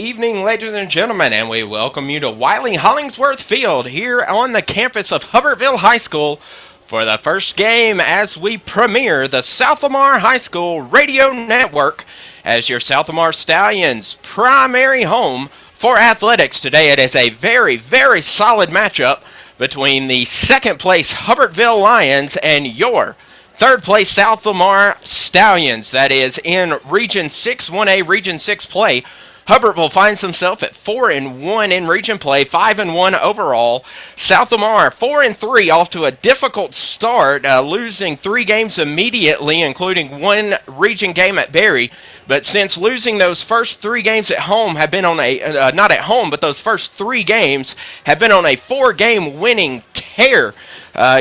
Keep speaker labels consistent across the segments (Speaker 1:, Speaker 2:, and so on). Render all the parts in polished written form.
Speaker 1: evening, ladies and gentlemen, and we welcome you to Wiley Hollingsworth Field here on the campus of Hubbertville High School for the first game as we premiere the South Lamar High School Radio Network as your South Lamar Stallions' primary home for athletics. Today it is a very, very solid matchup between the second place Hubbertville Lions and your third place South Lamar Stallions. That is in Region 6, 1A Region 6 play. Hubbertville finds himself at 4-1 in region play, 5-1 overall. South Lamar 4-3, off to a difficult start, losing 3 games immediately, including 1 region game at Berry. But since losing those first 3 games at home have been on a not at home, but those first 3 games have been on a 4-game winning tear.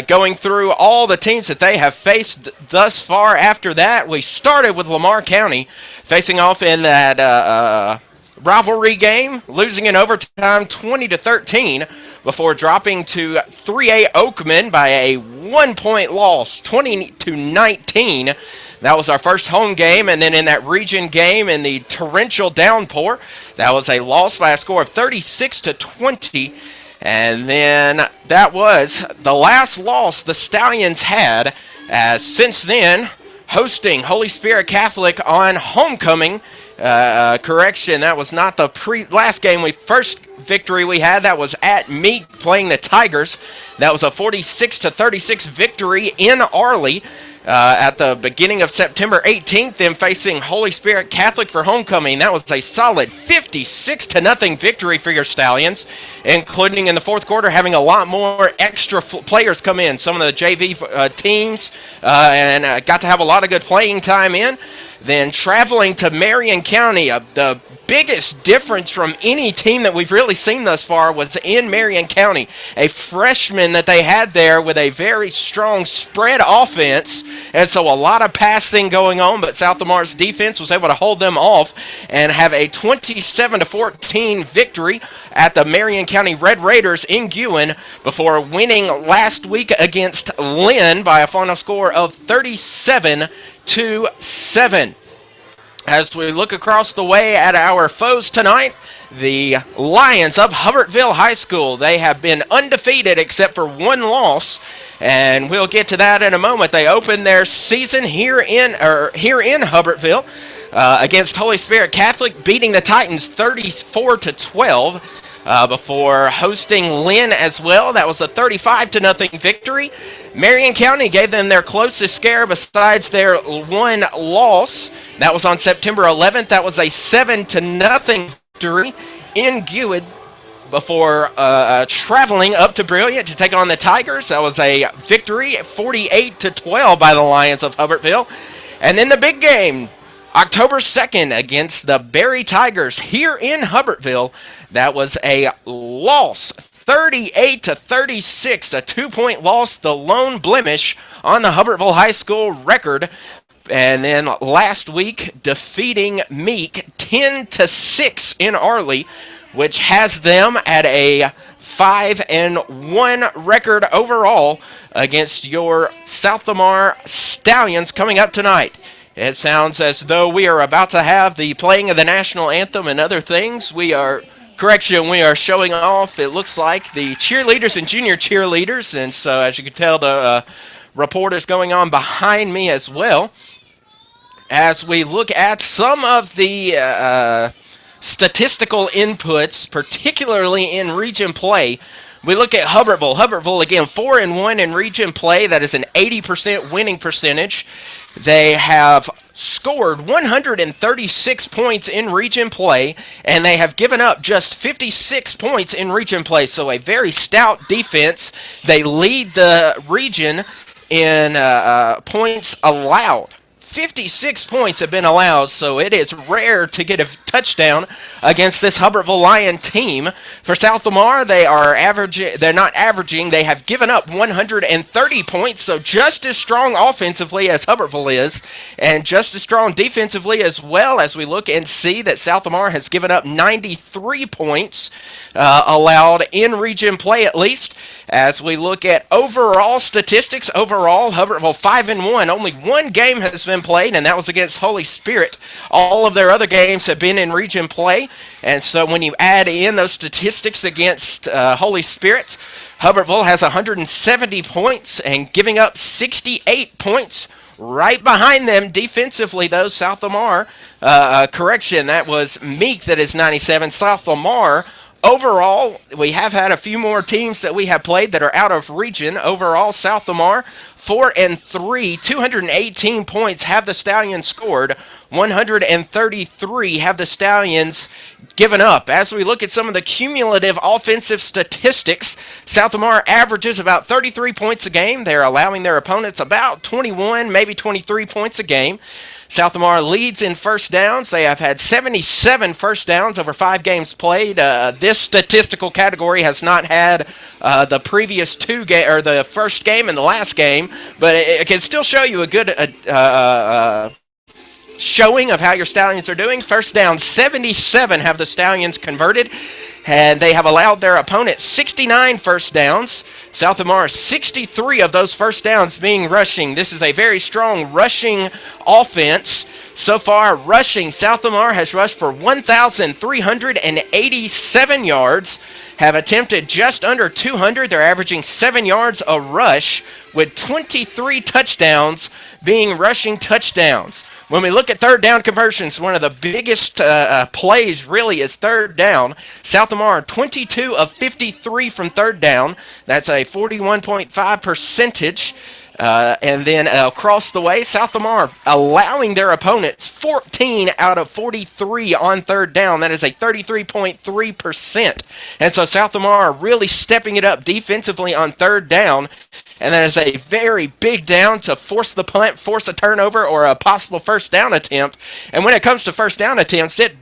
Speaker 1: Going through all the teams that they have faced thus far. After that, we started with Lamar County facing off in that rivalry game, losing in overtime 20-13 before dropping to 3A Oakman by a 1-point loss, 20-19. That was our first home game, and then in that region game in the torrential downpour, that was a loss by a score of 36-20. And then that was the last loss the Stallions had, as since then, hosting Holy Spirit Catholic on homecoming. Correction, that was not the last game. First victory we had, that was at Meek playing the Tigers. That was a 46-36 victory in Arley. At the beginning of September 18th, then facing Holy Spirit Catholic for homecoming. That was a solid 56-0 victory for your Stallions, including in the fourth quarter having a lot more extra players come in. Some of the JV teams and got to have a lot of good playing time in. Then traveling to Marion County, the biggest difference from any team that we've really seen thus far was in Marion County. A freshman that they had there with a very strong spread offense, and so a lot of passing going on, but South Lamar's defense was able to hold them off and have a 27-14 victory at the Marion County Red Raiders in Guin before winning last week against Lynn by a final score of 37-7. As we look across the way at our foes tonight, the Lions of Hubbertville High School, they have been undefeated except for 1 loss, and we'll get to that in a moment. They opened their season here in Hubbertville against Holy Spirit Catholic, beating the Titans 34-12. Before hosting Lynn as well. That was a 35-0 victory. Marion County gave them their closest scare besides their 1 loss. That was on September 11th. That was a 7-0 victory in Guin before traveling up to Brilliant to take on the Tigers. That was a victory, 48-12 by the Lions of Hubbertville. And then the big game, October 2nd against the Berry Tigers here in Hubbertville. That was a loss, 38-36, a 2-point loss, the lone blemish on the Hubbertville High School record. And then last week, defeating Meek 10-6 in Arley, which has them at a 5-1 record overall against your South Lamar Stallions coming up tonight. It sounds as though we are about to have the playing of the national anthem and other things. We are showing off, it looks like, the cheerleaders and junior cheerleaders. And so, as you can tell, the reporters going on behind me as well. As we look at some of the statistical inputs, particularly in region play, we look at Hubbertville. Hubbertville, again, 4-1 in region play. That is an 80% winning percentage. They have scored 136 points in region play, and they have given up just 56 points in region play. So a very stout defense. They lead the region in points allowed. 56 points have been allowed, so it is rare to get a touchdown against this Hubbertville Lion team. For South Lamar, they have given up 130 points, so just as strong offensively as Hubbertville is, and just as strong defensively as well, as we look and see that South Lamar has given up 93 points allowed in region play at least. As we look at overall statistics, Hubbertville 5-1, only 1 game has been been played, and that was against Holy Spirit. All of their other games have been in region play, and so when you add in those statistics against Holy Spirit, Hubbertville has 170 points and giving up 68 points. Right behind them defensively, though, South Lamar, correction, that was Meek that is 97. South Lamar, overall, we have had a few more teams that we have played that are out of region. Overall, South Lamar, 4-3, 218 points have the Stallions scored. 133 have the Stallions given up. As we look at some of the cumulative offensive statistics, South Lamar averages about 33 points a game. They're allowing their opponents about 21, maybe 23 points a game. South Lamar leads in first downs. They have had 77 first downs over 5 games played. This statistical category has not had the previous or the first game and the last game, but it can still show you a good showing of how your Stallions are doing. First down, 77 have the Stallions converted, and they have allowed their opponent 69 first downs. South Lamar, 63 of those first downs being rushing. This is a very strong rushing offense. So far, rushing, South Lamar has rushed for 1,387 yards, have attempted just under 200. They're averaging 7 yards a rush, with 23 touchdowns being rushing touchdowns. When we look at third down conversions, one of the biggest plays really is third down. South Lamar, 22 of 53 from third down. That's a 41.5 percentage. And then across the way, South Lamar allowing their opponents 14 out of 43 on third down. That is a 33.3%. And so South Lamar really stepping it up defensively on third down. And that is a very big down to force the punt, force a turnover, or a possible first down attempt. And when it comes to fourth down attempts, it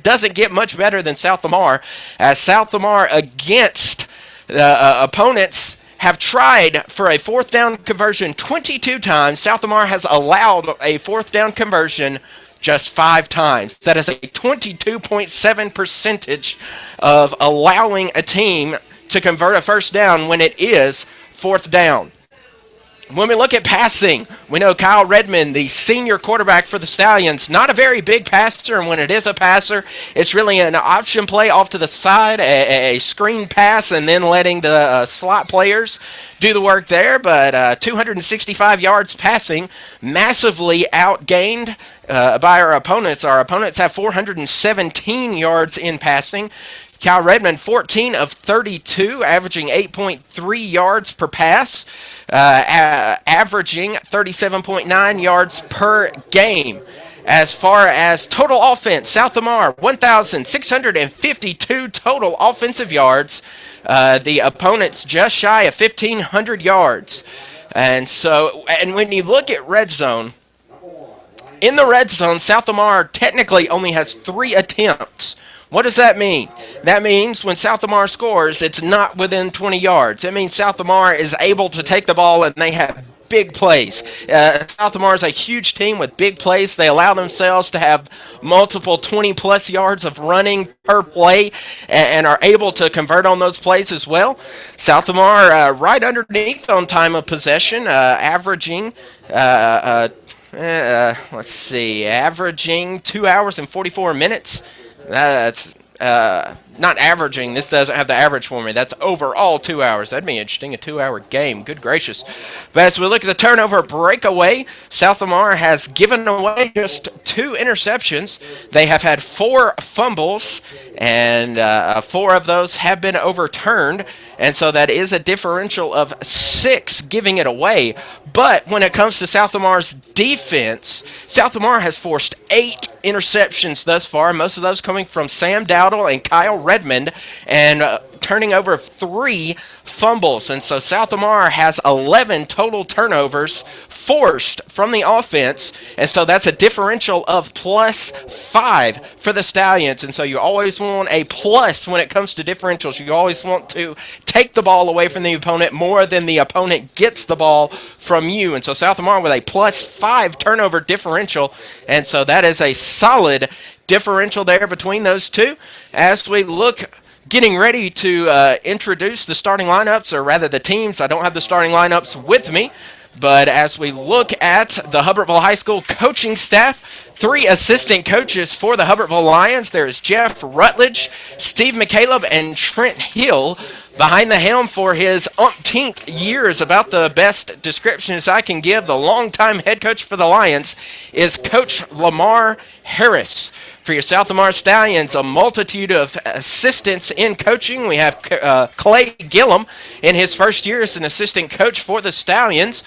Speaker 1: doesn't get much better than South Lamar. As South Lamar against opponents have tried for a fourth down conversion 22 times. South Lamar has allowed a fourth down conversion just 5 times. That is a 22.7 percentage of allowing a team to convert a first down when it is fourth down. When we look at passing, we know Kyle Redmond, the senior quarterback for the Stallions, not a very big passer, and when it is a passer, it's really an option play off to the side, a screen pass, and then letting the slot players do the work there. But 265 yards passing, massively outgained by our opponents. Our opponents have 417 yards in passing. Kyle Redmond, 14 of 32, averaging 8.3 yards per pass, averaging 37.9 yards per game. As far as total offense, South Lamar, 1,652 total offensive yards. The opponents just shy of 1,500 yards. And when you look at red zone, in the red zone, South Lamar technically only has 3 attempts. What does that mean? That means when South Lamar scores, it's not within 20 yards. It means South Lamar is able to take the ball and they have big plays. South Lamar is a huge team with big plays. They allow themselves to have multiple 20-plus yards of running per play and are able to convert on those plays as well. South Lamar right underneath on time of possession, averaging averaging 2 hours and 44 minutes. That's not averaging. This doesn't have the average for me. That's overall 2 hours. That'd be interesting, a 2-hour game. Good gracious. But as we look at the turnover breakaway, South Lamar has given away just 2 interceptions. They have had 4 fumbles, and 4 of those have been overturned. And so that is a differential of 6 giving it away. But when it comes to South Lamar's defense, South Lamar has forced 8 interceptions thus far, most of those coming from Sam Dowdle and Kyle Redmond, and turning over 3 fumbles. And so South Lamar has 11 total turnovers forced from the offense, and so that's a differential of +5 for the Stallions. And so you always want a plus when it comes to differentials. You always want to take the ball away from the opponent more than the opponent gets the ball from you. And so South Lamar with a +5 turnover differential, and so that is a solid differential there between those two. As we look getting ready to introduce the starting lineups, or rather the teams. I don't have the starting lineups with me, But as we look at the Hubbertville High School coaching staff, 3 assistant coaches for the Hubbertville Lions. There's Jeff Rutledge, Steve McCaleb, and Trent Hill. Behind the helm for his umpteenth years, about the best descriptions I can give, the longtime head coach for the Lions is Coach Lamar Harris. For your South Lamar Stallions, a multitude of assistants in coaching. We have Clay Gillum in his first year as an assistant coach for the Stallions.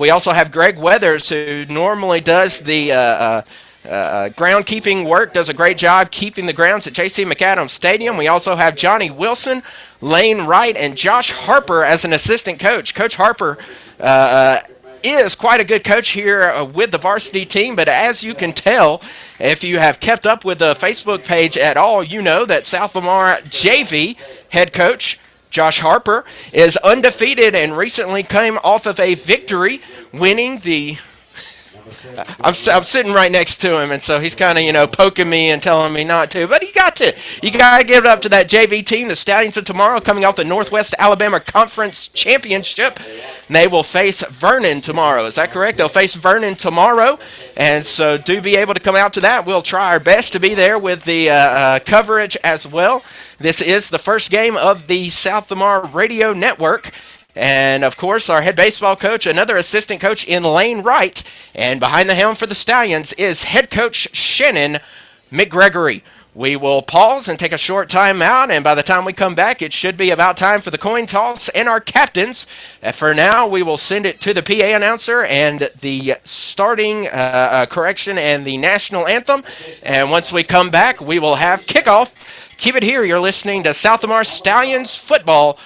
Speaker 1: We also have Greg Weathers, who normally does the groundkeeping work, does a great job keeping the grounds at J.C. McAdams Stadium. We also have Johnny Wilson, Lane Wright, and Josh Harper as an assistant coach. Coach Harper is quite a good coach here with the varsity team, but as you can tell, if you have kept up with the Facebook page at all, you know that South Lamar JV head coach Josh Harper is undefeated and recently came off of a victory, winning the I'm sitting right next to him, and so he's kind of, poking me and telling me not to. But you got to give it up to that JV team, the Stallions of tomorrow, coming off the Northwest Alabama Conference Championship. And they will face Vernon tomorrow. Is that correct? They'll face Vernon tomorrow, and so do be able to come out to that. We'll try our best to be there with the coverage as well. This is the first game of the South Lamar Radio Network. And, of course, our head baseball coach, another assistant coach in Lane Wright. And behind the helm for the Stallions is head coach Shannon McGregory. We will pause and take a short time out, and by the time we come back, it should be about time for the coin toss and our captains. For now, we will send it to the PA announcer and the starting correction and the national anthem. And once we come back, we will have kickoff. Keep it here. You're listening to South Lamar Stallions football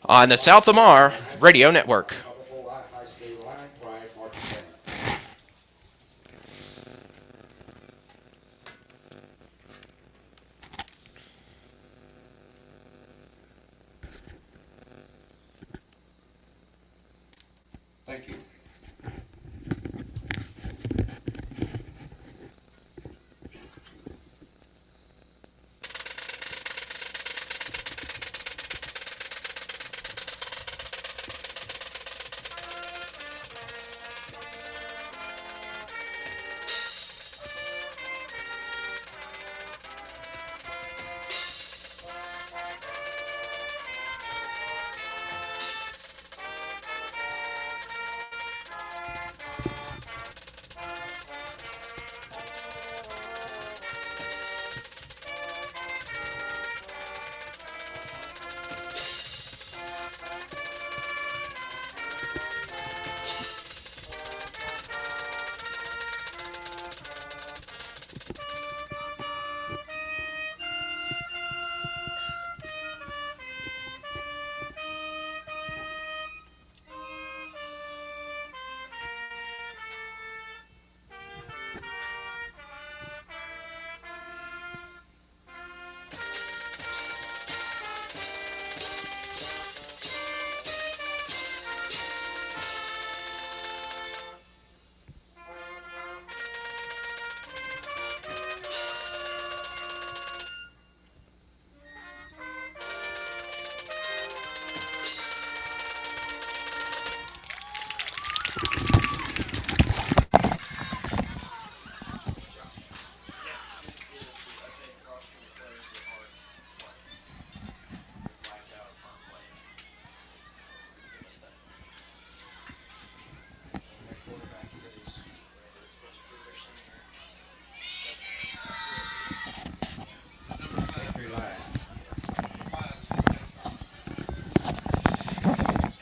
Speaker 1: on the South Lamar Radio Network.
Speaker 2: Thank you.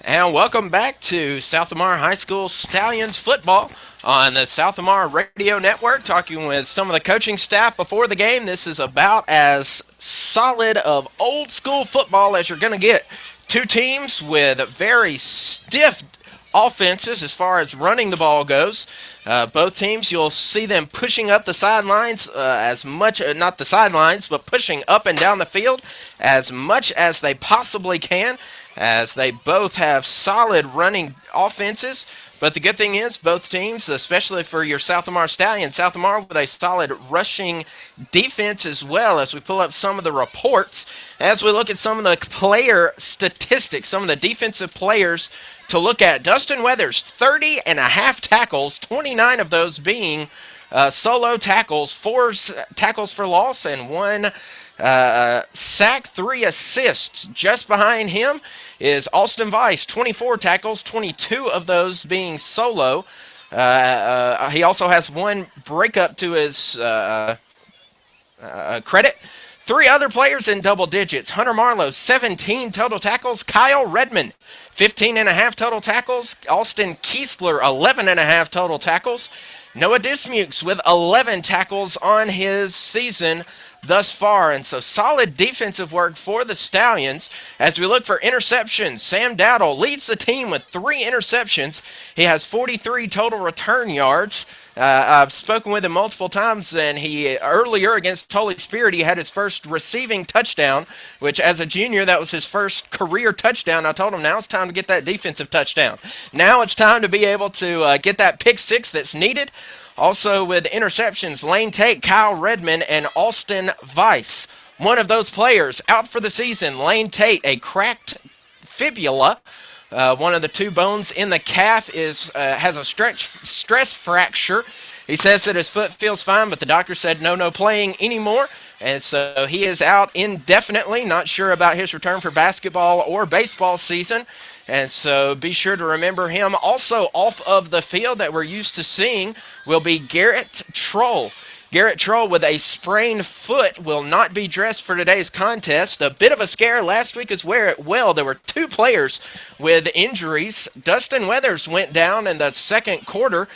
Speaker 1: And welcome back to South Lamar High School Stallions football on the South Lamar Radio Network, talking with some of the coaching staff before the game. This is about as solid of old school football as you're going to get. Two teams with very stiff offenses as far as running the ball goes. Both teams, you'll see them pushing up the sidelines as much, not the sidelines, but pushing up and down the field as much as they possibly can, as they both have solid running offenses. But the good thing is both teams, especially for your South Lamar Stallions, South Lamar with a solid rushing defense as well. As we pull up some of the reports, as we look at some of the player statistics, some of the defensive players to look at. Dustin Weathers, 30 and a half tackles, 29 of those being solo tackles, 4 tackles for loss, and 1 sack, 3 assists. Just behind him is Austin Weiss, 24 tackles, 22 of those being solo. He also has 1 breakup to his credit. 3 other players in double digits. Hunter Marlowe, 17 total tackles. Kyle Redmond, 15 and a half total tackles. Austin Kiesler, 11 and a half total tackles. Noah Dismukes with 11 tackles on his season thus far. And so solid defensive work for the Stallions. As we look for interceptions, Sam Dowdle leads the team with 3 interceptions. He has 43 total return yards. I've spoken with him multiple times, and he earlier against Holy Spirit, he had his first receiving touchdown, which as a junior, that was his first career touchdown. I told him now it's time to get that defensive touchdown. Now it's time to be able to get that pick 6 that's needed. Also with interceptions, Lane Tate, Kyle Redmond, and Austin Weiss. One of those players out for the season, Lane Tate, a cracked fibula. One of the 2 bones in the calf has a stress fracture. He says that his foot feels fine, but the doctor said no playing anymore. And so he is out indefinitely, not sure about his return for basketball or baseball season. And so be sure to remember him. Also off of the field that we're used to seeing will be Garrett Troll. Garrett Troll with a sprained foot will not be dressed for today's contest. A bit of a scare last week as well. There were 2 players with injuries. Dustin Weathers went down in the second quarter,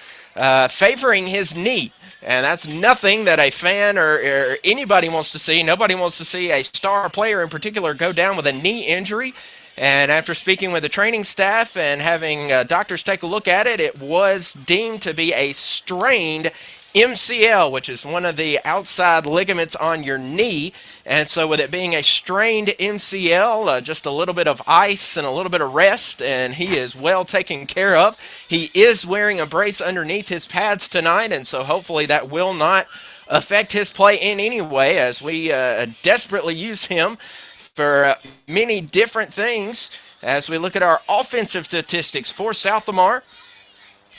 Speaker 1: favoring his knee. And that's nothing that a fan or anybody wants to see. Nobody wants to see a star player in particular go down with a knee injury. And after speaking with the training staff and having doctors take a look at it, it was deemed to be a strained MCL, which is one of the outside ligaments on your knee. And so with it being a strained MCL, just a little bit of ice and a little bit of rest, and he is well taken care of. He is wearing a brace underneath his pads tonight, and so hopefully that will not affect his play in any way, as we desperately use him for many different things. As we look at our offensive statistics for South Lamar,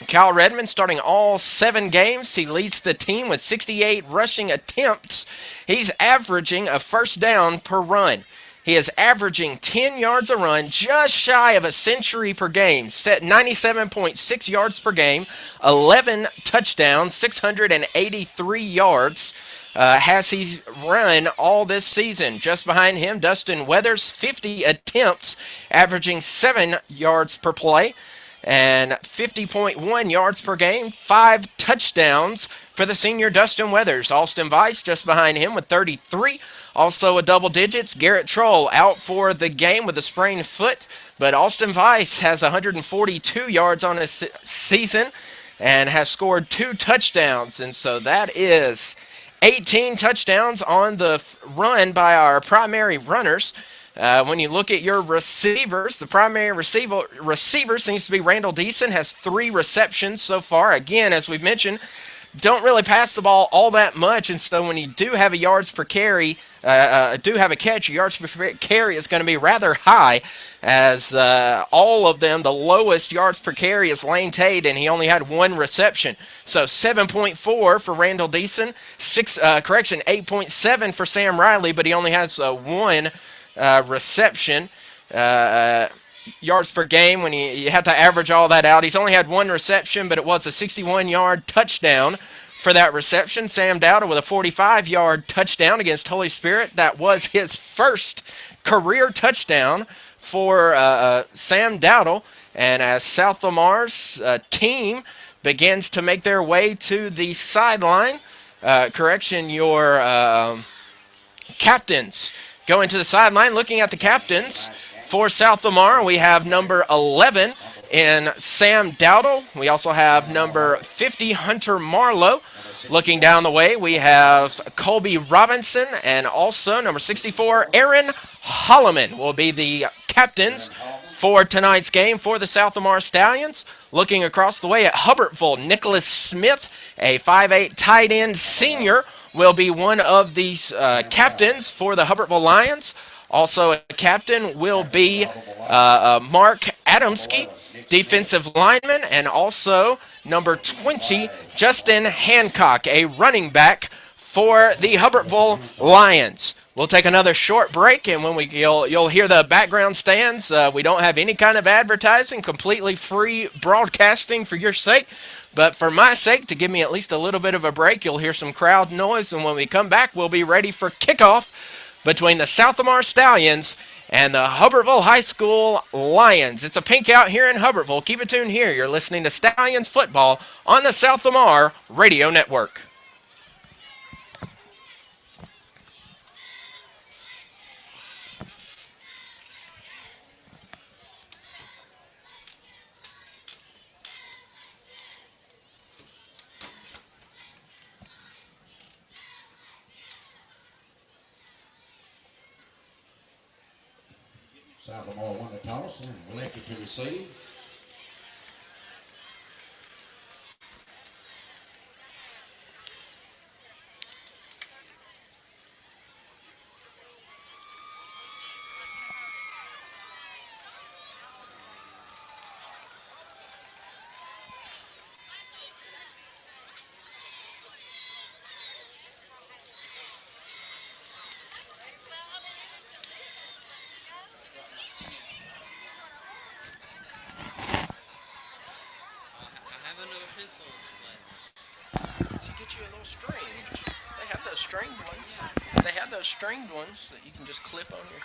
Speaker 1: Kyle Redmond starting all 7 games. He leads the team with 68 rushing attempts. He's averaging a first down per run. He is averaging 10 yards a run, just shy of a century per game, set 97.6 yards per game, 11 touchdowns, 683 yards. Has he run all this season. Just behind him, Dustin Weathers, 50 attempts, averaging 7 yards per play and 50.1 yards per game, 5 touchdowns for the senior Dustin Weathers. Austin Weiss just behind him with 33, also a double digits. Garrett Troll out for the game with a sprained foot, but Austin Weiss has 142 yards on his season and has scored 2 touchdowns, and so that is 18 touchdowns on the run by our primary runners. When you look at your receivers, the primary receiver seems to be Randall Deason, has 3 receptions so far. Again, as we've mentioned, don't really pass the ball all that much, and so when you do have a yards per carry, do have a catch, your yards per carry is going to be rather high, as all of them, the lowest yards per carry is Lane Tate, and he only had 1 reception. So 7.4 for Randall Deason, 8.7 for Sam Riley, but he only has 1 reception. Yards per game, when you have to average all that out, he's only had 1 reception, but it was a 61-yard touchdown for that reception. Sam Dowdle with a 45-yard touchdown against Holy Spirit. That was his first career touchdown for Sam Dowdle. And as South Lamar's team begins to make their way to the sideline, your captains going to the sideline. Looking at the captains for South Lamar, we have number 11 in Sam Dowdle. We also have number 50, Hunter Marlowe. Looking down the way, we have Colby Robinson, and also number 64, Aaron Holloman will be the captains for tonight's game for the South Lamar Stallions. Looking across the way at Hubbertville, Nicholas Smith, a 5'8" tight end senior, will be one of these captains for the Hubbertville Lions. Also, a captain will be Mark Adamski, defensive lineman, and also number 20, Justin Hancock, a running back for the Hubbertville Lions. We'll take another short break, and when you'll hear the background stands. We don't have any kind of advertising, completely free broadcasting for your sake. But for my sake, to give me at least a little bit of a break, you'll hear some crowd noise, and when we come back, we'll be ready for kickoff between the South Lamar Stallions and the Hubbertville High School Lions. It's a pink out here in Hubbertville. Keep it tuned here. You're listening to Stallions Football on the South Lamar Radio Network.
Speaker 2: South Lamar won the toss and elected to receive.
Speaker 1: So get you a little string. They have those stringed ones. They have those stringed ones that you can just clip on your.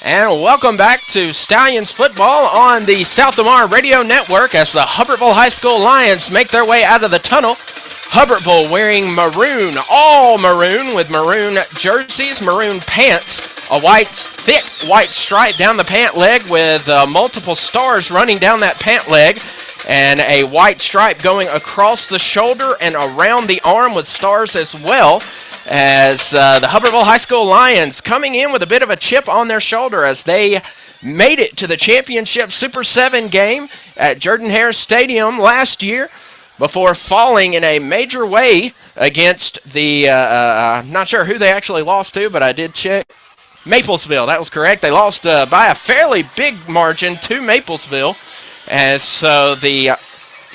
Speaker 1: And welcome back to Stallions Football on the South Lamar Radio Network as the Hubbertville High School Lions make their way out of the tunnel. Hubbertville wearing maroon, all maroon, with maroon jerseys, maroon pants, a thick white stripe down the pant leg with multiple stars running down that pant leg, and a white stripe going across the shoulder and around the arm with stars as well, as the Hubbertville High School Lions coming in with a bit of a chip on their shoulder as they made it to the championship Super 7 game at Jordan-Hare Stadium last year, before falling in a major way against the, I'm not sure who they actually lost to, but I did check. Maplesville, that was correct. They lost by a fairly big margin to Maplesville. And so the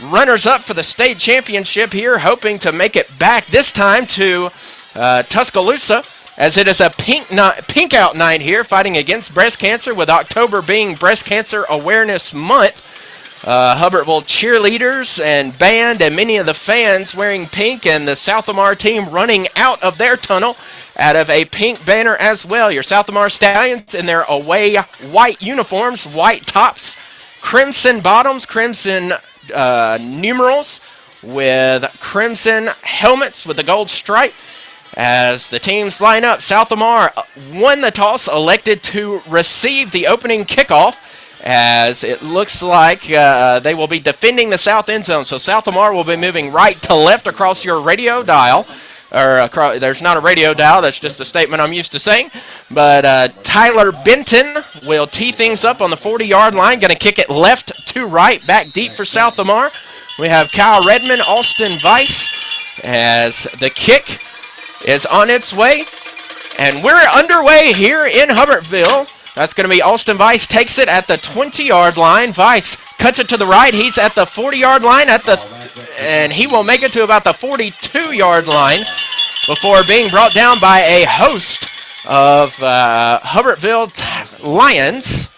Speaker 1: runners-up for the state championship here, hoping to make it back this time to Tuscaloosa, as it is a pink out night here, fighting against breast cancer, with October being Breast Cancer Awareness Month. Hubbertville cheerleaders and band and many of the fans wearing pink, and the South Lamar team running out of their tunnel out of a pink banner as well. Your South Lamar Stallions in their away white uniforms, white tops, crimson bottoms, crimson numerals with crimson helmets with the gold stripe. As the teams line up, South Lamar won the toss, elected to receive the opening kickoff, as it looks like they will be defending the south end zone. So South Lamar will be moving right to left across your radio dial. There's not a radio dial, that's just a statement I'm used to saying. But Tyler Benton will tee things up on the 40-yard line, going to kick it left to right, back deep for South Lamar. We have Kyle Redmond, Austin Weiss, as the kick is on its way. And we're underway here in Hubbertville. That's going to be Austin Weiss, takes it at the 20-yard line. Weiss cuts it to the right. He's at the 40-yard line, and he will make it to about the 42-yard line before being brought down by a host of Hubbertville Lions.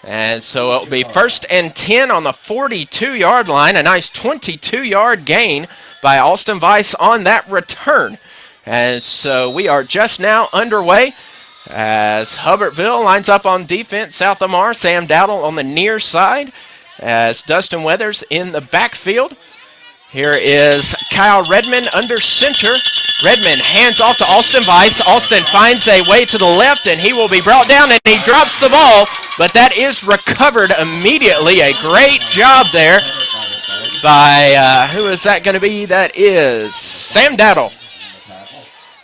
Speaker 1: And so it will be 1st and 10 on the 42-yard line. A nice 22-yard gain by Austin Weiss on that return. And so we are just now underway as Hubbertville lines up on defense. South Lamar, Sam Dowdle on the near side as Dustin Weathers in the backfield. Here is Kyle Redmond under center Redmond hands off to Austin Weiss. Austin finds a way to the left, and he will be brought down, and he drops the ball, but that is recovered immediately. A great job there by, who is that going to be? That is Sam Dowdle.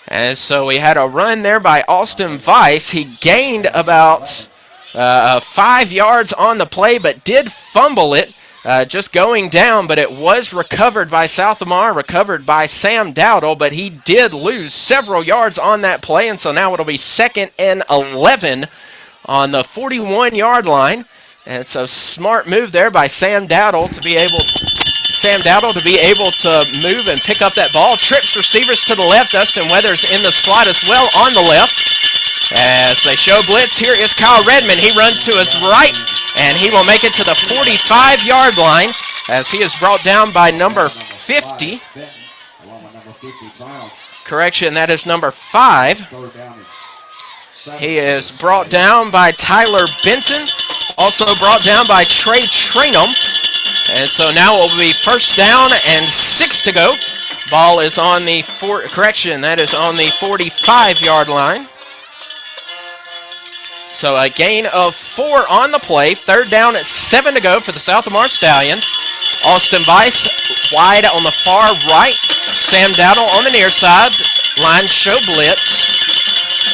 Speaker 1: And so we had a run there by Austin Weiss. He gained about 5 yards on the play, but did fumble it. Just going down, but it was recovered by South Lamar, recovered by Sam Dowdle, but he did lose several yards on that play, and so now it'll be 2nd and 11 on the 41-yard line. And so smart move there by Sam Dowdle to be able to move and pick up that ball. Trips receivers to the left. Dustin Weathers in the slot as well on the left. As they show blitz, here is Kyle Redmond. He runs to his right, and he will make it to the 45-yard line as he is brought down by number 50. Correction, that is number 5. He is brought down by Tyler Benton, also brought down by Trey Trainum. And so now it will be 1st down and 6 to go. Ball is on the, that is on the 45-yard line. So a gain of 4 on the play. 3rd down at 7 to go for the South Lamar Stallions. Austin Weiss wide on the far right. Sam Dowdle on the near side. Line show blitz.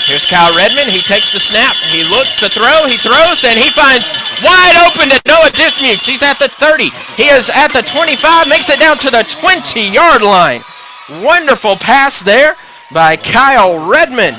Speaker 1: Here's Kyle Redmond. He takes the snap. He looks to throw. He throws, and he finds wide open to Noah Dismukes. He's at the 30. He is at the 25. Makes it down to the 20-yard line. Wonderful pass there by Kyle Redmond.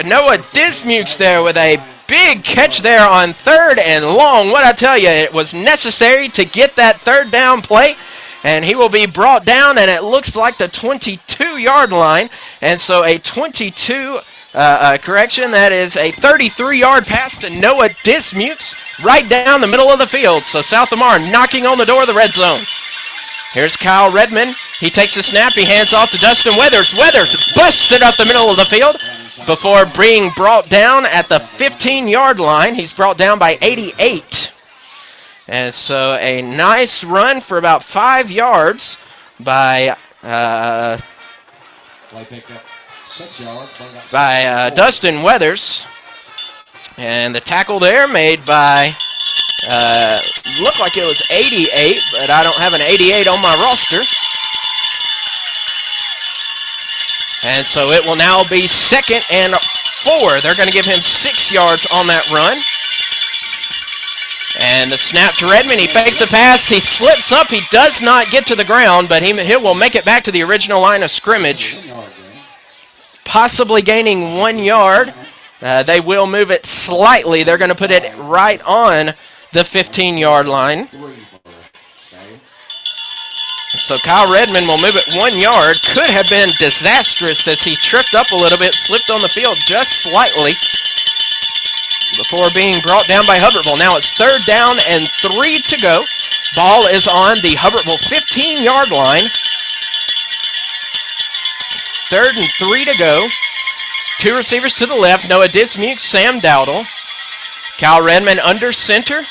Speaker 1: Noah Dismukes there with a big catch there on 3rd and long. What I tell you, it was necessary to get that 3rd down play, and he will be brought down, and it looks like the 22-yard line. And so a 22, that is a 33-yard pass to Noah Dismukes right down the middle of the field. So South Lamar knocking on the door of the red zone. Here's Kyle Redmond. He takes the snap. He hands off to Dustin Weathers. Weathers busts it up the middle of the field before being brought down at the 15-yard line. He's brought down by 88. And so a nice run for about 5 yards by Dustin Weathers. And the tackle there made by, looked like it was 88, but I don't have an 88 on my roster. And so it will now be 2nd and 4. They're going to give him 6 yards on that run. And the snap to Redmond. He fakes the pass. He slips up. He does not get to the ground, but he will make it back to the original line of scrimmage. Possibly gaining 1 yard. They will move it slightly. They're going to put it right on the 15-yard line. So Kyle Redmond will move it 1 yard. Could have been disastrous as he tripped up a little bit, slipped on the field just slightly before being brought down by Hubbertville. Now it's 3rd down and 3 to go. Ball is on the Hubbertville 15-yard line. 3rd and 3 to go. 2 receivers to the left. Noah Dismukes, Sam Dowdle. Kyle Redmond under center.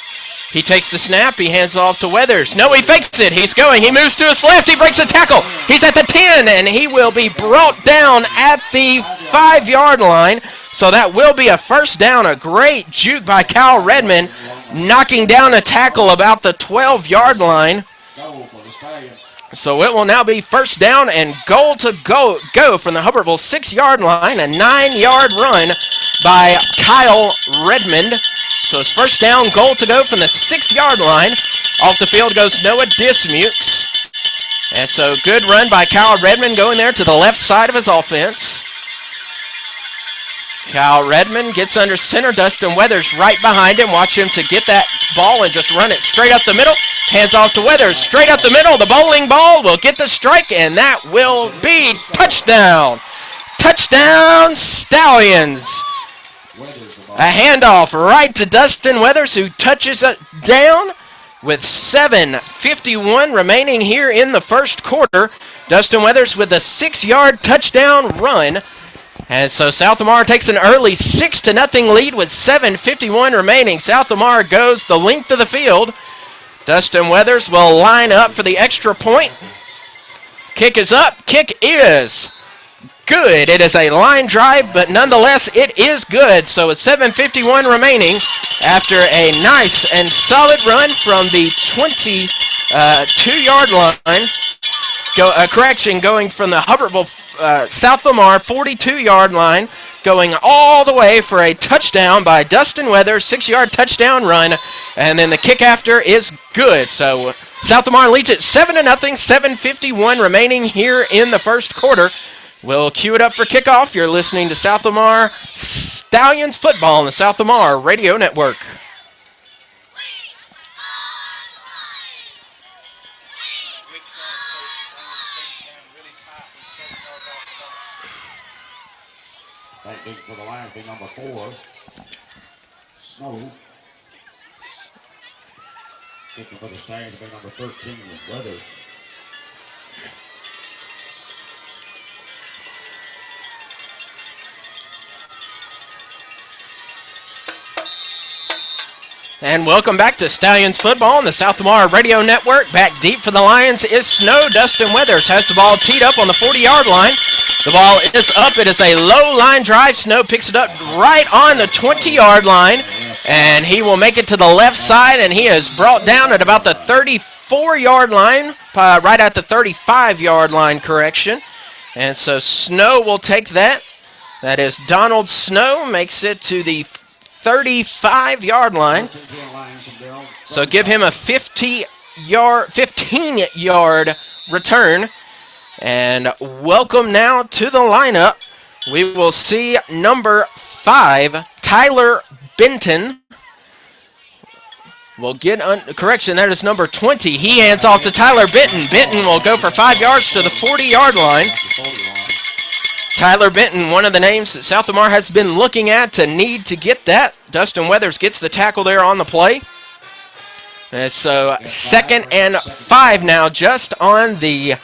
Speaker 1: He takes the snap. He hands off to Weathers. No, he fakes it. He's going. He moves to his left. He breaks a tackle. He's at the 10, and he will be brought down at the 5-yard line. So that will be a 1st down. A great juke by Kyle Redmond, knocking down a tackle about the 12-yard line. So it will now be 1st down and goal to go from the Hubbertville 6-yard line. A 9-yard run by Kyle Redmond. So it's 1st down, goal to go from the 6-yard line. Off the field goes Noah Dismukes. And so good run by Kyle Redmond going there to the left side of his offense. Kyle Redmond gets under center. Dustin Weathers right behind him. Watch him to get that ball and just run it straight up the middle. Hands off to Weathers. Straight up the middle. The bowling ball will get the strike, and that will be touchdown. Touchdown, Stallions. A handoff right to Dustin Weathers, who touches it down with 7:51 remaining here in the first quarter. Dustin Weathers with a 6-yard touchdown run. And so South Lamar takes an early 6-0 lead with 7:51 remaining. South Lamar goes the length of the field. Dustin Weathers will line up for the extra point. Kick is up. Kick is good. It is a line drive, but nonetheless, it is good. So with 7:51 remaining, after a nice and solid run from the 22-yard line, going from the Hubbertville South Lamar 42-yard line, going all the way for a touchdown by Dustin Weathers, 6-yard touchdown run, and then the kick after is good. So South Lamar leads it 7-0, 7:51 remaining here in the first quarter. We'll cue it up for kickoff. You're listening to South Lamar Stallions football on the South Lamar Radio Network.
Speaker 2: Back in for the Lions, be number 4. Snow. Kicking for the Stallions, be number 13, Weathers.
Speaker 1: And welcome back to Stallions football on the South Lamar Radio Network. Back deep for the Lions is Snow. Dustin Weathers has the ball teed up on the 40-yard line. The ball is up. It is a low line drive. Snow picks it up right on the 20-yard line, and he will make it to the left side, and he is brought down at about the 34-yard line, right at the 35-yard line, correction. And so Snow will take that. That is Donald Snow, makes it to the 35-yard line. So give him a 15-yard return. And welcome now to the lineup. We will see number 5, Tyler Benton. We'll get correction. That is number 20. He hands off to Tyler Benton. Benton will go for 5 yards to the 40-yard line. Tyler Benton, one of the names that South Lamar has been looking at to need to get that. Dustin Weathers gets the tackle there on the play. And so 2nd and 5 now, just on the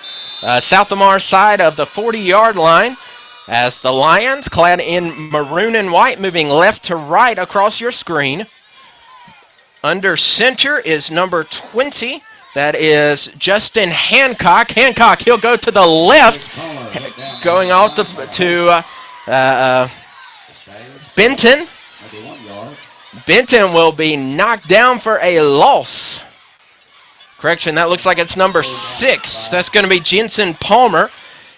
Speaker 1: South Lamar side of the 40-yard line, as the Lions, clad in maroon and white, moving left to right across your screen. Under center is number 20. That is Justin Hancock. Hancock, he'll go to the left, going off to Benton. Benton will be knocked down for a loss. Correction, that looks like it's number 6. That's going to be Jensen Palmer.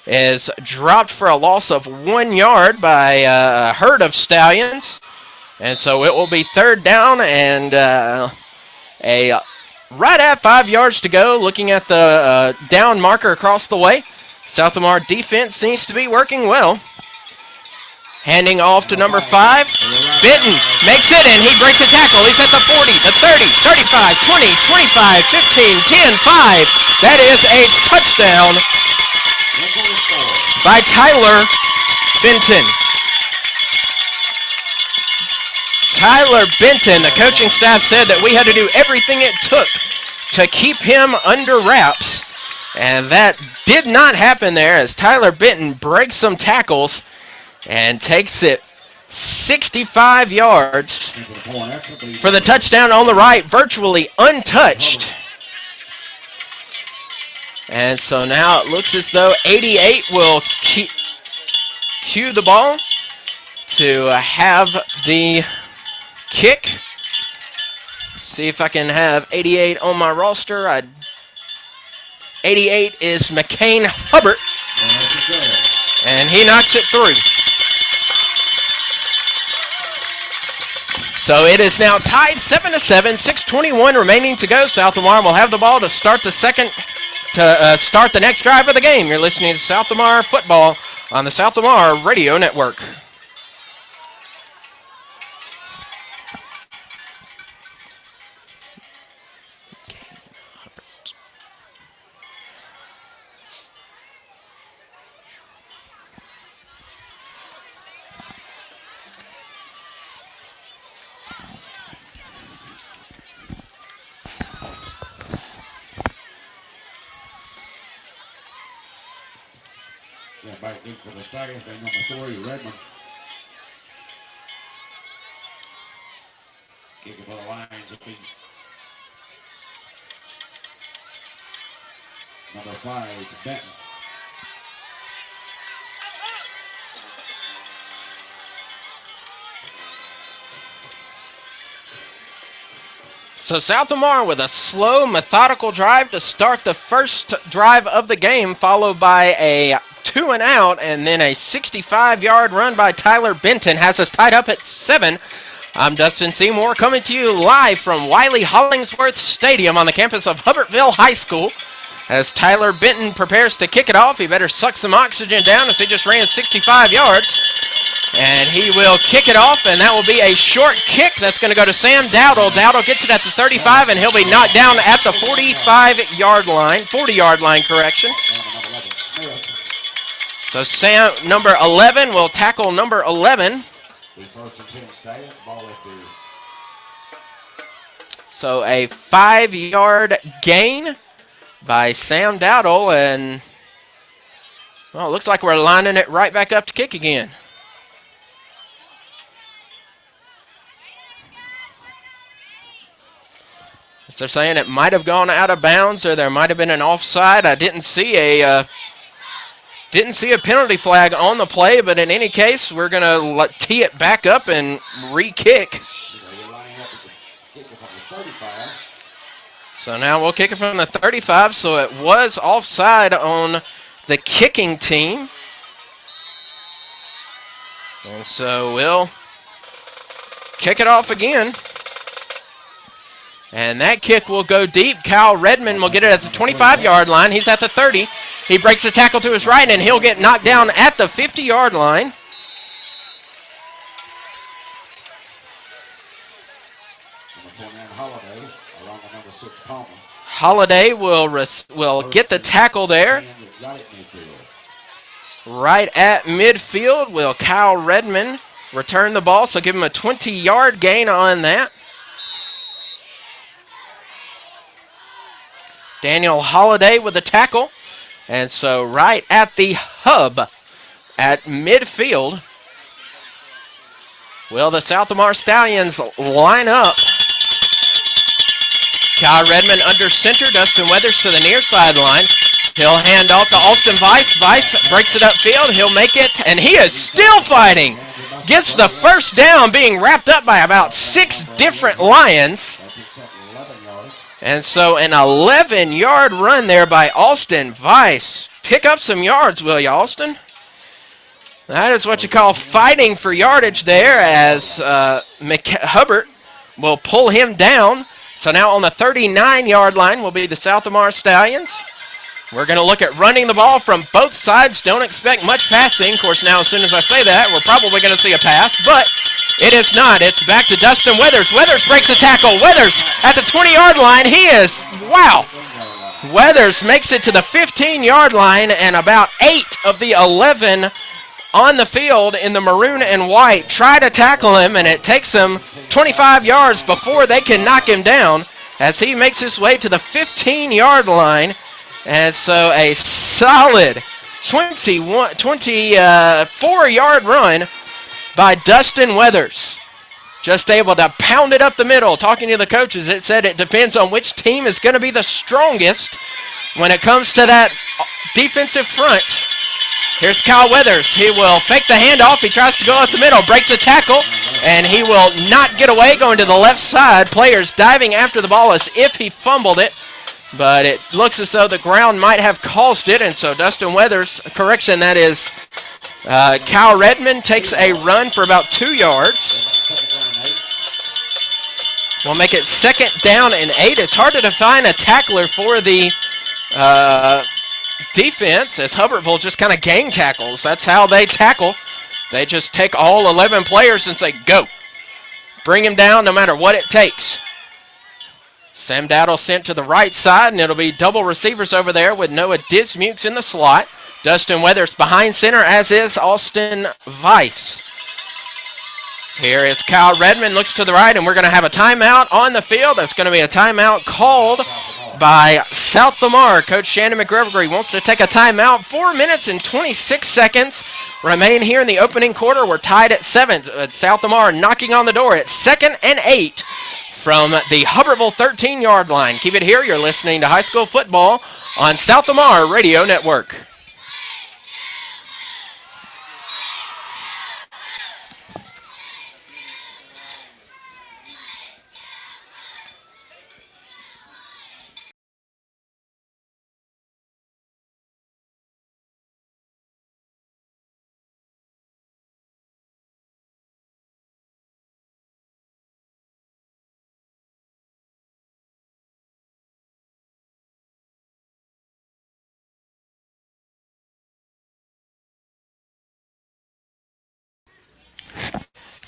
Speaker 1: Is dropped for a loss of 1 yard by a herd of Stallions. And so it will be 3rd down and right at 5 yards to go. Looking at the down marker across the way. South Lamar defense seems to be working well. Handing off to number 5. Benton makes it, and he breaks a tackle. He's at the 40, the 30, 35, 20, 25, 15, 10, 5. That is a touchdown by Tyler Benton. Tyler Benton, the coaching staff said that we had to do everything it took to keep him under wraps. And that did not happen there, as Tyler Benton breaks some tackles and takes it 65 yards for the touchdown on the right, virtually untouched. And so now it looks as though 88 will cue the ball to have the kick. See if I can have 88 on my roster. 88 is McCain Hubbard, and he knocks it through. So it is now tied 7-7, 6:21 remaining to go. South Lamar will have the ball to start the next drive of the game. You're listening to South Lamar football on the South Lamar Radio Network.
Speaker 2: Back deep for the Stallions, by number 3, Redmond. Kicking for the Lions, it'll be number 5, Benton.
Speaker 1: So South Lamar with a slow, methodical drive to start the first drive of the game, followed by a 2 and out, and then a 65-yard run by Tyler Benton has us tied up at 7. I'm Dustin Seymour coming to you live from Wiley Hollingsworth Stadium on the campus of Hubbertville High School. As Tyler Benton prepares to kick it off, he better suck some oxygen down as he just ran 65 yards. And he will kick it off, and that will be a short kick that's going to go to Sam Dowdle. Dowdle gets it at the 35, and he'll be knocked down at the 40-yard line, correction. So Sam, number 11, will tackle number 11. So a 5-yard gain by Sam Dowdle, and, well, it looks like we're lining it right back up to kick again. So they're saying it might have gone out of bounds, or there might have been an offside. I didn't see a penalty flag on the play, but in any case, we're going to tee it back up and re-kick. So now we'll kick it from the 35, so it was offside on the kicking team. And so we'll kick it off again. And that kick will go deep. Kyle Redmond will get it at the 25-yard line. He's at the 30. He breaks the tackle to his right, and he'll get knocked down at the 50-yard line. Holiday will get the tackle there. Right at midfield will Kyle Redmond return the ball, so give him a 20-yard gain on that. Daniel Holiday with the tackle. And so right at the hub at midfield will the South Lamar Stallions line up. Kyle Redmond under center. Dustin Weathers to the near sideline. He'll hand off to Austin Weiss. Weiss breaks it upfield. He'll make it, and he is still fighting. Gets the first down, being wrapped up by about 6 different Lions. And so an 11-yard run there by Austin Weiss. Pick up some yards, will you, Austin? That is what you call fighting for yardage there, as Hubbard will pull him down. So now on the 39-yard line will be the South Lamar Stallions. We're going to look at running the ball from both sides. Don't expect much passing. Of course, now as soon as I say that, we're probably going to see a pass, but it is not. It's back to Dustin Weathers. Weathers breaks the tackle. Weathers at the 20-yard line. Wow. Weathers makes it to the 15-yard line, and about 8 of the 11 on the field in the maroon and white try to tackle him, and it takes them 25 yards before they can knock him down as he makes his way to the 15-yard line. And so a solid 24-yard run by Dustin Weathers. Just able to pound it up the middle. Talking to the coaches, it said it depends on which team is going to be the strongest when it comes to that defensive front. Here's Kyle Weathers. He will fake the handoff. He tries to go up the middle, breaks the tackle, and he will not get away, going to the left side. Players diving after the ball as if he fumbled it. But it looks as though the ground might have caused it, and so Dustin Weathers, correction, that is Kyle Redmond takes a run for about 2 yards. We'll make it 2nd down and 8. It's hard to define a tackler for the defense, as Hubbertville just kind of gang tackles. That's how they tackle. They just take all 11 players and say, go. Bring him down no matter what it takes. Sam Dowdle sent to the right side, and it'll be double receivers over there with Noah Dismukes in the slot. Dustin Weathers behind center, as is Austin Weiss. Here is Kyle Redmond, looks to the right, and we're going to have a timeout on the field. That's going to be a timeout called by South Lamar. Coach Shannon McGregory wants to take a timeout. 4 minutes and 26 seconds remain here in the opening quarter. We're tied at 7. South Lamar knocking on the door at 2nd and 8. From the Hubbertville 13-yard line. Keep it here. You're listening to high school football on South Lamar Radio Network.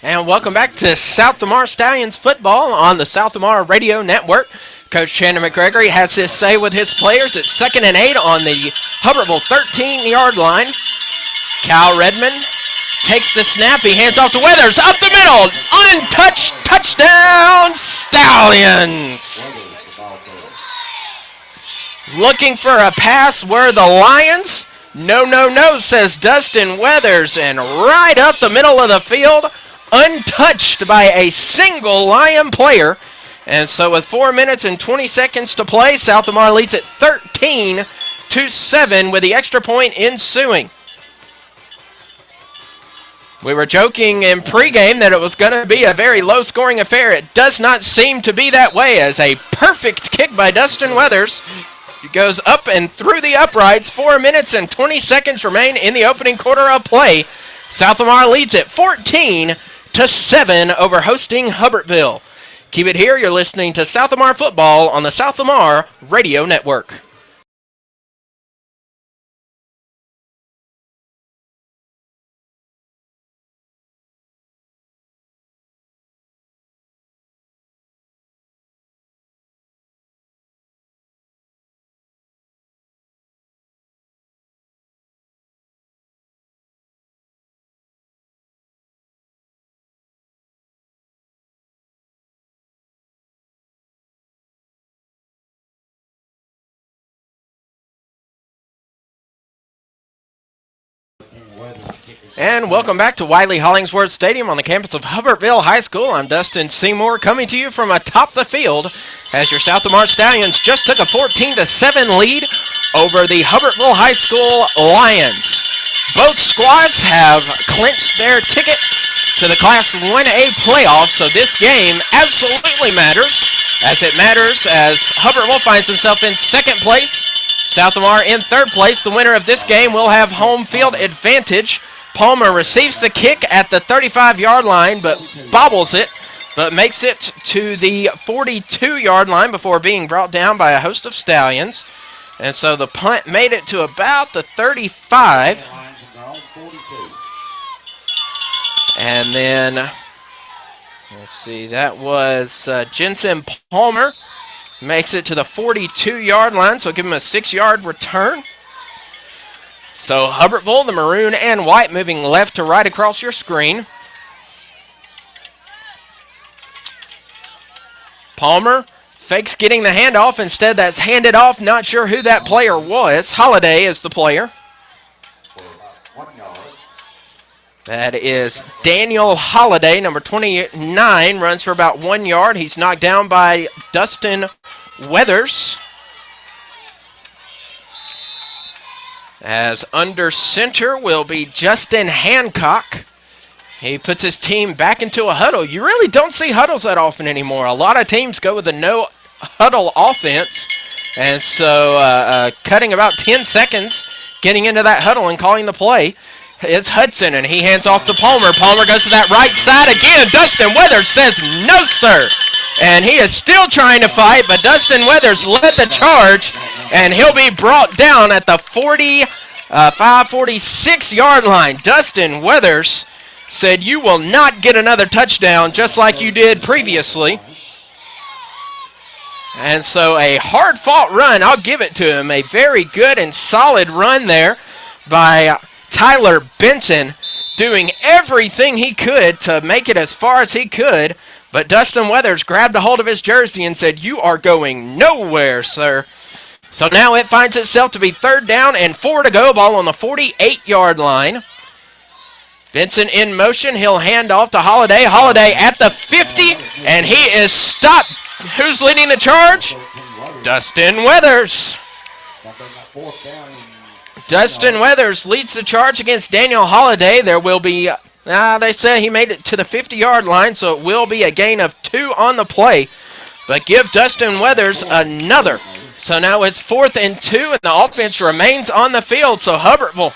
Speaker 1: And welcome back to South Lamar Stallions football on the South Lamar Radio Network. Coach Shannon McGregory has his say with his players. It's 2nd and 8 on the Hubbertville 13-yard line. Cal Redmond takes the snap. He hands off to Weathers. Up the middle. Untouched. Touchdown Stallions. Looking for a pass were the Lions. No, no, no, says Dustin Weathers. And right up the middle of the field, untouched by a single Lion player. And so with 4 minutes and 20 seconds to play, South Lamar leads at 13-7 with the extra point ensuing. We were joking in pregame that it was going to be a very low-scoring affair. It does not seem to be that way, as a perfect kick by Dustin Weathers. It goes up and through the uprights. 4 minutes and 20 seconds remain in the opening quarter of play. South Lamar leads at 14-7 over hosting Hubbertville. Keep it here. You're listening to South Lamar football on the South Lamar Radio Network. And welcome back to Wiley Hollingsworth Stadium on the campus of Hubbertville High School. I'm Dustin Seymour coming to you from atop the field as your South Lamar Stallions just took a 14-7 lead over the Hubbertville High School Lions. Both squads have clinched their ticket to the Class 1A playoffs, so this game absolutely matters, as Hubbertville finds himself in second place, South Lamar in third place. The winner of this game will have home field advantage. Palmer receives the kick at the 35-yard line, but bobbles it, but makes it to the 42-yard line before being brought down by a host of Stallions. And so the punt made it to about the 35. And then, let's see, that was Jensen Palmer. Makes it to the 42-yard line, so give him a 6-yard return. So Hubbertville, the maroon and white, moving left to right across your screen. Palmer fakes getting the handoff. Instead, that's handed off. Not sure who that player was. Holiday is the player. That is Daniel Holiday, number 29, runs for about 1 yard. He's knocked down by Dustin Weathers. As under center will be Justin Hancock. He puts his team back into a huddle. You really don't see huddles that often anymore. A lot of teams go with a no-huddle offense. And so cutting about 10 seconds, getting into that huddle and calling the play is Hudson, and he hands off to Palmer. Palmer goes to that right side again. Dustin Weathers says, no, sir. And he is still trying to fight, but Dustin Weathers led the charge, and he'll be brought down at the 46-yard line. Dustin Weathers said, you will not get another touchdown just like you did previously. And so a hard-fought run, I'll give it to him. A very good and solid run there by Tyler Benton, doing everything he could to make it as far as he could. But Dustin Weathers grabbed a hold of his jersey and said, you are going nowhere, sir. So now it finds itself to be 3rd down and 4 to go. Ball on the 48-yard line. Benson in motion. He'll hand off to Holiday. Holiday at the 50, and he is stopped. Who's leading the charge? Dustin Weathers. Dustin Weathers leads the charge against Daniel Holiday. There will be, they say he made it to the 50-yard line, so it will be a gain of 2 on the play. But give Dustin Weathers another. So now it's 4th and 2, and the offense remains on the field. So Hubbertville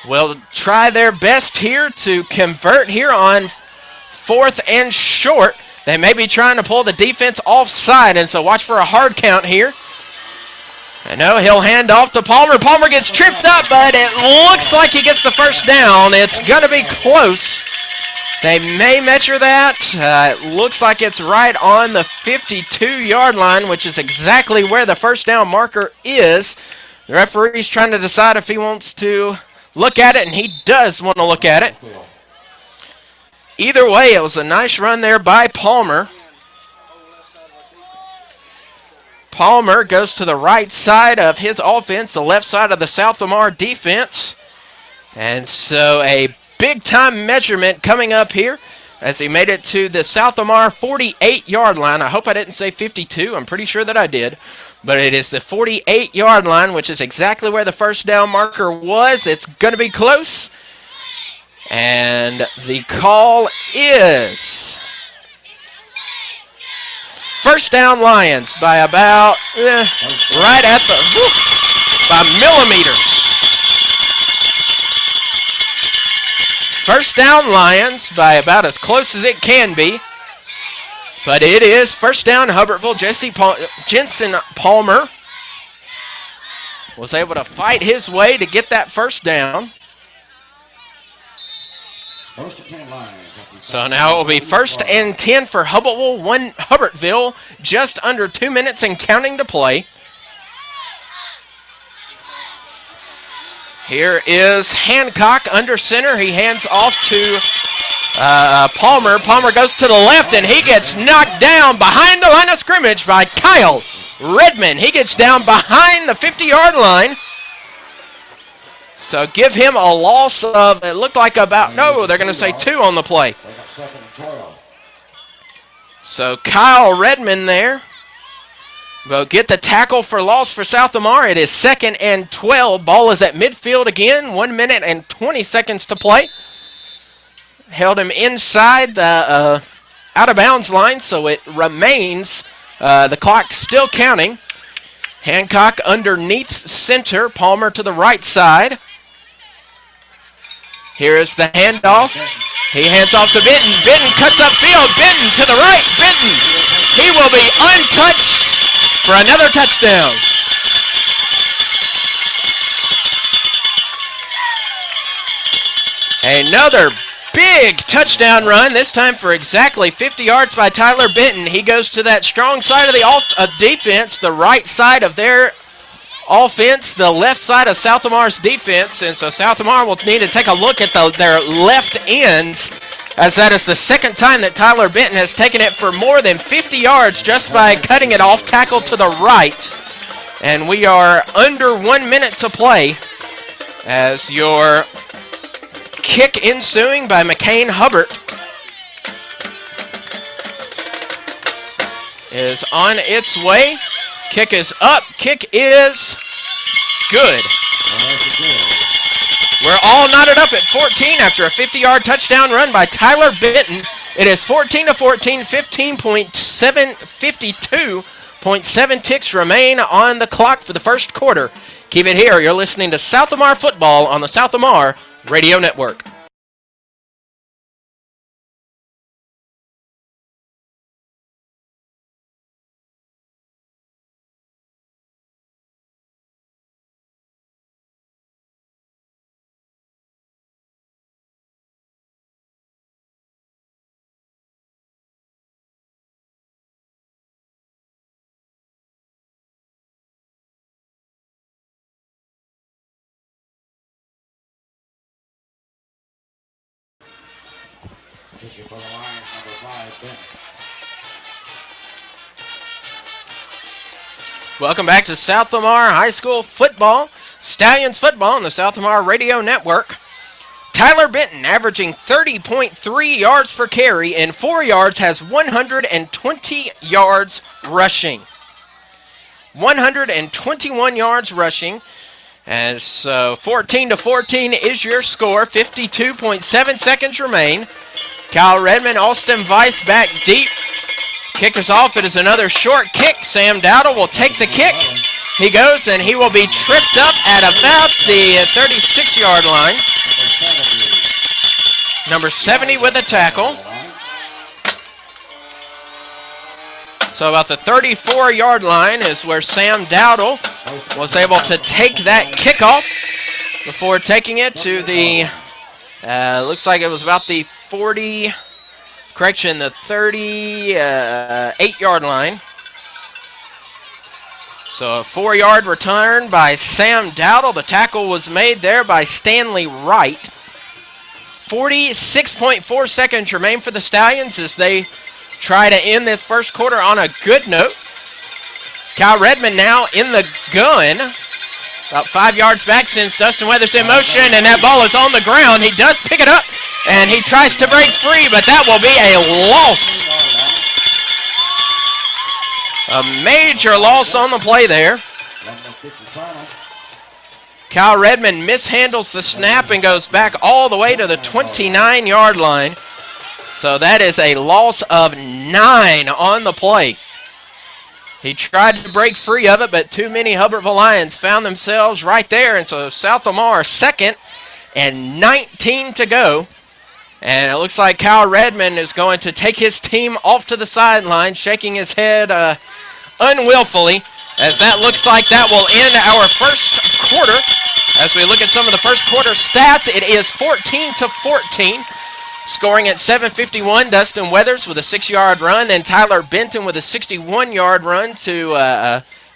Speaker 1: will try their best here to convert here on 4th and short. They may be trying to pull the defense offside, and so watch for a hard count here. I know he'll hand off to Palmer. Palmer gets tripped up, but it looks like he gets the first down. It's going to be close. They may measure that. It looks like it's right on the 52-yard line, which is exactly where the first down marker is. The referee's trying to decide if he wants to look at it, and he does want to look at it. Either way, it was a nice run there by Palmer. Palmer goes to the right side of his offense, the left side of the South Lamar defense. And so a big-time measurement coming up here as he made it to the South Lamar 48-yard line. I hope I didn't say 52. I'm pretty sure that I did. But it is the 48-yard line, which is exactly where the first down marker was. It's going to be close. And the call is first down Lions by about right at by millimeters. First down Lions by about as close as it can be. But it is first down Hubbertville. Jensen Palmer was able to fight his way to get that first down. So now it will be first and 10 for Hubbertville. Just under 2 minutes and counting to play. Here is Hancock under center. He hands off to Palmer. Palmer goes to the left, and he gets knocked down behind the line of scrimmage by Kyle Redmond. He gets down behind the 50-yard line. So give him a loss of, it looked like about, no, they're going to say 2 on the play. So Kyle Redmond there will get the tackle for loss for South Lamar. It is 2nd and 12. Ball is at midfield again. 1 minute and 20 seconds to play. Held him inside the out-of-bounds line, so it remains, the clock still counting. Hancock underneath center. Palmer to the right side. Here is the handoff. He hands off to Benton. Benton cuts upfield. Benton to the right. Benton. He will be untouched for another touchdown. Another big touchdown run, this time for exactly 50 yards by Tyler Benton. He goes to that strong side of the defense, the right side of their offense, the left side of South Lamar's defense, and so South Lamar will need to take a look at their left ends, as that is the second time that Tyler Benton has taken it for more than 50 yards just by cutting it off tackle to the right. And we are under 1 minute to play as your kick ensuing by McCain Hubbard is on its way. Kick is up. Kick is good. We're all knotted up at 14 after a 50-yard touchdown run by Tyler Benton. It is 14-14, 52.7 ticks remain on the clock for the first quarter. Keep it here. You're listening to South Lamar Football on the South Lamar Radio Network.
Speaker 2: For the Lions, number 5, Benton.
Speaker 1: Welcome back to South Lamar High School football, Stallions football on the South Lamar Radio Network. Tyler Benton, averaging 30.3 yards per carry and 4 yards, has 120 yards rushing. 121 yards rushing. And so 14-14 is your score. 52.7 seconds remain. Kyle Redmond, Austin Weiss back deep. Kick is off. It is another short kick. Sam Dowdle will take the kick. He goes, and he will be tripped up at about the 36-yard line. Number 70 with a tackle. So about the 34-yard line is where Sam Dowdle was able to take that kickoff before taking it to the Looks like it was about the 40, correction, the 38-yard line. So a 4-yard return by Sam Dowdle. The tackle was made there by Stanley Wright. 46.4 seconds remain for the Stallions as they try to end this first quarter on a good note. Kyle Redmond now in the gun. About 5 yards back since Dustin Weathers in motion, and that ball is on the ground. He does pick it up, and he tries to break free, but that will be a loss. A major loss on the play there. Kyle Redmond mishandles the snap and goes back all the way to the 29-yard line. So that is a loss of 9 on the play. He tried to break free of it, but too many Hubbertville Lions found themselves right there. And so South Lamar second and 19 to go. And it looks like Kyle Redmond is going to take his team off to the sideline, shaking his head unwillfully, as that looks like that will end our first quarter. As we look at some of the first quarter stats, it is 14-14. Scoring at 7:51, Dustin Weathers with a 6-yard run, and Tyler Benton with a 61-yard run to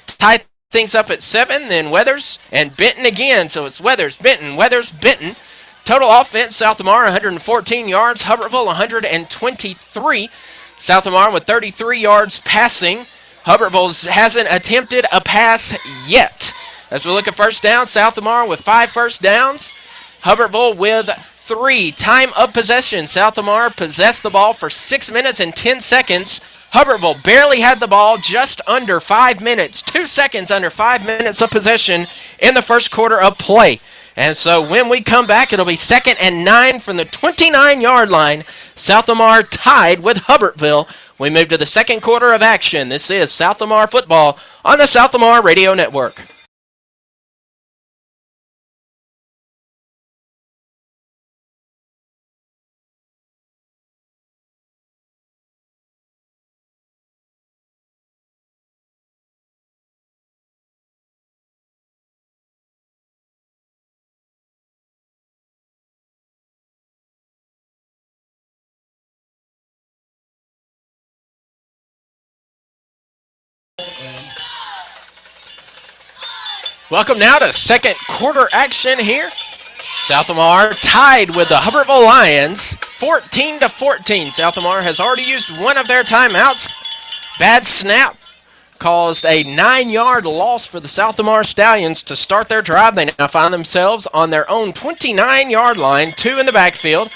Speaker 1: tie things up at 7. Then Weathers and Benton again. So it's Weathers, Benton, Weathers, Benton. Total offense, South Lamar 114 yards, Hubbertville 123. South Lamar with 33 yards passing. Hubbertville hasn't attempted a pass yet. As we look at first down, South Lamar with 5 first downs. Hubbertville with 3. Time of possession. South Lamar possessed the ball for 6 minutes and 10 seconds. Hubbertville barely had the ball, just under 5 minutes. 2 seconds under 5 minutes of possession in the first quarter of play. And so when we come back, it'll be 2nd and 9 from the 29-yard line. South Lamar tied with Hubbertville. We move to the second quarter of action. This is South Lamar football on the South Lamar Radio Network. Welcome now to second quarter action here. South Lamar tied with the Hubbertville Lions, 14-14. South Lamar has already used one of their timeouts. Bad snap caused a 9-yard loss for the South Lamar Stallions to start their drive. They now find themselves on their own 29-yard line, 2 in the backfield.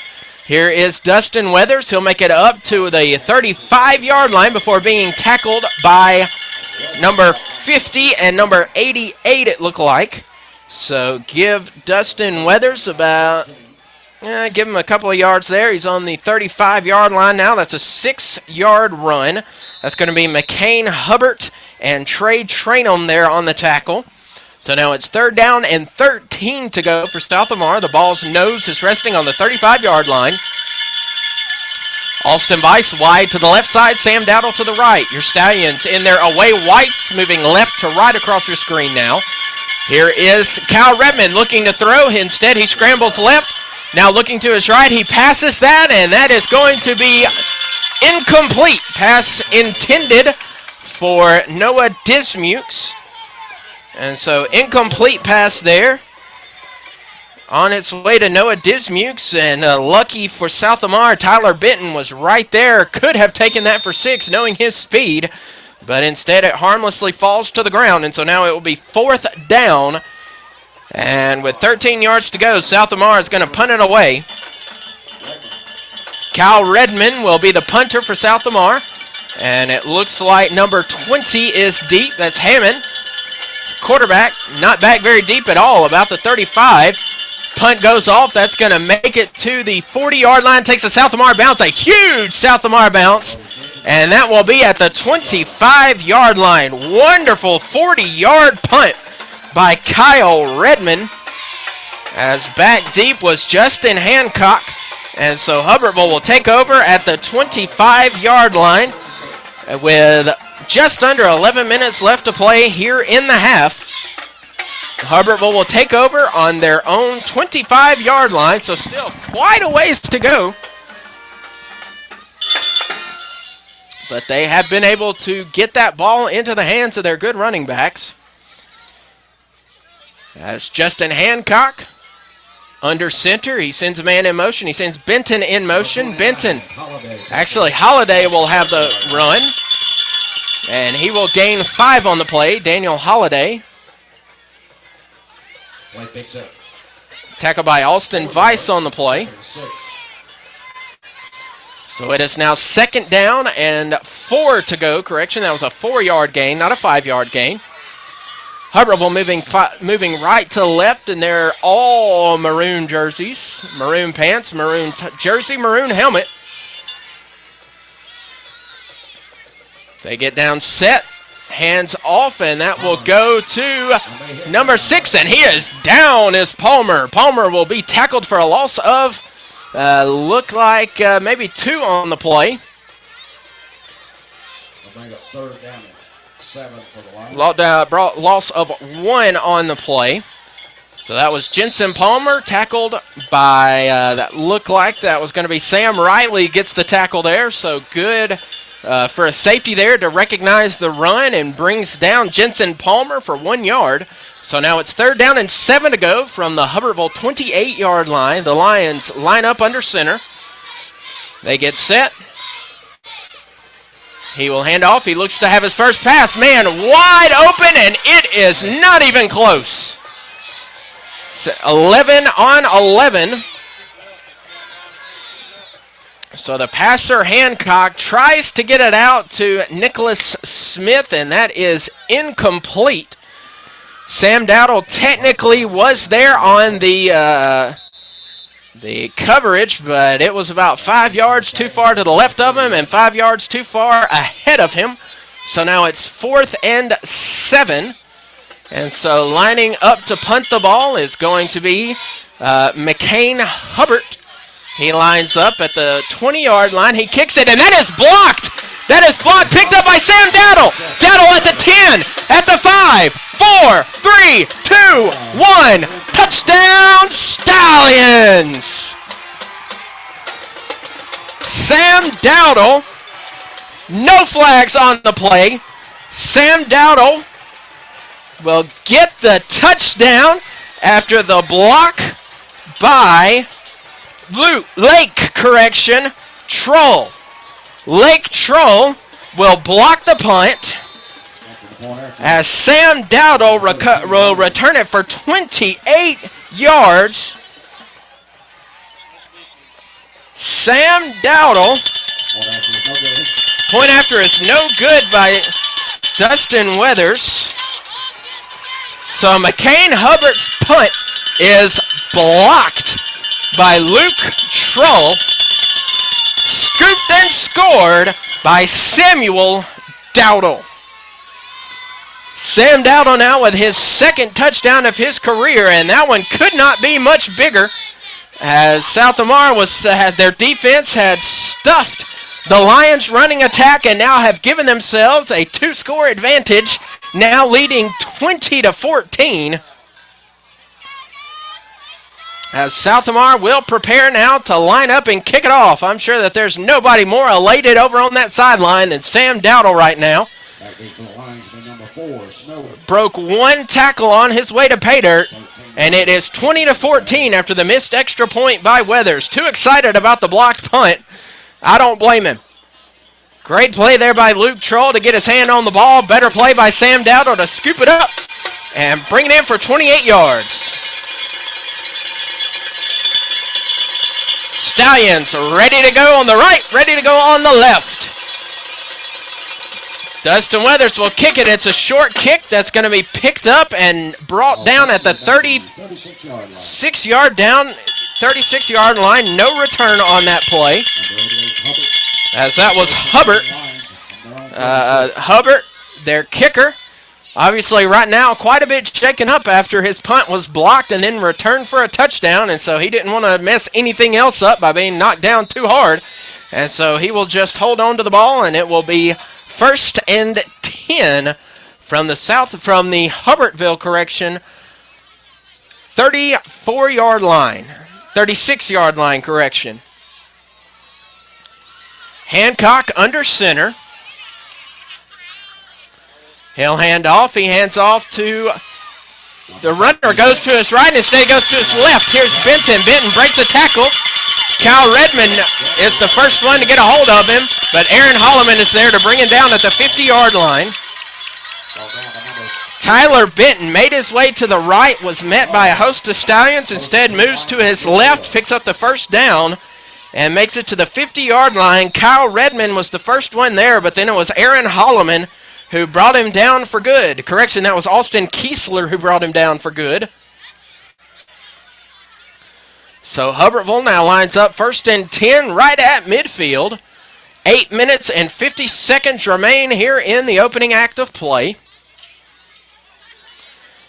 Speaker 1: Here is Dustin Weathers. He'll make it up to the 35-yard line before being tackled by number 50 and number 88, it looked like. So give Dustin Weathers about, give him a couple of yards there. He's on the 35-yard line now. That's a 6-yard run. That's going to be McCain Hubbard and Trey Trainum there on the tackle. So now it's 3rd down and 13 to go for South Lamar. The ball's nose is resting on the 35-yard line. Austin Weiss wide to the left side, Sam Dowdle to the right. Your Stallions in their away whites, moving left to right across your screen now. Here is Kyle Redmond looking to throw. Instead, he scrambles left. Now looking to his right, he passes that, and that is going to be incomplete. Pass intended for Noah Dismukes. And so incomplete pass there. On its way to Noah Dismukes, and lucky for South Lamar, Tyler Benton was right there. Could have taken that for 6, knowing his speed, but instead it harmlessly falls to the ground, and so now it will be 4th down. And with 13 yards to go, South Lamar is going to punt it away. Kyle Redmond will be the punter for South Lamar, and it looks like number 20 is deep. That's Hammond. Quarterback, not back very deep at all, about the 35. Punt goes off. That's going to make it to the 40-yard line. Takes a South Lamar bounce, a huge South Lamar bounce. And that will be at the 25-yard line. Wonderful 40-yard punt by Kyle Redmond. As back deep was Justin Hancock. And so Hubbertville will take over at the 25-yard line with just under 11 minutes left to play here in the half. Hubbertville will take over on their own 25-yard line, so still quite a ways to go. But they have been able to get that ball into the hands of their good running backs. That's Justin Hancock under center. He sends a man in motion. He sends Benton in motion. Benton, actually Holiday will have the run. And he will gain 5 on the play. Daniel Holiday. Tackled by Alston Weiss on the play. So it is now 2nd down and 4 to go. Correction, that was a 4-yard gain, not a 5-yard gain. Hubbertville moving right to left, and they're all maroon jerseys. Maroon pants, maroon jersey, maroon helmet. They get down set, hands off, and that will go to number 6, and he is down is Palmer. Palmer will be tackled for a loss of, look like maybe 2 on the play.
Speaker 2: Bring up 3rd down and 7 for the line.
Speaker 1: Loss of 1 on the play. So that was Jensen Palmer tackled by, that looked like that was going to be Sam Riley gets the tackle there. So good for a safety there to recognize the run and brings down Jensen Palmer for 1 yard. So now it's 3rd down and 7 to go from the Hubbertville 28-yard line. The Lions line up under center. They get set. He will hand off. He looks to have his first pass. Man, wide open, and it is not even close. 11 on 11. So the passer, Hancock, tries to get it out to Nicholas Smith, and that is incomplete. Sam Dowdle technically was there on the coverage, but it was about 5 yards too far to the left of him and 5 yards too far ahead of him. So now it's 4th and 7. And so lining up to punt the ball is going to be McCain Hubbard. He lines up at the 20-yard line. He kicks it, and that is blocked. That is blocked, picked up by Sam Dowdle. Dowdle at the 10, at the 5, 4, 3, 2, 1. Touchdown, Stallions! Sam Dowdle, no flags on the play. Sam Dowdle will get the touchdown after the block by Troll. Lake Troll will block the punt as Sam Dowdle will return it for 28 yards. Sam Dowdle, point after is no good by Dustin Weathers. So McCain Hubbard's punt is blocked by Luke Troll. Scooped and scored by Samuel Dowdle. Sam Dowdle now with his 2nd touchdown of his career, and that one could not be much bigger as South Lamar their defense had stuffed the Lions' running attack and now have given themselves a 2-score advantage, now leading 20-14. As South Lamar will prepare now to line up and kick it off. I'm sure that there's nobody more elated over on that sideline than Sam Dowdle right now. Broke 1 tackle on his way to pay dirt, and it is 20-14 after the missed extra point by Weathers. Too excited about the blocked punt. I don't blame him. Great play there by Luke Troll to get his hand on the ball. Better play by Sam Dowdle to scoop it up and bring it in for 28 yards. Stallions ready to go on the right, ready to go on the left. Dustin Weathers will kick it. It's a short kick that's going to be picked up and brought down at the 36-yard line. No return on that play. As that was Hubbard, their kicker. Obviously, right now, quite a bit shaken up after his punt was blocked and then returned for a touchdown, and so he didn't want to mess anything else up by being knocked down too hard. And so he will just hold on to the ball, and it will be 1st and 10 from the Hubbertville 34-yard line. 36-yard line, correction. Hancock under center. He'll hand off. He hands off to the runner. Goes to his right, and instead goes to his left. Here's Benton. Benton breaks a tackle. Kyle Redmond is the first one to get a hold of him, but Aaron Holloman is there to bring him down at the 50-yard line. Tyler Benton made his way to the right, was met by a host of Stallions, instead moves to his left, picks up the first down, and makes it to the 50-yard line. Kyle Redmond was the first one there, but then it was Aaron Holloman who brought him down for good. Correction, that was Austin Kiesler who brought him down for good. So Hubbertville now lines up 1st and 10 right at midfield. 8 minutes and 50 seconds remain here in the opening act of play.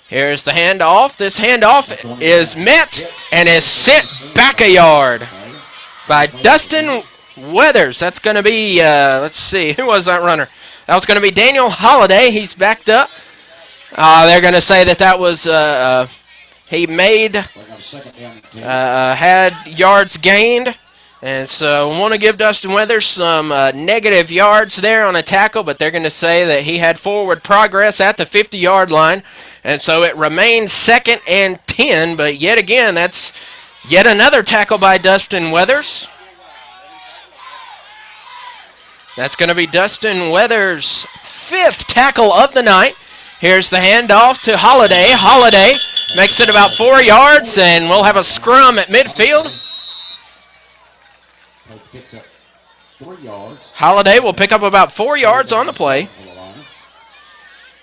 Speaker 1: Here's the handoff. This handoff is met and is sent back a yard by Dustin Weathers. That's going to be, let's see, who was that runner? That was going to be Daniel Holiday. He's backed up. They're going to say that was, he made, had yards gained. And so I want to give Dustin Weathers some negative yards there on a tackle, but they're going to say that he had forward progress at the 50-yard line. And so it remains 2nd and 10, but yet again, that's yet another tackle by Dustin Weathers. That's going to be Dustin Weathers' 5th tackle of the night. Here's the handoff to Holiday. Holiday makes it about 4 yards, and we'll have a scrum at midfield. Holiday will pick up about 4 yards on the play.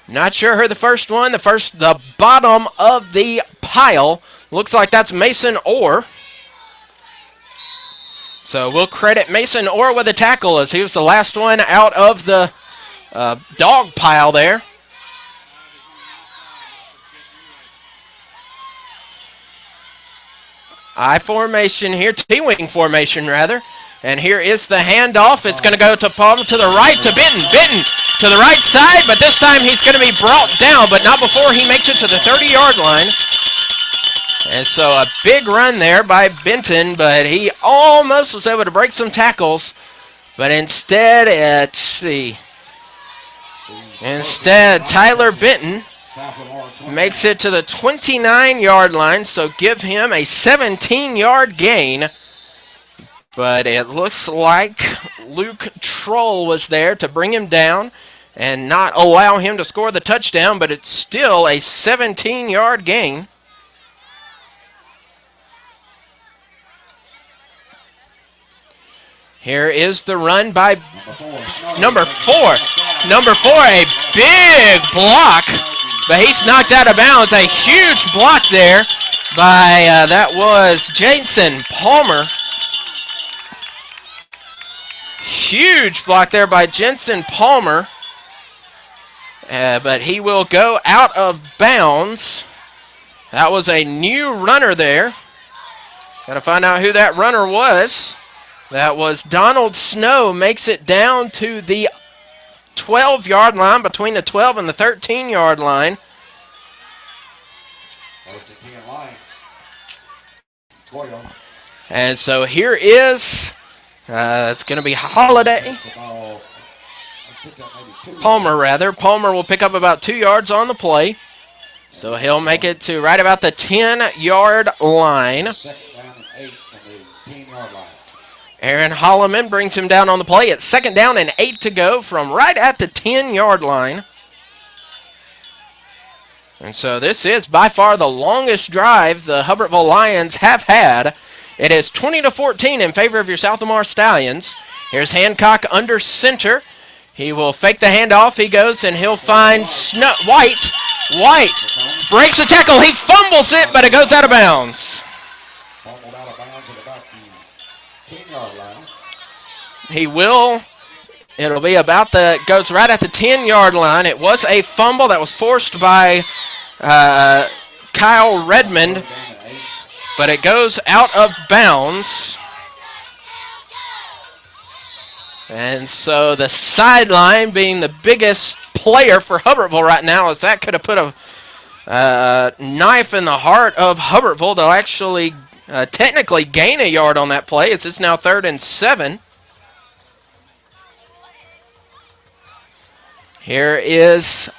Speaker 1: Not sure who the first one. The bottom of the pile. Looks like that's Mason Orr. So we'll credit Mason Orr with a tackle as he was the last one out of the dog pile there. I formation here, T-wing formation rather. And here is the handoff. It's going to go to Palmer to the right to Benton. Benton to the right side, but this time he's going to be brought down, but not before he makes it to the 30-yard line. And so a big run there by Benton, but he almost was able to break some tackles. But instead, let's see. Instead, Tyler Benton makes it to the 29-yard line, so give him a 17-yard gain. But it looks like Luke Troll was there to bring him down and not allow him to score the touchdown, but it's still a 17-yard gain. Here is the run by number 4. Number 4, a big block, but he's knocked out of bounds. A huge block there by, that was Jason Palmer. Huge block there by Jensen Palmer. But he will go out of bounds. That was a new runner there. Got to find out who that runner was. That was Donald Snow. Makes it down to the 12-yard line, between the 12 and the 13-yard line. And so here is... it's going to be Holiday. Palmer, rather. Palmer will pick up about 2 yards on the play. So he'll make it to right about the 10-yard line. Aaron Holloman brings him down on the play. It's 2nd down and 8 to go from right at the 10-yard line. And so this is by far the longest drive the Hubbertville Lions have had. It is 20-14 in favor of your South Lamar Stallions. Here's Hancock under center. He will fake the handoff. He goes and he'll find White. White breaks the tackle. He fumbles it, but it goes out of bounds. He will. It'll be about goes right at the 10-yard line. It was a fumble that was forced by Kyle Redmond, but it goes out of bounds. And so the sideline being the biggest player for Hubbertville right now, as that could have put knife in the heart of Hubbertville. They'll actually technically gain a yard on that play as it's now 3rd and 7. Here is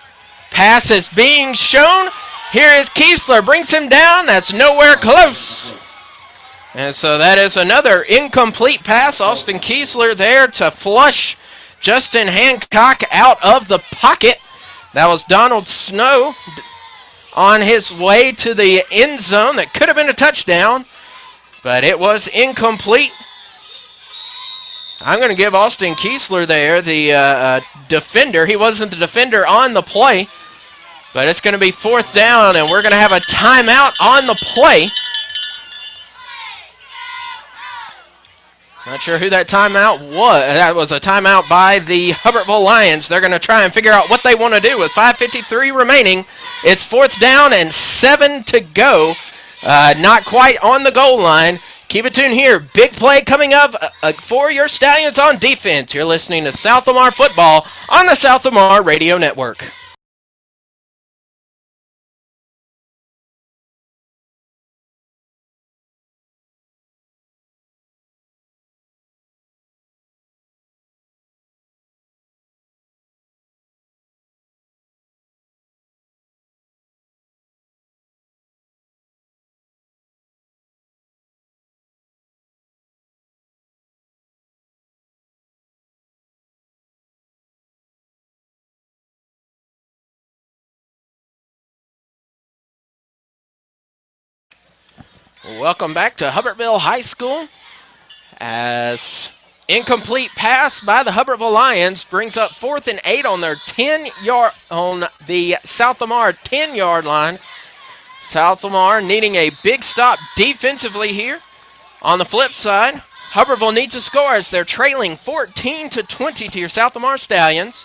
Speaker 1: passes being shown. Here is Kiesler, brings him down. That's nowhere close. And so that is another incomplete pass. Austin Kiesler there to flush Justin Hancock out of the pocket. That was Donald Snow on his way to the end zone. That could have been a touchdown, but it was incomplete. I'm going to give Austin Kiesler there, the defender. He wasn't the defender on the play, but it's going to be 4th down, and we're going to have a timeout on the play. Not sure who that timeout was. That was a timeout by the Hubbertville Lions. They're going to try and figure out what they want to do with 5:53 remaining. It's 4th down and 7 to go. Not quite on the goal line. Keep it tuned here. Big play coming up for your Stallions on defense. You're listening to South Lamar Football on the South Lamar Radio Network. Welcome back to Hubbertville High School, as incomplete pass by the Hubbertville Lions brings up 4th and 8 on their 10-yard on the South Lamar 10-yard line. South Lamar needing a big stop defensively here. On the flip side, Hubbertville needs a score as they're trailing 14-20 to your South Lamar Stallions.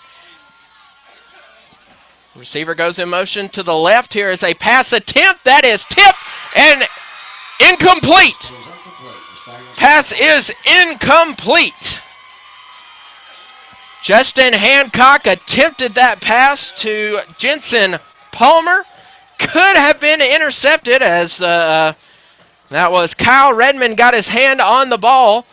Speaker 1: Receiver goes in motion to the left. Here is a pass attempt that is tipped and incomplete. Pass is incomplete. Justin Hancock attempted that pass to Jensen Palmer. Could have been intercepted as that was Kyle Redmond got his hand on the ball.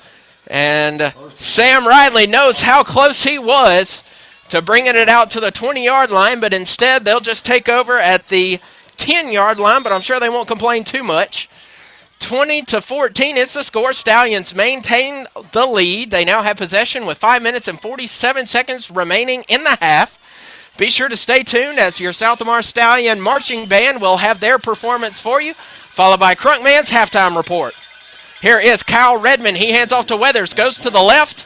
Speaker 1: And Sam Riley knows how close he was to bringing it out to the 20-yard line, but instead they'll just take over at the 10-yard line, but I'm sure they won't complain too much. 20-14 is the score. Stallions maintain the lead. They now have possession with 5 minutes and 47 seconds remaining in the half. Be sure to stay tuned as your South Lamar Stallion Marching Band will have their performance for you, followed by Crunkman's halftime report. Here is Kyle Redmond. He hands off to Weathers, goes to the left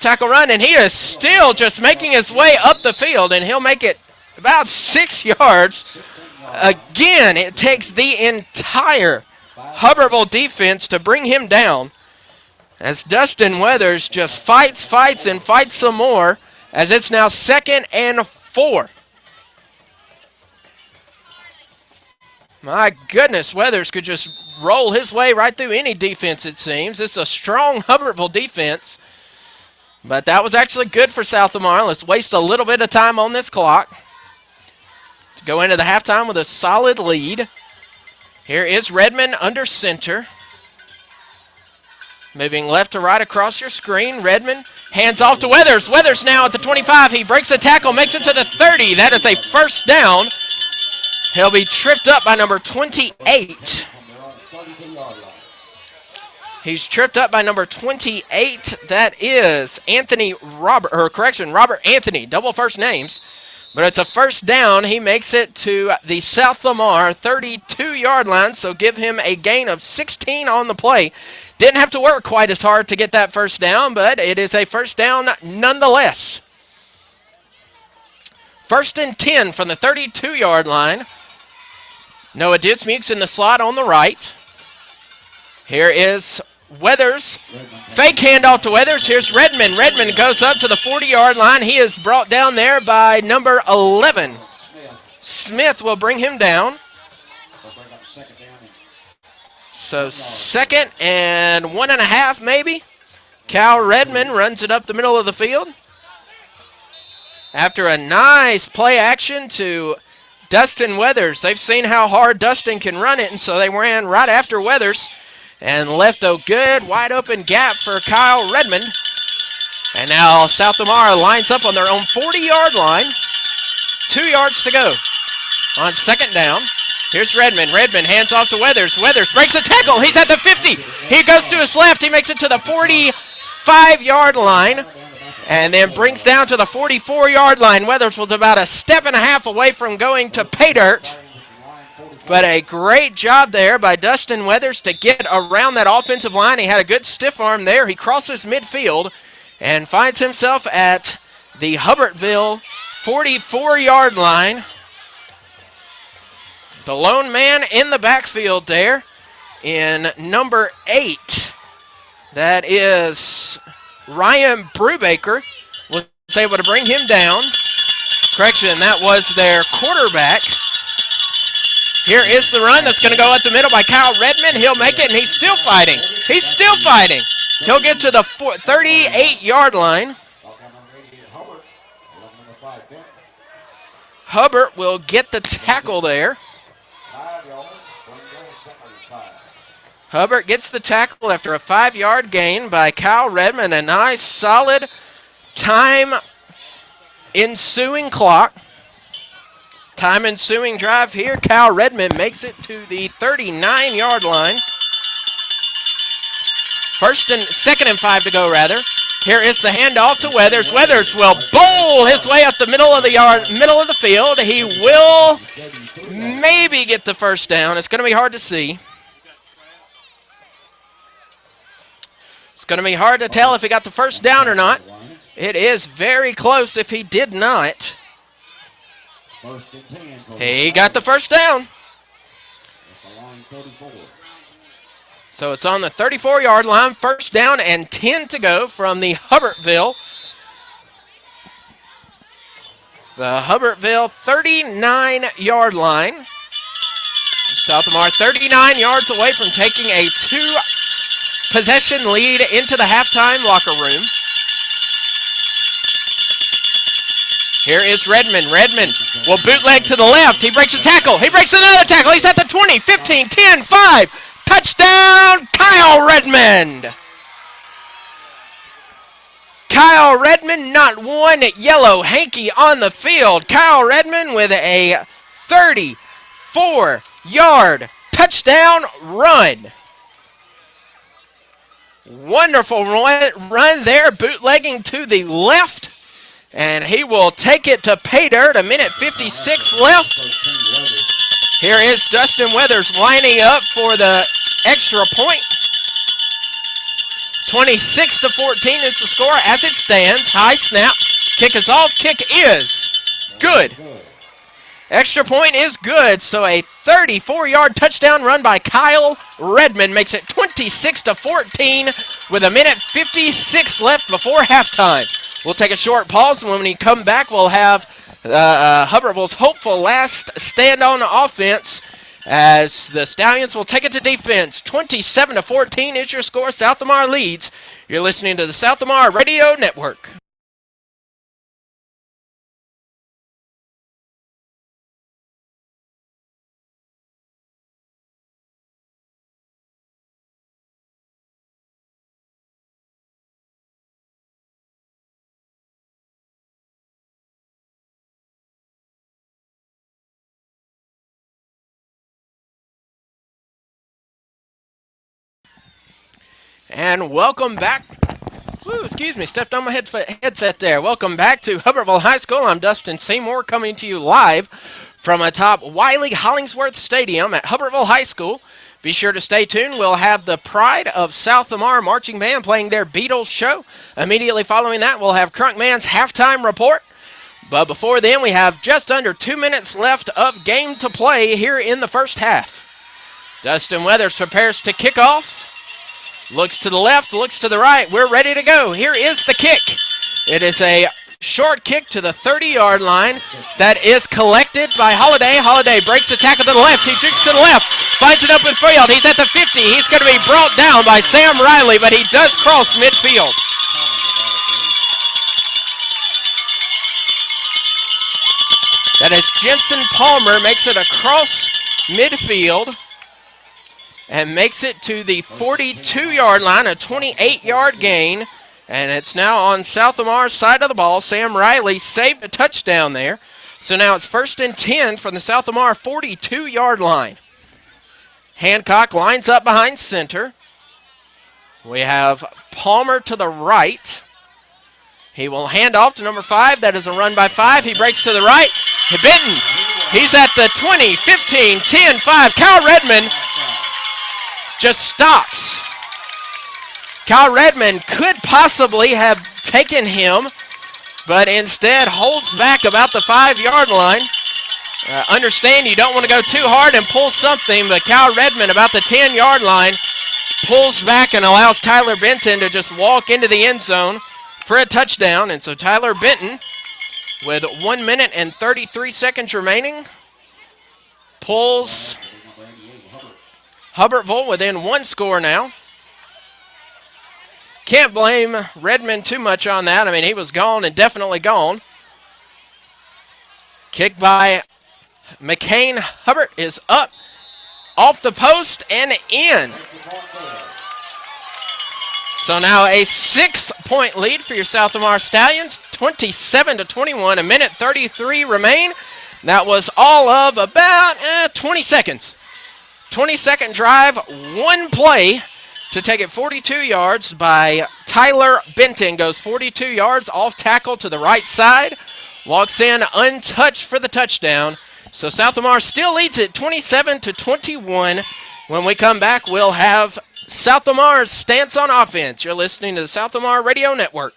Speaker 1: tackle run, and he is still just making his way up the field, and he'll make it about 6 yards. Again, it takes the entire Hubbertville defense to bring him down, as Dustin Weathers just fights some more, as it's now 2nd and 4. My goodness, Weathers could just roll his way right through any defense, it seems. It's a strong Hubbertville defense, but that was actually good for South Lamar. Let's waste a little bit of time on this clock to go into the halftime with a solid lead. Here is Redmond under center. Moving left to right across your screen. Redmond hands off to Weathers. Weathers now at the 25. He breaks a tackle, makes it to the 30. That is a first down. He'll be tripped up by number 28. He's tripped up by number 28. That is Robert Anthony, double first names. But it's a first down. He makes it to the South Lamar 32-yard line, so give him a gain of 16 on the play. Didn't have to work quite as hard to get that first down, but it is a first down nonetheless. 1st and 10 from the 32-yard line. Noah Dismukes in the slot on the right. Here is Weathers. Fake handoff to Weathers. Here's Redmond. Redmond goes up to the 40-yard line. He is brought down there by number 11. Smith will bring him down. So 2nd and 1.5 maybe. Cal Redmond runs it up the middle of the field. After a nice play action to Dustin Weathers. They've seen how hard Dustin can run it, and so they ran right after Weathers and left a good wide open gap for Kyle Redmond. And now South Lamar lines up on their own 40-yard line. 2 yards to go on second down. Here's Redmond. Redmond hands off to Weathers. Weathers breaks a tackle. He's at the 50. He goes to his left. He makes it to the 45-yard line and then brings down to the 44-yard line. Weathers was about a step and a half away from going to pay dirt. But a great job there by Dustin Weathers to get around that offensive line. He had a good stiff arm there. He crosses midfield and finds himself at the Hubbertville 44-yard line. The lone man in the backfield there in number 8. That is Ryan Brubaker. Was able to bring him down. Correction, that was their quarterback. Here is the run that's going to go up the middle by Kyle Redmond. He'll make it, and he's still fighting. He's still fighting. He'll get to the 38-yard line. Hubbard will get the tackle there. Hubbard gets the tackle after a 5-yard gain by Kyle Redmond. A nice, solid time ensuing clock. Time ensuing drive here. Kyle Redmond makes it to the 39-yard line. Second and 5 to go, rather. Here is the handoff to Weathers. Weathers will bowl his way up the middle of the field. He will maybe get the first down. It's going to be hard to see. It's going to be hard to tell if he got the first down or not. It is very close if he did not. He got the first down. So it's on the 34-yard line. First down and 10 to go from the Hubbertville. The Hubbertville 39-yard line. South Lamar 39 yards away from taking a 2-possession lead into the halftime locker room. Here is Redmond. Redmond will bootleg to the left. He breaks a tackle. He breaks another tackle. He's at the 20, 15, 10, 5. Touchdown, Kyle Redmond. Kyle Redmond, not one yellow hanky on the field. Kyle Redmond with a 34-yard touchdown run. Wonderful run there, bootlegging to the left. And he will take it to pay dirt. 1:56 left. Here is Dustin Weathers lining up for the extra point. 26-14 is the score as it stands. High snap. Kick is off. Kick is good. Extra point is good. So a 34-yard touchdown run by Kyle Redmond makes it 26-14 with 1:56 left before halftime. We'll take a short pause, and when we come back, we'll have Hubbertville's hopeful last stand on offense as the Stallions will take it to defense. 27-14 is your score. South Lamar leads. You're listening to the South Lamar Radio Network. And welcome back. Excuse me, stepped on my headset there. Welcome back to Hubbertville High School. I'm Dustin Seymour coming to you live from atop Wiley Hollingsworth Stadium at Hubbertville High School. Be sure to stay tuned. We'll have the Pride of South Lamar Marching Band playing their Beatles show. Immediately following that, we'll have Crunkman's halftime report. But before then, we have just under 2 minutes left of game to play here in the first half. Dustin Weathers prepares to kick off. Looks to the left, looks to the right. We're ready to go. Here is the kick. It is a short kick to the 30-yard line that is collected by Holiday. Holiday breaks the tackle to the left. He shoots to the left, finds an open field. He's at the 50. He's going to be brought down by Sam Riley, but he does cross midfield. That is Jensen Palmer, makes it across midfield and makes it to the 42-yard line, a 28-yard gain. And it's now on South Lamar's side of the ball. Sam Riley saved a touchdown there. So now it's 1st and 10 from the South Lamar 42-yard line. Hancock lines up behind center. We have Palmer to the right. He will hand off to number 5. That is a run by 5. He breaks to the right. Benton, he's at the 20, 15, 10, 5. Kyle Redmond just stops. Kyle Redmond could possibly have taken him, but instead holds back about the 5-yard line. Understand you don't want to go too hard and pull something, but Kyle Redmond about the 10-yard line pulls back and allows Tyler Benton to just walk into the end zone for a touchdown. And so Tyler Benton, with 1 minute and 33 seconds remaining, pulls Hubbertville within 1 score now. Can't blame Redmond too much on that. I mean, he was gone and definitely gone. Kick by McCain Hubbard is up, off the post, and in. So now a 6-point lead for your South Lamar Stallions, 27-21, a minute 33 remain. That was all of about 20 seconds. 20-second drive, 1 play to take it 42 yards by Tyler Benton. Goes 42 yards off tackle to the right side. Walks in untouched for the touchdown. So South Lamar still leads it 27-21. When we come back, we'll have South Lamar's stance on offense. You're listening to the South Lamar Radio Network.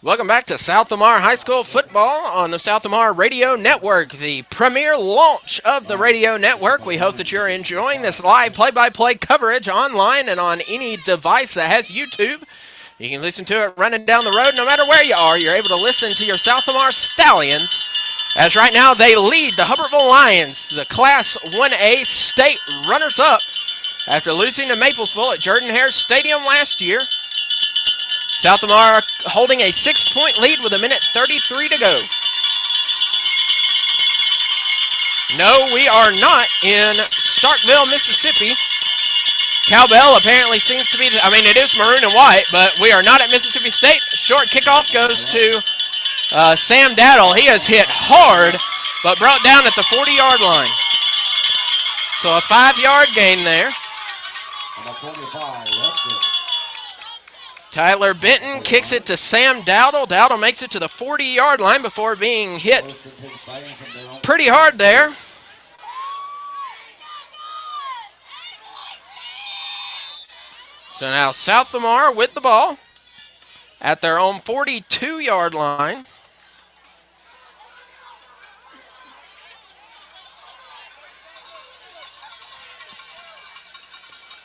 Speaker 1: Welcome back to South Lamar High School football on the South Lamar Radio Network, the premier launch of the radio network. We hope that you're enjoying this live play-by-play coverage online and on any device that has YouTube. You can listen to it running down the road no matter where you are. You're able to listen to your South Lamar Stallions, as right now they lead the Hubbertville Lions, the Class 1A state runners-up, after losing to Maplesville at Jordan-Hare Stadium last year. South Lamar holding a 6-point lead with a minute 33 to go. No, we are not in Starkville, Mississippi. Cowbell apparently seems to be, it is maroon and white, but we are not at Mississippi State. Short kickoff goes to Sam Daddle. He has hit hard, but brought down at the 40-yard line. So a 5-yard gain there. Tyler Benton kicks it to Sam Dowdle. Dowdle makes it to the 40-yard line before being hit pretty hard there. So now South Lamar with the ball at their own 42-yard line.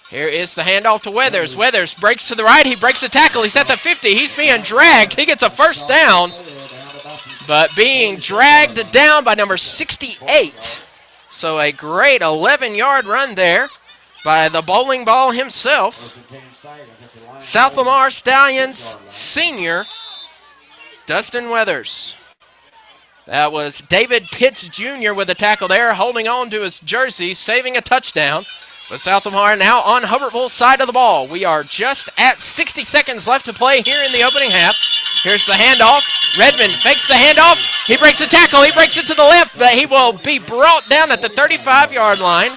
Speaker 1: Here is the handoff to Weathers. Weathers breaks to the right. He breaks the tackle. He's at the 50. He's being dragged. He gets a first down, but being dragged down by number 68. So a great 11-yard run there by the bowling ball himself. South Lamar Stallions senior, Dustin Weathers. That was David Pitts Jr. with a tackle there, holding on to his jersey, saving a touchdown. But South Lamar now on Hubbertville's side of the ball. We are just at 60 seconds left to play here in the opening half. Here's the handoff. Redmond fakes the handoff. He breaks the tackle. He breaks it to the left, but he will be brought down at the 35-yard line.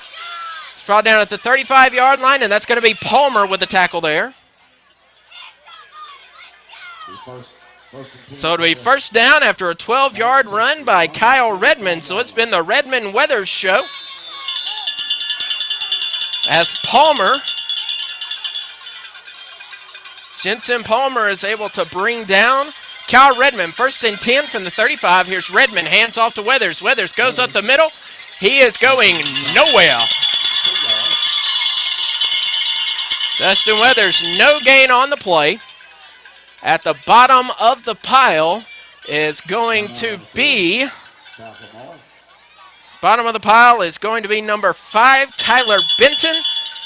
Speaker 1: He's brought down at the 35-yard line, and that's going to be Palmer with the tackle there. So it'll be first down after a 12-yard run by Kyle Redmond. So it's been the Redmond Weathers show, as Palmer, Jensen Palmer, is able to bring down Kyle Redmond. 1st and 10 from the 35. Here's Redmond, hands off to Weathers. Weathers goes up the middle. He is going nowhere. Dustin Weathers, no gain on the play. At the bottom of the pile is going to be number 5, Tyler Benton.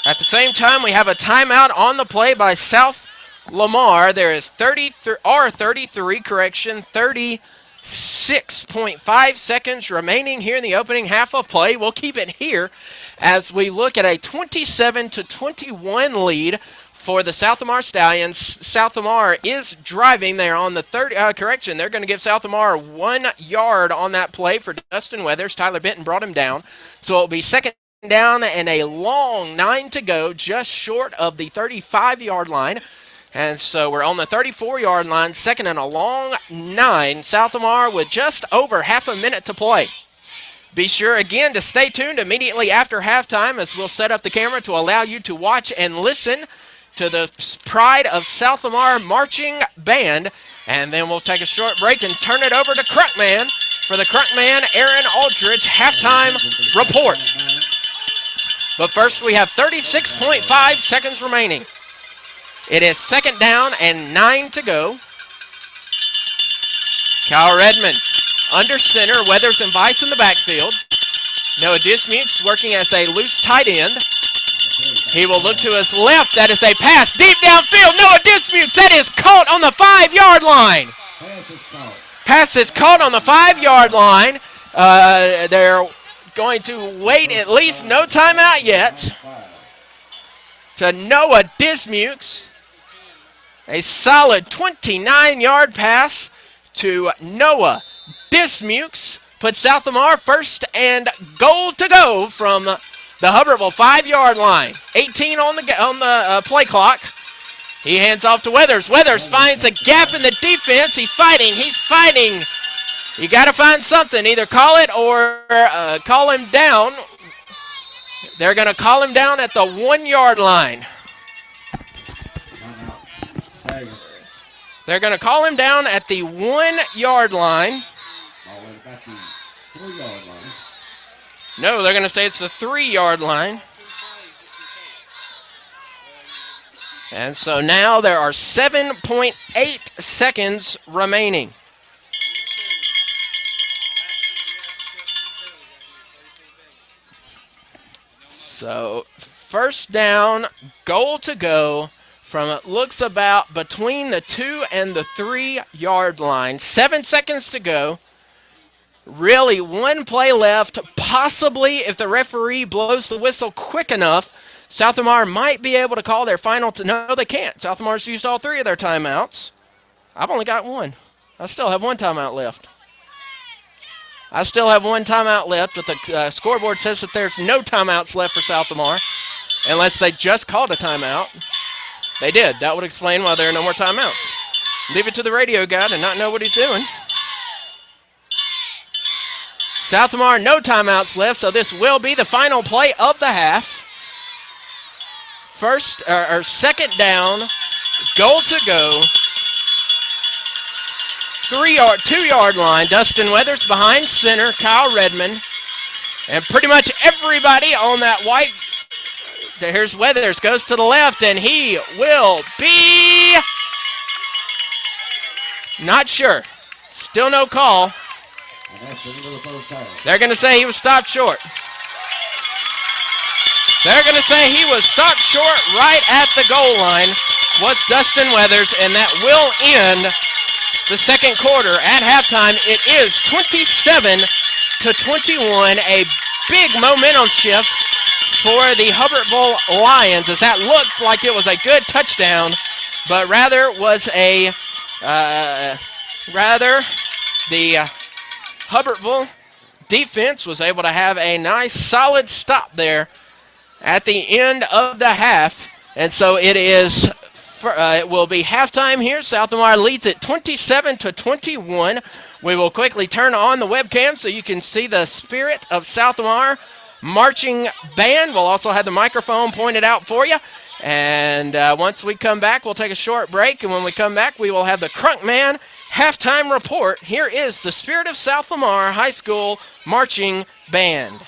Speaker 1: At the same time, we have a timeout on the play by South Lamar. There is 36.5 seconds remaining here in the opening half of play. We'll keep it here as we look at a 27-21 lead for the South Lamar Stallions. South Lamar is driving. They're on the they're going to give South Lamar 1 yard on that play for Dustin Weathers. Tyler Benton brought him down. So it'll be second down and a long 9 to go, just short of the 35-yard line. And so we're on the 34-yard line, second and a long 9. South Lamar with just over half a minute to play. Be sure, again, to stay tuned immediately after halftime as we'll set up the camera to allow you to watch and listen to the Pride of South Lamar Marching Band. And then we'll take a short break and turn it over to Crunkman for the Crunkman Aaron Aldridge halftime report. But first, we have 36.5 seconds remaining. It is second down and 9 to go. Kyle Redmond under center. Weathers and Vice in the backfield. Noah Dismukes working as a loose tight end. He will look to his left. That is a pass deep downfield. Noah Dismukes. That is caught on the 5-yard line. Pass is caught on the 5-yard line. They're going to wait at least no timeout yet to Noah Dismukes. A solid 29-yard pass to Noah Dismukes puts South Lamar first and goal to go from the Hubbertville 5-yard line. 18 on the play clock. He hands off to Weathers. Weathers finds a gap in the defense. He's fighting. You got to find something. Either call it or call him down. They're going to call him down at the 1-yard line. They're going to call him down at the 1-yard line. No, they're going to say it's the 3-yard line. And so now there are 7.8 seconds remaining. So first down, goal to go from it looks about between the 2 and the 3-yard line. 7 seconds to go. Really, 1 play left. Possibly, if the referee blows the whistle quick enough, South Lamar might be able to call their final. No, they can't. South Lamar's used all 3 of their timeouts. I've only got 1. I still have 1 timeout left. But the scoreboard says that there's no timeouts left for South Lamar unless they just called a timeout. They did. That would explain why there are no more timeouts. Leave it to the radio guy to not know what he's doing. South Lamar, no timeouts left, so this will be the final play of the half. Second down, goal to go. 2-yard line. Dustin Weathers behind center. Kyle Redmond. And pretty much everybody on that white. Here's Weathers. Goes to the left, and he will be not sure. Still no call. They're going to say he was stopped short. They're going to say he was stopped short right at the goal line. Was Dustin Weathers, and that will end the second quarter. At halftime, it is 27-21, a big momentum shift for the Hubbertville Lions, as that looked like it was a good touchdown, but rather was the Hubbertville defense was able to have a nice solid stop there at the end of the half, and so it will be halftime here. South Lamar leads it 27-21. We will quickly turn on the webcam so you can see the Spirit of South Lamar marching band. We'll also have the microphone pointed out for you. And once we come back, we'll take a short break. And when we come back, we will have the Crunkman halftime report. Here is the Spirit of South Lamar High School marching band.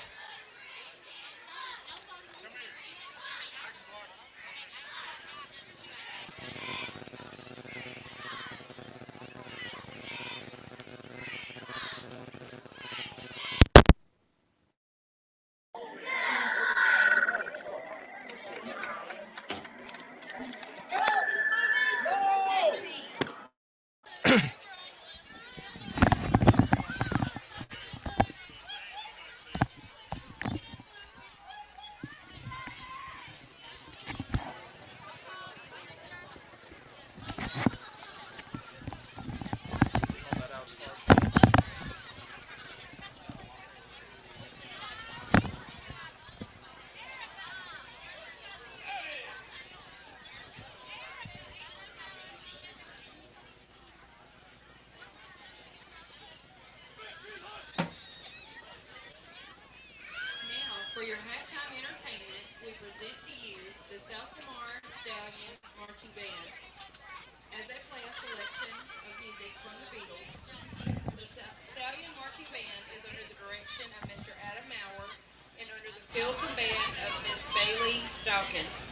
Speaker 3: present to you the South Lamar Stallions Marching Band. As they play a selection of music from the Beatles, the Stallion Marching Band is under the direction of Mr. Adam Maurer and under the field command of Miss Bailey Dawkins.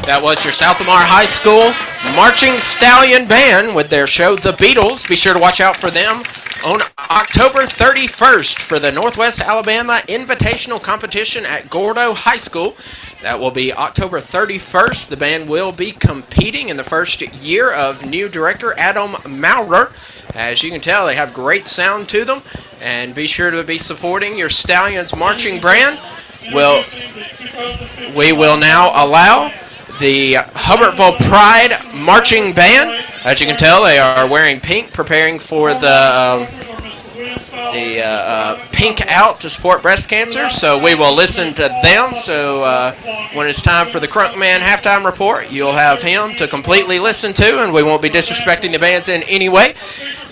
Speaker 1: That was your South Lamar High School Marching Stallion Band with their show, The Beatles. Be sure to watch out for them on October 31st for the Northwest Alabama Invitational Competition at Gordo High School. That will be October 31st. The band will be competing in the first year of new director Adam Maurer. As you can tell, they have great sound to them. And be sure to be supporting your Stallions marching band. We will now allow the Hubbertville Pride Marching Band. As you can tell, they are wearing pink, preparing for the Pink Out to support breast cancer. So we will listen to them. So when it's time for the Crunkman halftime report, you'll have him to completely listen to, and we won't be disrespecting the bands in any way.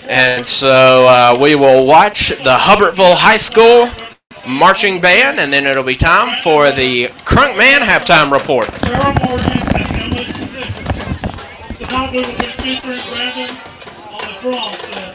Speaker 1: And so we will watch the Hubbertville High School marching band, and then it'll be time for the Crunkman halftime report.
Speaker 4: Brandon on the drum set.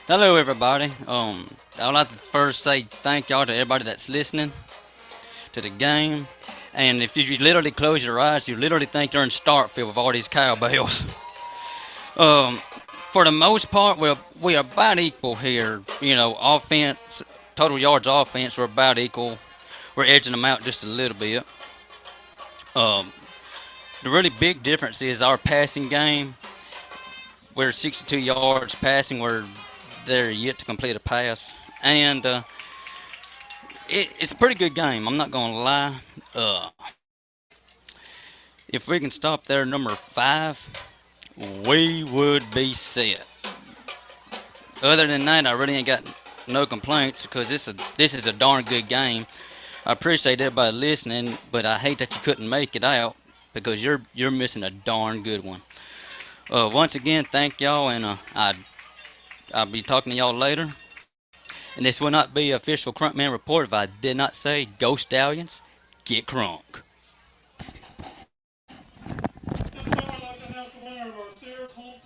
Speaker 5: Hello, everybody. I'd like to first say thank y'all to everybody that's listening to the game. And if you literally close your eyes, you literally think you're in Starkville with all these cowbells. Um, for the most part, we are about equal here. You know, offense, total yards offense, we're about equal. We're edging them out just a little bit. Um, the really big difference is our passing game. We're 62 yards passing. We're there yet to complete a pass, and it's a pretty good game. I'm not gonna lie. If we can stop there, number 5, we would be set. Other than that, I really ain't got no complaints because this is a darn good game. I appreciate everybody listening, but I hate that you couldn't make it out because you're missing a darn good one. Once again, thank y'all, and I'll be talking to y'all later. And this will not be official Crunkman report if I did not say Go Stallions, get crunk.
Speaker 4: At this time, I'd like to announce the winner of our Sears home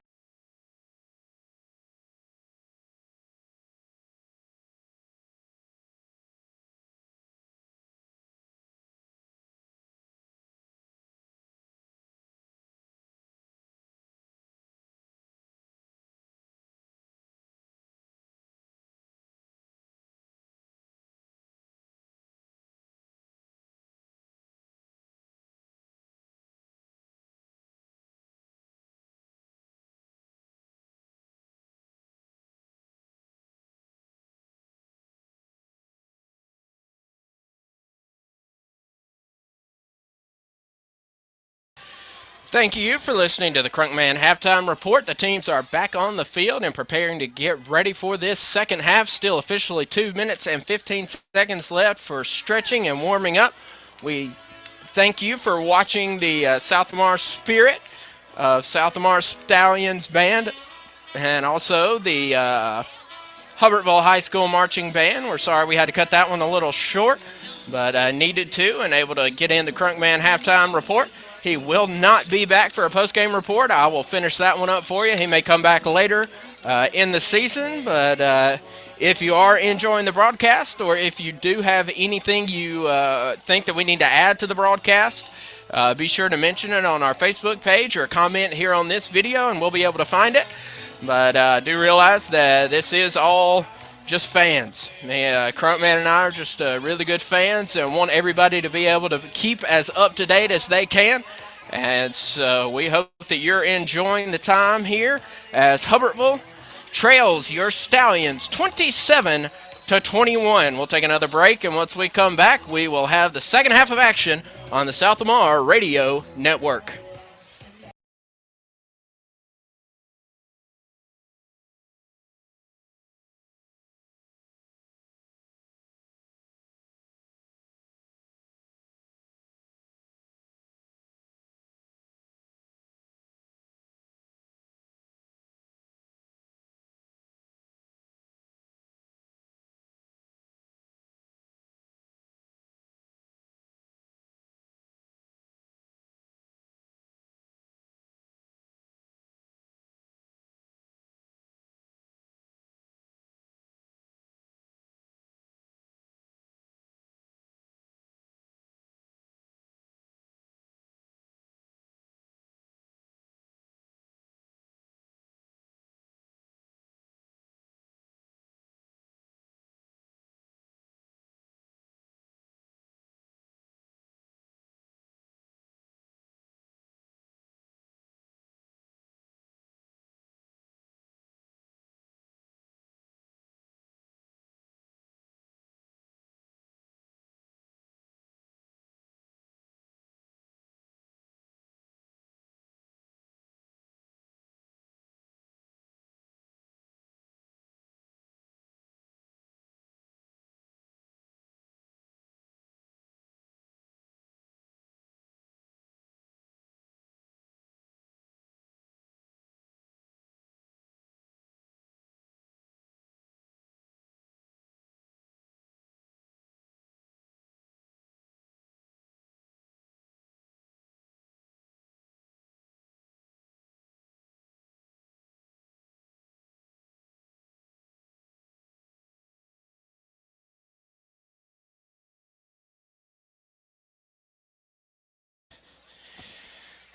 Speaker 1: Thank you for listening to the Crunkman Halftime Report. The teams are back on the field and preparing to get ready for this second half. Still officially 2 minutes and 15 seconds left for stretching and warming up. We thank you for watching the South Lamar Spirit of South Lamar Stallions Band and also the Hubbertville High School Marching Band. We're sorry we had to cut that one a little short, but needed to and able to get in the Crunkman Halftime Report. He will not be back for a post-game report. I will finish that one up for you. He may come back later in the season, but if you are enjoying the broadcast or if you do have anything you think that we need to add to the broadcast, be sure to mention it on our Facebook page or comment here on this video, and we'll be able to find it. But do realize that this is all just fans. Crunkman and I are just really good fans and want everybody to be able to keep as up-to-date as they can. And so we hope that you're enjoying the time here as Hubbertville trails your Stallions 27-21. We'll take another break, and once we come back, we will have the second half of action on the South Lamar Radio Network.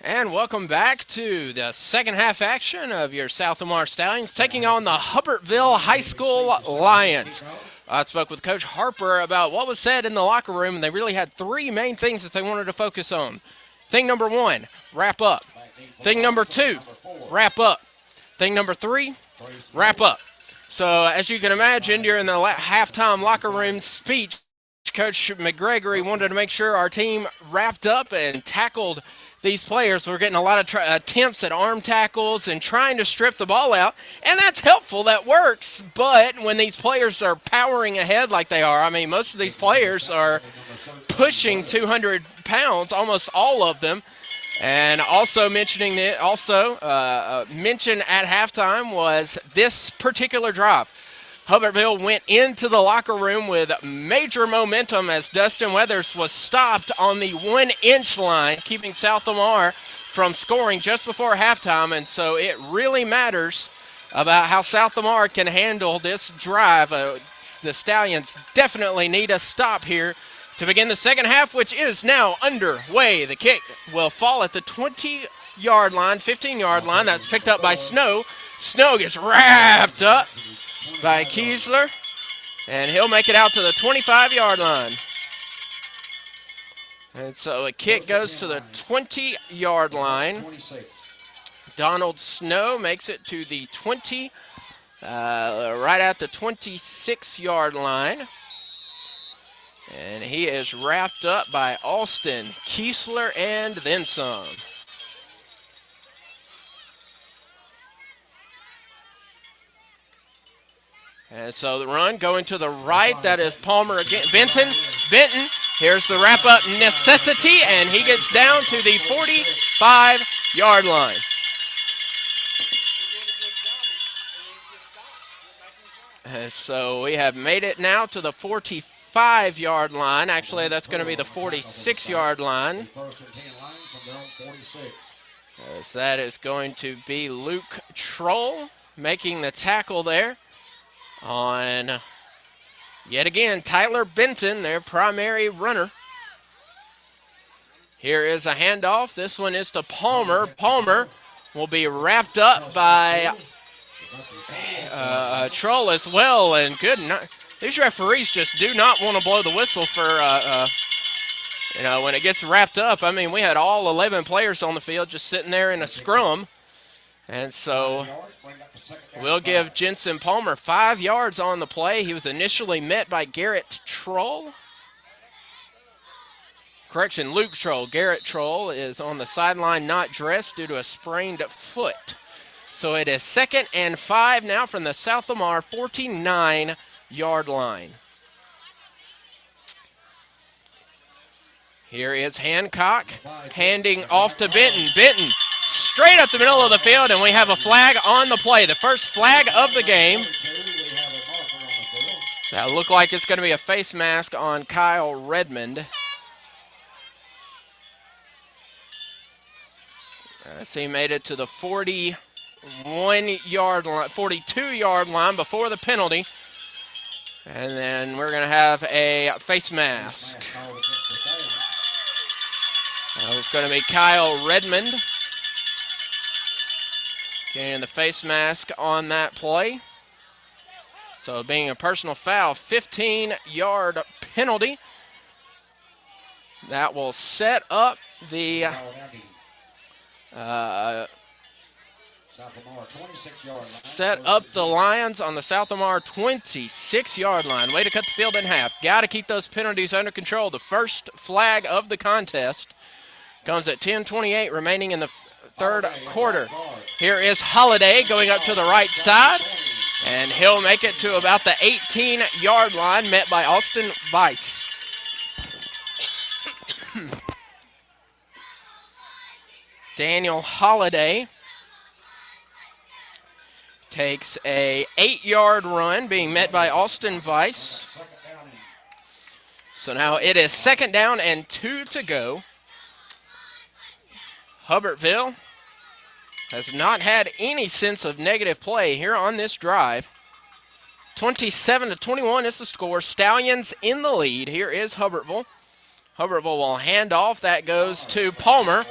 Speaker 1: And welcome back to the second half action of your South Lamar Stallions taking on the Hubbertville High School Lions. I spoke with Coach Harper about what was said in the locker room, and they really had three main things that they wanted to focus on. Thing number one, wrap up. Thing number two, wrap up. Thing number three, wrap up. So as you can imagine, during the halftime locker room speech, Coach McGregory wanted to make sure our team wrapped up and tackled these players. We're getting a lot of attempts at arm tackles and trying to strip the ball out, and that's helpful. That works. But when these players are powering ahead like they are, I mean, most of these players are pushing 200 pounds, almost all of them. And also mentioning it, mentioned at halftime was this particular drive. Hubbertville went into the locker room with major momentum as Dustin Weathers was stopped on the 1-inch line, keeping South Lamar from scoring just before halftime. And so it really matters about how South Lamar can handle this drive. The Stallions definitely need a stop here to begin the second half, which is now underway. The kick will fall at the 20-yard line, 15-yard line. That's picked up by Snow. Snow gets wrapped up by Kiesler, and he'll make it out to the 25-yard line. And so a kick goes to the 20-yard line. Donald Snow makes it to the 20, right at the 26-yard line. And he is wrapped up by Alston Kiesler and then some. And so the run going to the right, that is Palmer again. Benton, here's the wrap-up necessity, and he gets down to the 45-yard line. And so we have made it now to the 45-yard line. Actually, that's going to be the 46-yard line. As that is going to be Luke Troll making the tackle there on, yet again, Tyler Benton, their primary runner. Here is a handoff. This one is to Palmer. Palmer will be wrapped up by Troll as well. And good night. These referees just do not want to blow the whistle for, when it gets wrapped up. I mean, we had all 11 players on the field just sitting there in a scrum. And so we'll give Jensen Palmer 5 yards on the play. He was initially met by Garrett Troll. Correction, Luke Troll. Garrett Troll is on the sideline not dressed due to a sprained foot. So it is 2nd and 5 now from the South Lamar 49-yard line. Here is Hancock handing off to Benton. Benton straight up the middle of the field, and we have a flag on the play. The first flag of the game. That looked like it's going to be a face mask on Kyle Redmond. As he made it to the 41-yard line, 42-yard line before the penalty. And then we're going to have a face mask. That was going to be Kyle Redmond getting the face mask on that play. So being a personal foul, 15-yard penalty. That will set up the Lions on the South Lamar 26-yard line. Way to cut the field in half. Got to keep those penalties under control. The first flag of the contest comes at 10:28 remaining in the third quarter. Here is Holiday going up to the right side, and he'll make it to about the 18-yard line, met by Austin Weiss. Daniel Holiday takes a 8-yard run, being met by Austin Weiss. So now it is 2nd down and 2 to go. Hubbertville has not had any sense of negative play here on this drive. 27-21 is the score. Stallions in the lead. Here is Hubbertville. Hubbertville will hand off. That goes to Palmer.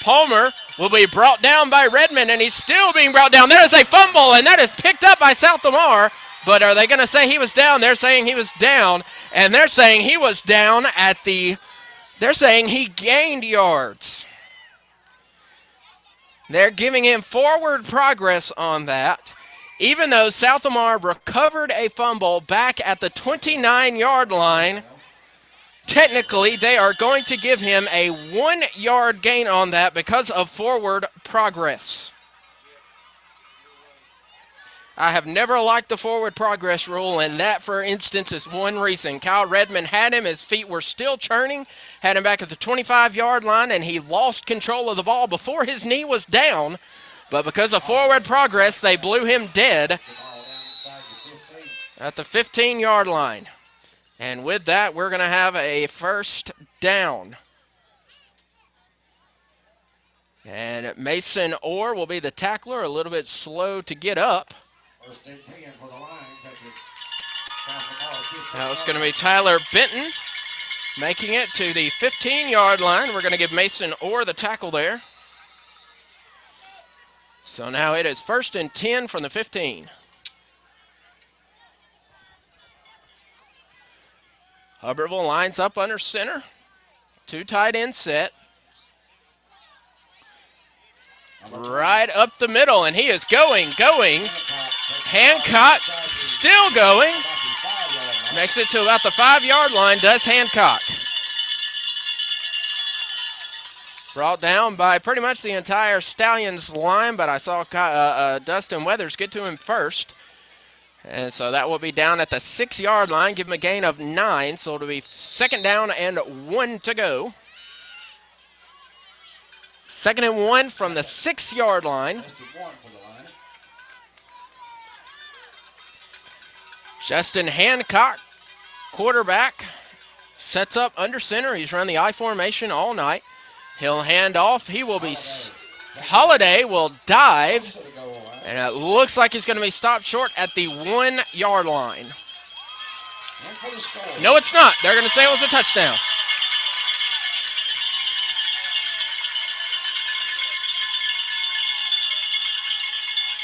Speaker 1: Palmer will be brought down by Redmond, and he's still being brought down. There is a fumble, and that is picked up by South Lamar. But are they going to say he was down? They're saying he was down, and they're saying he was down at the – they're saying he gained yards. They're giving him forward progress on that, even though South Lamar recovered a fumble back at the 29-yard line. Technically, they are going to give him a 1-yard gain on that because of forward progress. I have never liked the forward progress rule, and that, for instance, is one reason. Kyle Redmond had him. His feet were still churning, had him back at the 25-yard line, and he lost control of the ball before his knee was down. But because of forward progress, they blew him dead at the 15-yard line. And with that, we're going to have a first down. And Mason Orr will be the tackler, a little bit slow to get up. Now it's going to be Tyler Benton making it to the 15-yard line. We're going to give Mason Orr the tackle there. So now it is 1st and 10 from the 15. Hubbertville lines up under center. 2 tight end set. Right up the middle, and he is going. Hancock still going. Makes it to about the 5-yard line, does Hancock. Brought down by pretty much the entire Stallions line, but I saw Dustin Weathers get to him first. And so that will be down at the 6-yard line, give him a gain of 9, so it'll be 2nd down and 1 to go. 2nd and 1 from the 6-yard line. Justin Hancock, quarterback, sets up under center. He's run the I formation all night. He'll hand off. He will be Holiday will dive, and it looks like he's going to be stopped short at the 1-yard line. No, it's not. They're going to say it was a touchdown.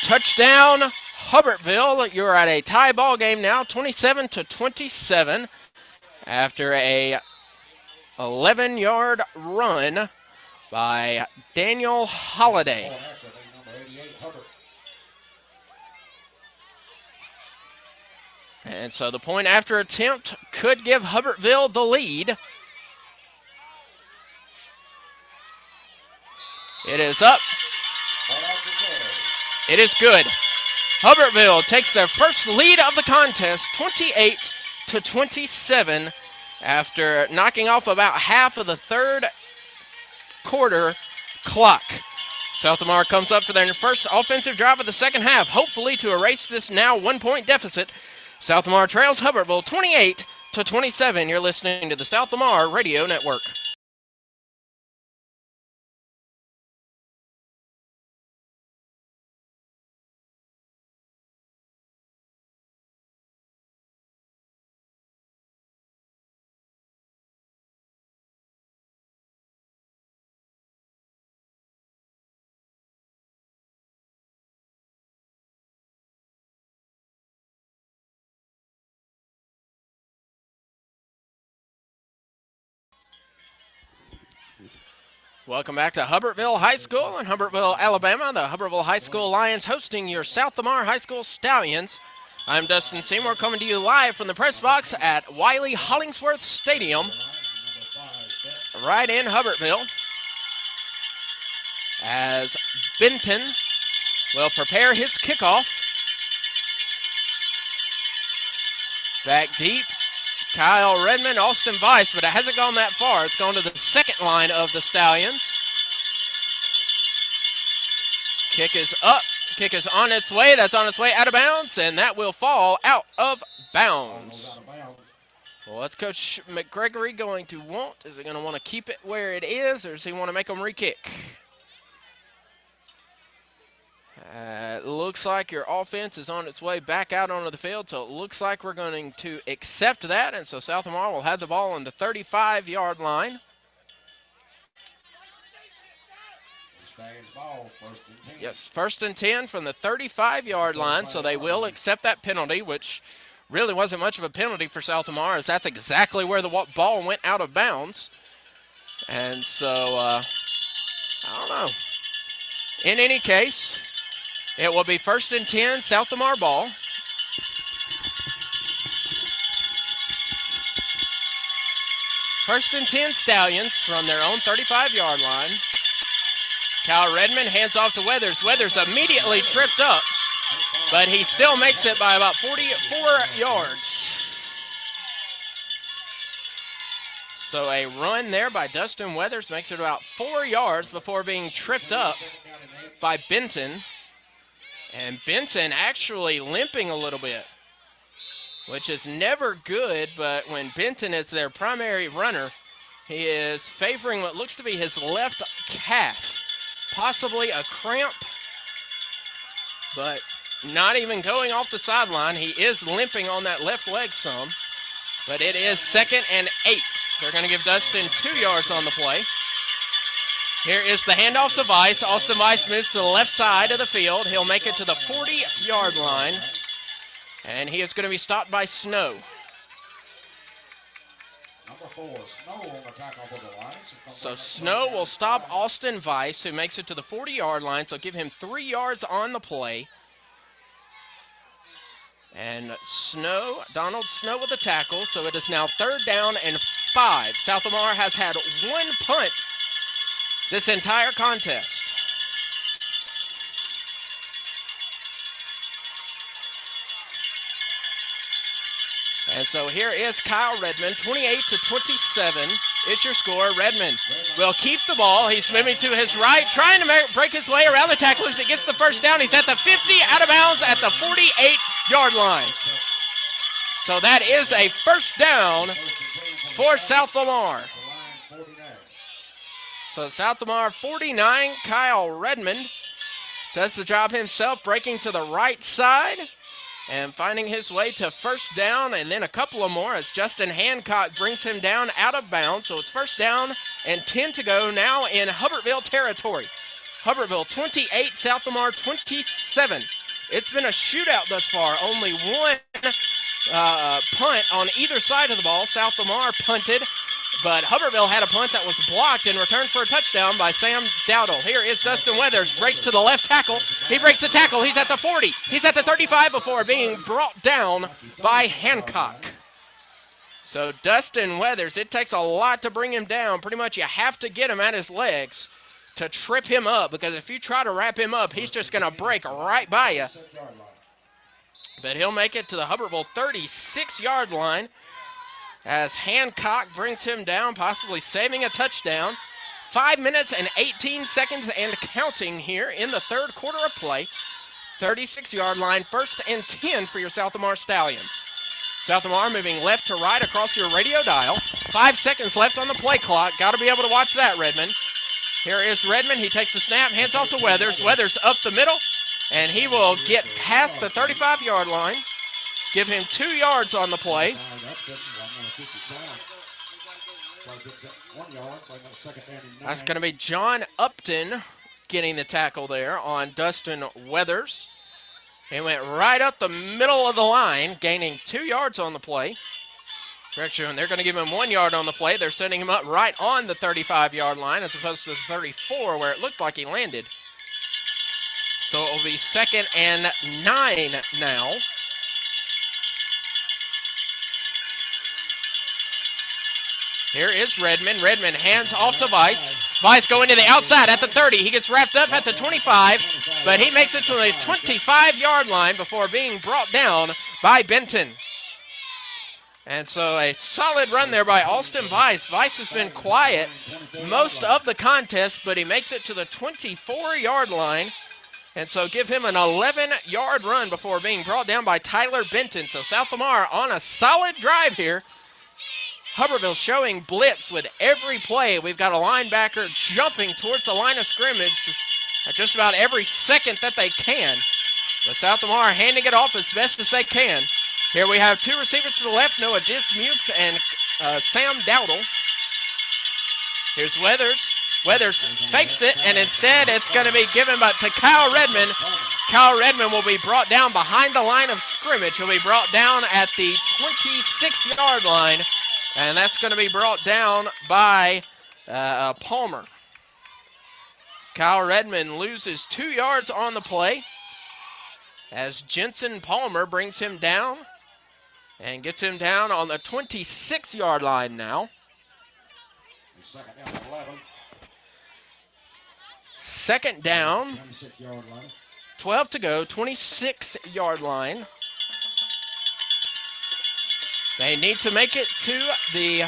Speaker 1: Touchdown, Hubbertville. You're at a tie ball game now, 27-27, after a 11-yard run by Daniel Holiday. And so the point after attempt could give Hubbertville the lead. It is up. It is good. Hubbertville takes their first lead of the contest, 28-27, after knocking off about half of the third quarter clock. South Lamar comes up for their first offensive drive of the second half, hopefully to erase this now 1-point deficit. South Lamar trails Hubbertville 28-27. You're listening to the South Lamar Radio Network. Welcome back to Hubbertville High School in Hubbertville, Alabama. The Hubbertville High School Lions hosting your South Lamar High School Stallions. I'm Dustin Seymour coming to you live from the press box at Wiley Hollingsworth Stadium right in Hubbertville as Benton will prepare his kickoff. Back deep. Kyle Redmond, Austin Weiss, but it hasn't gone that far. It's gone to the second line of the Stallions. Kick is up. Kick is on its way. That's on its way out of bounds, and that will fall out of bounds. Well, what's Coach McGregory going to want? Is he going to want to keep it where it is, or does he want to make them re-kick? It looks like your offense is on its way back out onto the field, so it looks like we're going to accept that, and so South Lamar will have the ball on the 35-yard line.
Speaker 2: Stallions ball, 1st and 10.
Speaker 1: Yes, 1st and 10 from the 35-yard line, so they will accept that penalty, which really wasn't much of a penalty for South Lamar, as that's exactly where the ball went out of bounds. And so, I don't know. In any case, it will be 1st and 10, South Lamar ball. First and 10 Stallions from their own 35-yard line. Kyle Redmond hands off to Weathers. Weathers immediately tripped up, but he still makes it by about 44 yards. So a run there by Dustin Weathers makes it about 4 yards before being tripped up by Benton. And Benton actually limping a little bit, which is never good, but when Benton is their primary runner, he is favoring what looks to be his left calf. Possibly a cramp, but not even going off the sideline. He is limping on that left leg some, but it is 2nd and 8. They're going to give Dustin 2 yards on the play. Here is the handoff to Vice. Austin Vice moves to the left side of the field. He'll make it to the 40-yard line, and he is going to be stopped by Snow.
Speaker 2: Number 4, Snow on the tackle for the line.
Speaker 1: So Snow will stop Austin Vice, who makes it to the 40-yard line, so give him 3 yards on the play. And Donald Snow with the tackle, so it is now 3rd down and 5. South Lamar has had 1 punt this entire contest. And so here is Kyle Redmond, 28-27. It's your score. Redmond will keep the ball. He's moving to his right, trying to break his way around the tacklers. He gets the 1st down. He's at the 50, out of bounds at the 48-yard line. So that is a 1st down for South Lamar. So South Lamar 49, Kyle Redmond does the job himself, breaking to the right side and finding his way to 1st down, and then a couple of more as Justin Hancock brings him down out of bounds. So it's 1st down and 10 to go now in Hubbertville territory. Hubbertville 28, South Lamar 27. It's been a shootout thus far. Only one punt on either side of the ball. South Lamar punted, but Hubbertville had a punt that was blocked and returned for a touchdown by Sam Dowdle. Here is Dustin Weathers, breaks to the left tackle. He breaks the tackle. He's at the 40. He's at the 35 before being brought down by Hancock. So Dustin Weathers, it takes a lot to bring him down. Pretty much you have to get him at his legs to trip him up, because if you try to wrap him up, he's just going to break right by you. But he'll make it to the Hubbertville 36-yard line as Hancock brings him down, possibly saving a touchdown. 5 minutes and 18 seconds and counting here in the 3rd quarter of play. 36-yard line, 1st and 10 for your South Lamar Stallions. South Lamar moving left to right across your radio dial. 5 seconds left on the play clock. Got to be able to watch that, Redmond. Here is Redmond. He takes the snap, hands off to Weathers. Weathers up the middle, and he will get past the 35-yard line. Give him 2 yards on the play. That's going to be John Upton getting the tackle there on Dustin Weathers. He went right up the middle of the line, gaining 2 yards on the play. Correction, they're going to give him 1 yard on the play. They're sending him up right on the 35-yard line as opposed to the 34 where it looked like he landed. So it will be 2nd and 9 now. Here is Redmond. Redmond hands off to Vice. Vice going to the outside at the 30. He gets wrapped up at the 25, but he makes it to the 25-yard line before being brought down by Benton. And so a solid run there by Austin Vice. Vice has been quiet most of the contest, but he makes it to the 24-yard line. And so give him an 11-yard run before being brought down by Tyler Benton. So South Lamar on a solid drive here. Hubbertville showing blitz with every play. We've got a linebacker jumping towards the line of scrimmage at just about every second that they can. But South Lamar handing it off as best as they can. Here we have 2 receivers to the left, Noah Dismukes and Sam Dowdle. Here's Weathers. Weathers fakes it, and instead it's going to be given to Kyle Redmond. Kyle Redmond will be brought down behind the line of scrimmage. He'll be brought down at the 26-yard line, and that's going to be brought down by Palmer. Kyle Redmond loses 2 yards on the play as Jensen Palmer brings him down and gets him down on the 26-yard line now. Second down, 12 to go, 26-yard line. They need to make it to the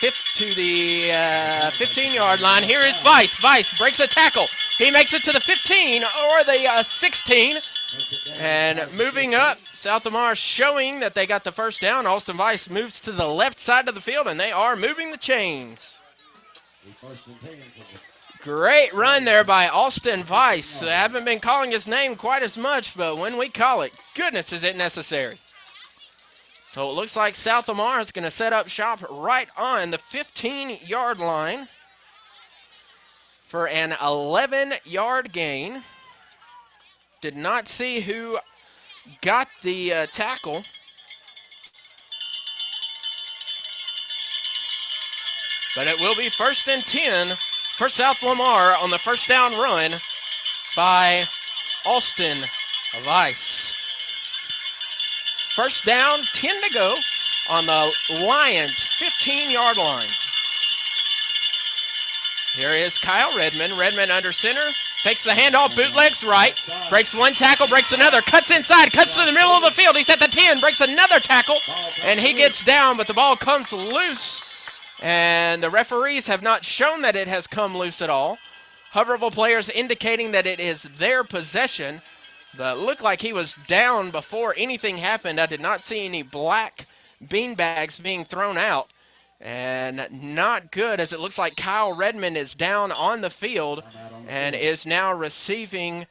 Speaker 1: 15-yard line. Here is Vice. Vice breaks a tackle. He makes it to the 15 or the 16. And moving up, South Lamar showing that they got the first down. Austin Vice moves to the left side of the field, and they are moving the chains. Great run there by Austin Vice. I haven't been calling his name quite as much, but when we call it, goodness, is it necessary. So it looks like South Lamar is going to set up shop right on the 15-yard line for an 11-yard gain. Did not see who got the tackle. But it will be 1st and 10 for South Lamar on the first down run by Austin Vice. First down, 10 to go on the Lions' 15-yard line. Here is Kyle Redmond. Redmond under center. Takes the handoff, bootlegs right. Breaks one tackle, breaks another. Cuts inside, cuts to the middle of the field. He's at the 10, breaks another tackle. And he gets down, but the ball comes loose. And the referees have not shown that it has come loose at all. Hubbertville players indicating that it is their possession. But looked like he was down before anything happened. I did not see any black beanbags being thrown out. And not good, as it looks like Kyle Redmond is down on the field and is now receiving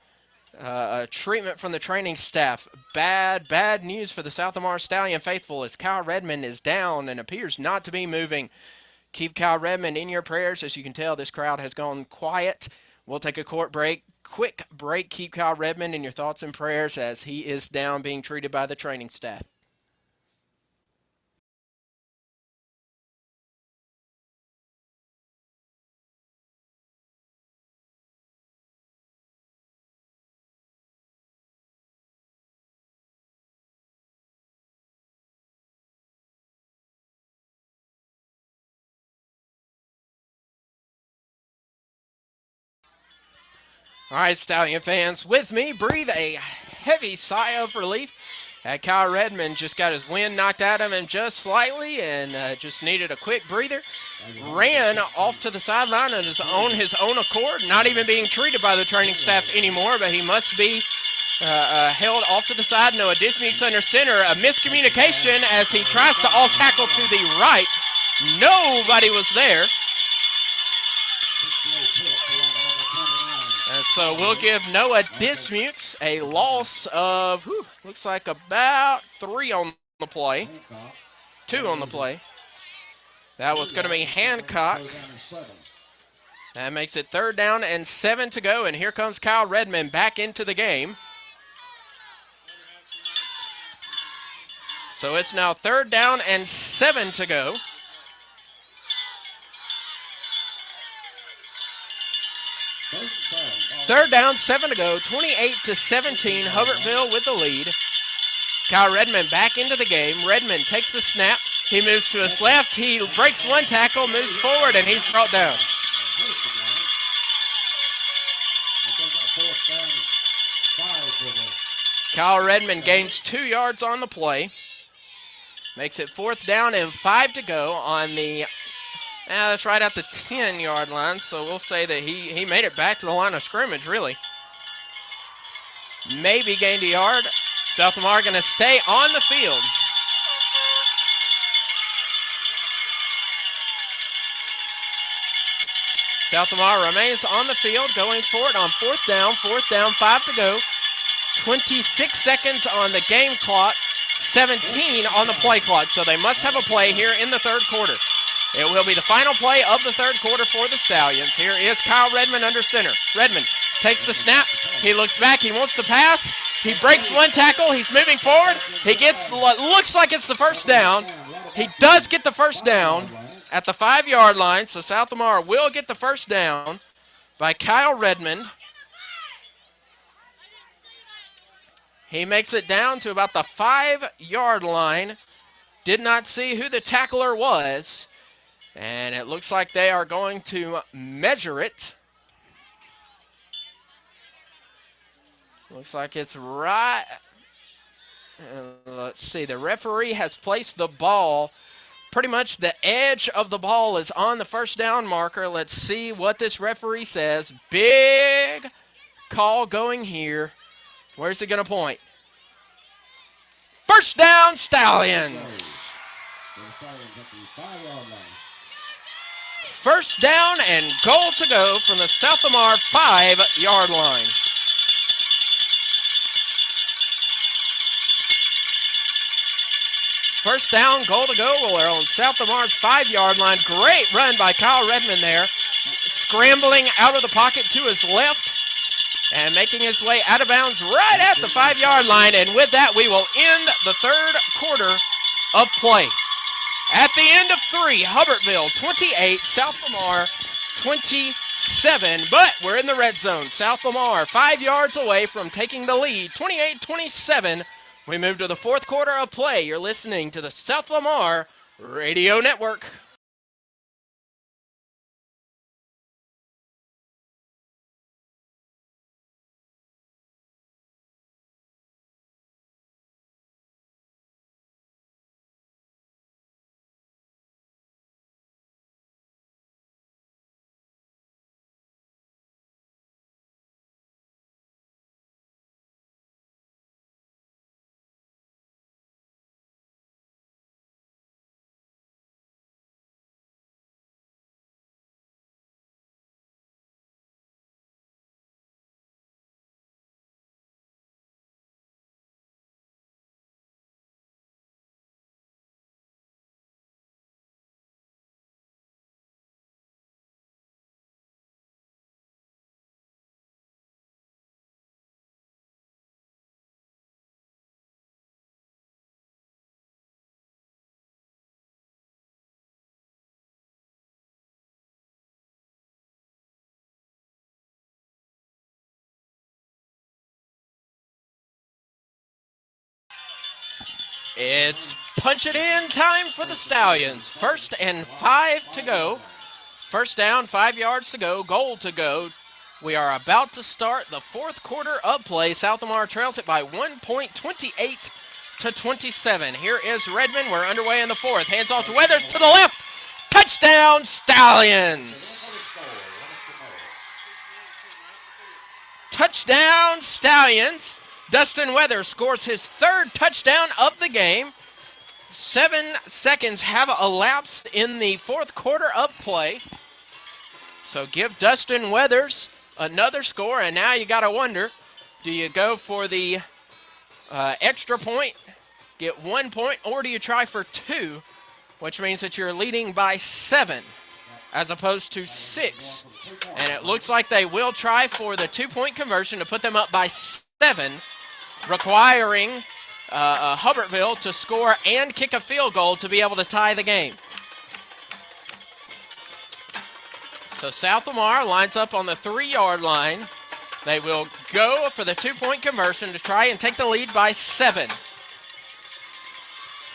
Speaker 1: treatment from the training staff. Bad news for the South Lamar Stallion faithful, as Kyle Redmond is down and appears not to be moving. Keep Kyle Redmond in your prayers. As you can tell, this crowd has gone quiet. We'll take a quick break. Keep Kyle Redmond in your thoughts and prayers as he is down being treated by the training staff. All right, Stallion fans, with me, breathe a heavy sigh of relief. Kyle Redmond just got his wind knocked out of him just slightly and just needed a quick breather. Ran off to the sideline on his own accord, not even being treated by the training staff anymore, but he must be held off to the side. Noah Dismukes under center. A miscommunication as he tries to all tackle to the right. Nobody was there. And so we'll give Noah Dismukes a loss of, looks like about 3 on the play. 2 on the play. That was going to be Hancock. That makes it 3rd down and 7 to go. And here comes Kyle Redmond back into the game. So it's now 3rd down and 7 to go. Third down, 7 to go, 28-17, Hubbertville with the lead. Kyle Redmond back into the game. Redmond takes the snap. He moves to his left. He breaks one tackle, moves forward, and he's brought down. Kyle Redmond gains 2 yards on the play. Makes it 4th down and 5 to go on the that's right at the 10-yard line, so we'll say that he made it back to the line of scrimmage, really. Maybe gained a yard. South Lamar going to stay on the field. South Lamar remains on the field, going for it on 4th down. 5 to go. 26 seconds on the game clock, 17 on the play clock, so they must have a play here in the 3rd quarter. It will be the final play of the third quarter for the Stallions. Here is Kyle Redmond under center. Redmond takes the snap. He looks back. He wants to pass. He breaks one tackle. He's moving forward. He gets what looks like it's the first down. He does get the first down at the 5-yard line. So South Lamar will get the first down by Kyle Redmond. He makes it down to about the 5-yard line. Did not see who the tackler was. And it looks like they are going to measure it. Looks like it's right. Let's see. The referee has placed the ball. Pretty much the edge of the ball is on the first down marker. Let's see what this referee says. Big call going here. Where's it going to point? First down, Stallions. First down and goal to go from the South Lamar 5-yard line. First down, goal to go. We're on South Lamar's 5-yard line. Great run by Kyle Redmond there. Scrambling out of the pocket to his left and making his way out of bounds right at the 5-yard line. And with that, we will end the third quarter of play. At the end of 3, Hubbertville 28, South Lamar 27. But we're in the red zone. South Lamar 5 yards away from taking the lead, 28-27. We move to the fourth quarter of play. You're listening to the South Lamar Radio Network. It's punch it in time for the Stallions. 1st and 5 to go. First down, 5 yards to go, goal to go. We are about to start the fourth quarter of play. South Lamar trails it by 1 point, 28-27. Here is Redmond. We're underway in the fourth. Hands off to Weathers to the left. Touchdown, Stallions. Touchdown, Stallions. Dustin Weathers scores his 3rd touchdown of the game. 7 seconds have elapsed in the fourth quarter of play. So give Dustin Weathers another score, and now you got to wonder, do you go for the extra point, get 1 point, or do you try for 2, which means that you're leading by 7 as opposed to 6. And it looks like they will try for the 2-point conversion to put them up by 7, requiring Hubbertville to score and kick a field goal to be able to tie the game. So South Lamar lines up on the 3-yard line. They will go for the 2-point conversion to try and take the lead by 7.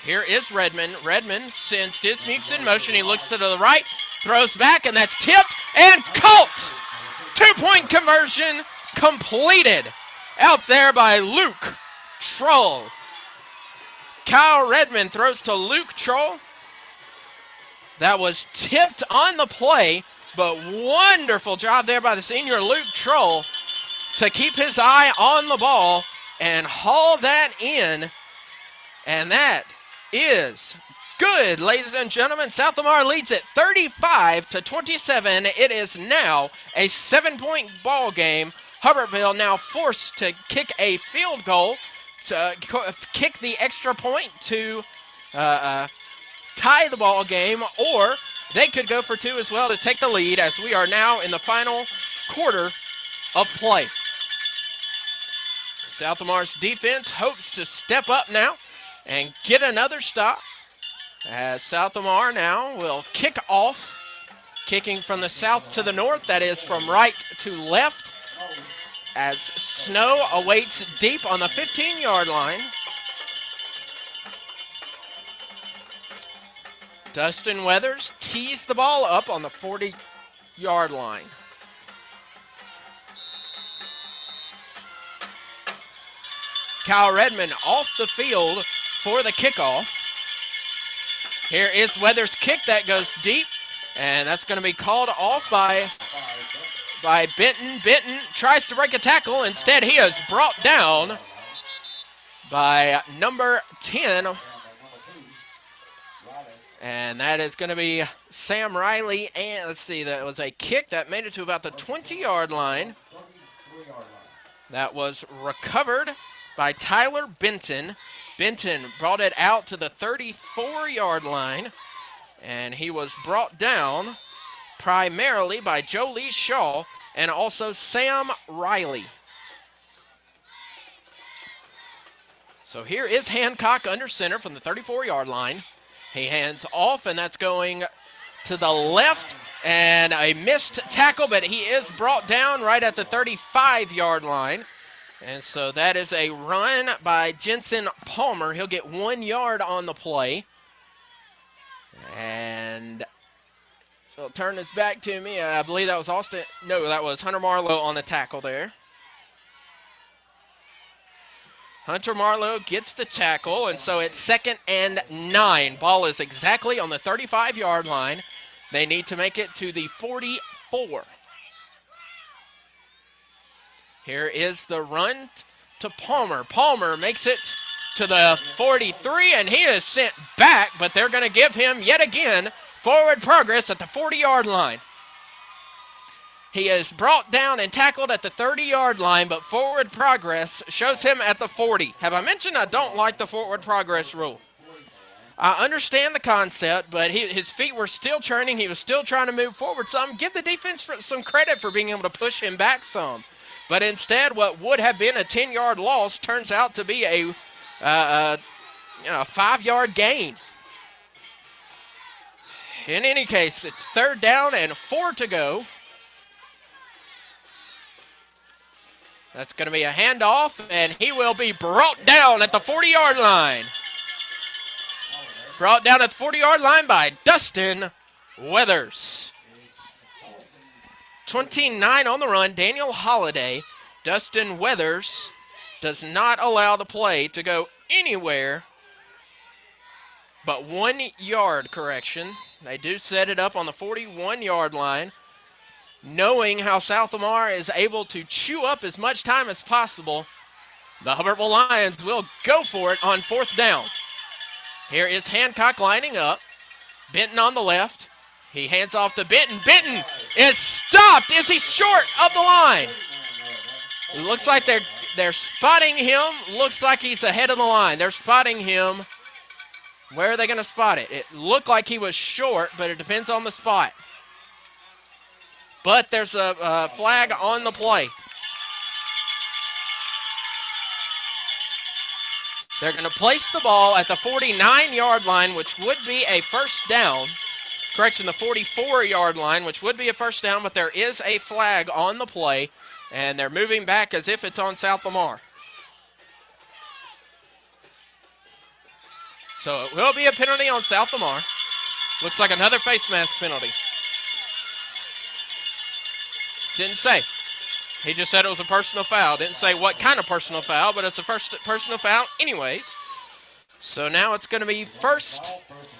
Speaker 1: Here is Redmond. Redmond sends Dismukes in motion. He looks to the right, throws back, and that's tipped and caught. 2-point conversion completed out there by Luke Troll. Kyle Redmond throws to Luke Troll. That was tipped on the play, but wonderful job there by the senior Luke Troll to keep his eye on the ball and haul that in. And that is good, ladies and gentlemen. South Lamar leads it 35-27. It is now a 7-point ball game. Hubbertville now forced to kick a field goal, to kick the extra point to tie the ball game, or they could go for two as well to take the lead as we are now in the final quarter of play. South Lamar's defense hopes to step up now and get another stop as South Lamar now will kick off, kicking from the south to the north, that is from right to left, as Snow awaits deep on the 15-yard line. Dustin Weathers tees the ball up on the 40-yard line. Kyle Redmond off the field for the kickoff. Here is Weathers' kick that goes deep, and that's going to be called off by Benton. Benton tries to break a tackle. Instead, he is brought down by number 10. And that is going to be Sam Riley. And let's see, that was a kick that made it to about the 20-yard line. That was recovered by Tyler Benton. Benton brought it out to the 34-yard line. And he was brought down primarily by Jolie Shaw and also Sam Riley. So here is Hancock under center from the 34-yard line. He hands off, and that's going to the left, and a missed tackle, but he is brought down right at the 35-yard line. And so that is a run by Jensen Palmer. He'll get 1 yard on the play. And so he'll turn this back to me. I believe that was Austin. No, that was Hunter Marlowe on the tackle there. Hunter Marlowe gets the tackle, and so it's 2nd and 9. Ball is exactly on the 35-yard line. They need to make it to the 44. Here is the run to Palmer. Palmer makes it to the 43, and he is sent back, but they're going to give him, yet again, forward progress at the 40-yard line. He is brought down and tackled at the 30-yard line, but forward progress shows him at the 40. Have I mentioned I don't like the forward progress rule? I understand the concept, but his feet were still churning. He was still trying to move forward some. Give the defense some credit for being able to push him back some. But instead, what would have been a 10-yard loss turns out to be a 5-yard gain. In any case, it's 3rd down and 4 to go. That's going to be a handoff, and he will be brought down at the 40-yard line. Brought down at the 40-yard line by Dustin Weathers. 29 on the run, Daniel Holiday. Dustin Weathers does not allow the play to go anywhere but 1 yard, correction. They do set it up on the 41-yard line. Knowing how South Lamar is able to chew up as much time as possible, the Hubbertville Lions will go for it on 4th down. Here is Hancock lining up. Benton on the left. He hands off to Benton. Benton is stopped. Is he short of the line? It looks like they're spotting him. Looks like he's ahead of the line. They're spotting him. Where are they going to spot it? It looked like he was short, but it depends on the spot. But there's a flag on the play. They're going to place the ball at the 49-yard line, which would be a first down. Correction, the 44-yard line, which would be a first down, but there is a flag on the play, and they're moving back as if it's on South Lamar. So it will be a penalty on South Lamar. Looks like another face mask penalty. Didn't say. He just said it was a personal foul. Didn't say what kind of personal foul, but it's a first personal foul anyways. So now it's going to be 1st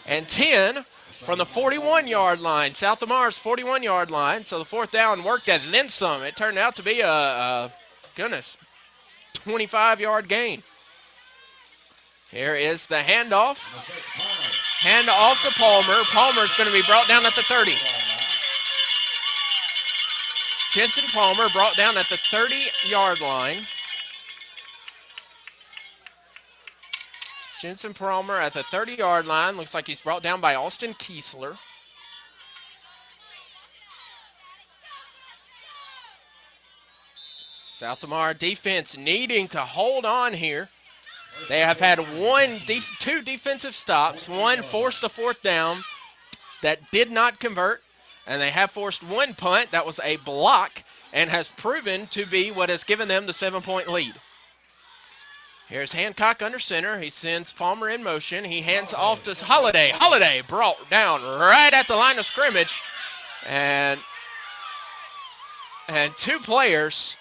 Speaker 1: and 10 from the 41-yard line. South Lamar's 41-yard line. So the 4th down worked and then some. It turned out to be a 25-yard gain. Here is the handoff. Handoff to Palmer. Palmer's going to be brought down at the 30. Jensen Palmer brought down at the 30-yard line. Jensen Palmer at the 30-yard line. Looks like he's brought down by Austin Kiesler. South Lamar defense needing to hold on here. They have had two defensive stops, one forced a fourth down that did not convert, and they have forced one punt that was a block and has proven to be what has given them the 7-point lead. Here's Hancock under center. He sends Palmer in motion. He hands off to Holiday. Holiday brought down right at the line of scrimmage. And two players,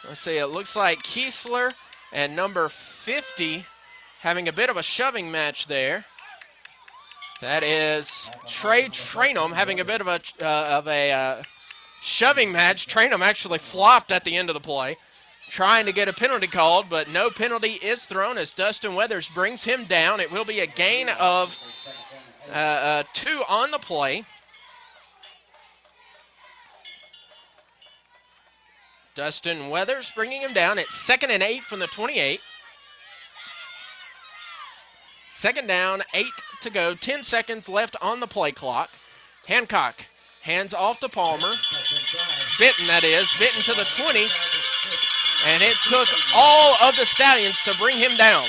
Speaker 1: let's see, it looks like Kiesler and number 50 having a bit of a shoving match there. That is Trey Trainum having a bit of a shoving match. Trainum actually flopped at the end of the play, trying to get a penalty called, but no penalty is thrown as Dustin Weathers brings him down. It will be a gain of 2 on the play. Dustin Weathers bringing him down at 2nd and 8 from the 28. 2nd down, 8 to go, 10 seconds left on the play clock. Hancock hands off to Palmer. Benton, that is. Benton to the 20. And it took all of the Stallions to bring him down.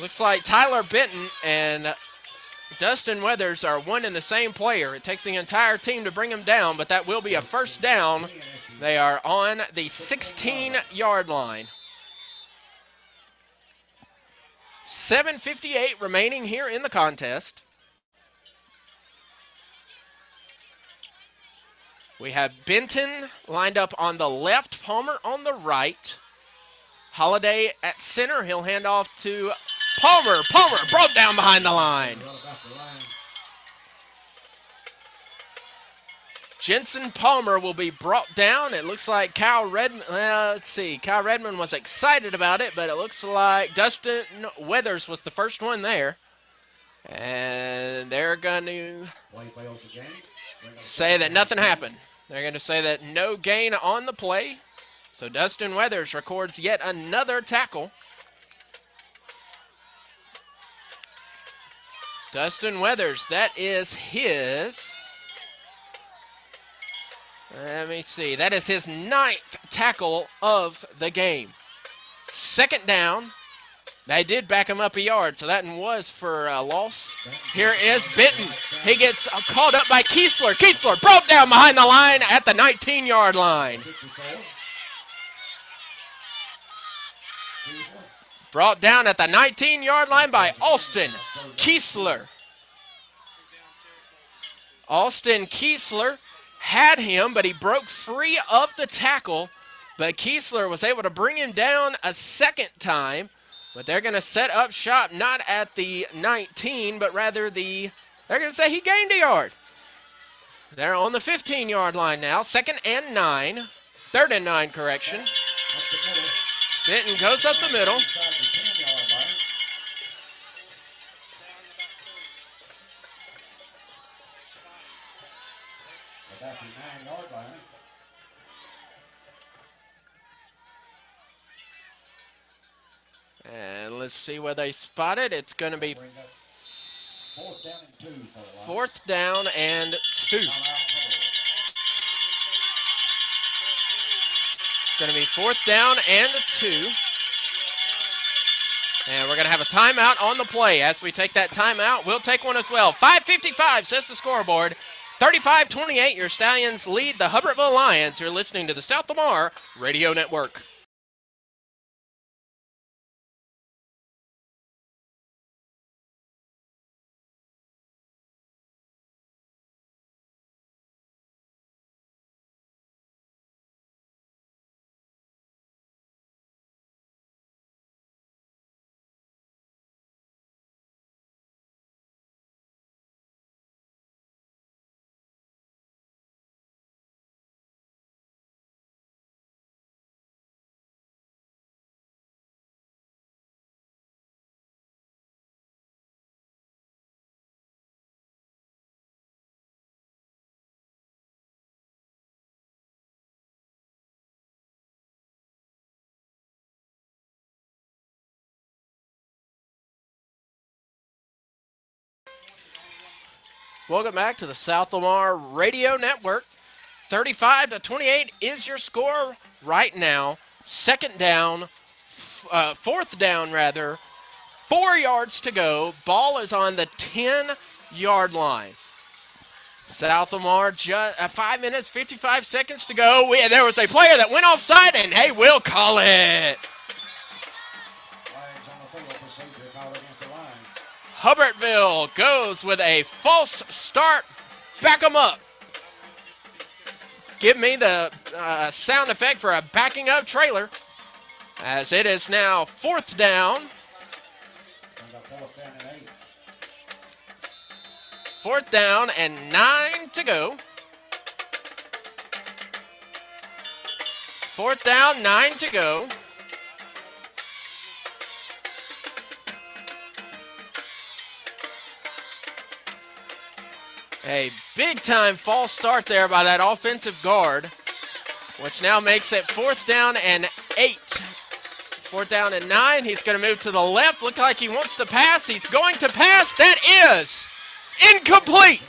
Speaker 1: Looks like Tyler Benton and Dustin Weathers are one and the same player. It takes the entire team to bring him down, but that will be a first down. They are on the 16-yard line. 7:58 remaining here in the contest. We have Benton lined up on the left, Palmer on the right. Holiday at center. He'll hand off to Palmer. Palmer brought down behind the line. Jensen Palmer will be brought down. It looks like Kyle Redmond, let's see. Kyle Redmond was excited about it, but it looks like Dustin Weathers was the first one there. And they're going to say that nothing happened. They're going to say that no gain on the play. So Dustin Weathers records yet another tackle. Dustin Weathers, that is his, let me see, that is his 9th tackle of the game. 2nd down. They did back him up a yard, so that was for a loss. Here is Benton. He gets called up by Kiesler. Kiesler broke down behind the line at the 19-yard line. Brought down at the 19-yard line by Austin Kiesler. Austin Kiesler had him, but he broke free of the tackle. But Kiesler was able to bring him down a second time. But they're going to set up shop not at the 19, but rather they're going to say he gained a yard. They're on the 15-yard line now. 2nd and 9. 3rd and 9, correction. Benton goes up the middle. And let's see where they spot it. It's going to be 4th down and 2. It's going to be 4th down and 2. And we're going to have a timeout on the play. As we take that timeout, we'll take one as well. 5:55 says the scoreboard. 35-28, your Stallions lead the Hubbertville Lions. You're listening to the South Lamar Radio Network. Welcome back to the South Lamar Radio Network. 35-28 is your score right now. Second down, fourth down rather. 4 yards to go. Ball is on the 10-yard line. South Lamar, just 5 minutes, 55 seconds to go. There was a player that went offside, and hey, we'll call it. Hubbertville goes with a false start. Back them up. Give me the sound effect for a backing up trailer, as it is now fourth down. Fourth down and 9 to go. Fourth down, 9 to go. A big-time false start there by that offensive guard, which now makes it fourth down and 8. Fourth down and 9. He's going to move to the left. Look like he wants to pass. He's going to pass. That is incomplete.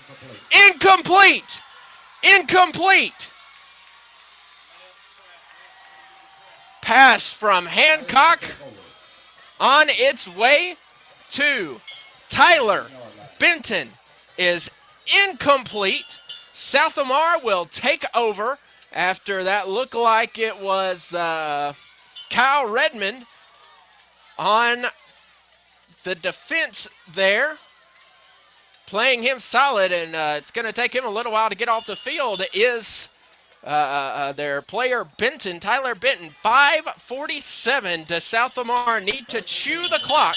Speaker 1: Incomplete. Incomplete. Pass from Hancock on its way to Tyler Benton is incomplete. South Lamar will take over after that looked like it was Kyle Redmond on the defense there, playing him solid, and it's going to take him a little while to get off the field, is their player Benton, Tyler Benton. 5:47 to South Lamar need to chew the clock.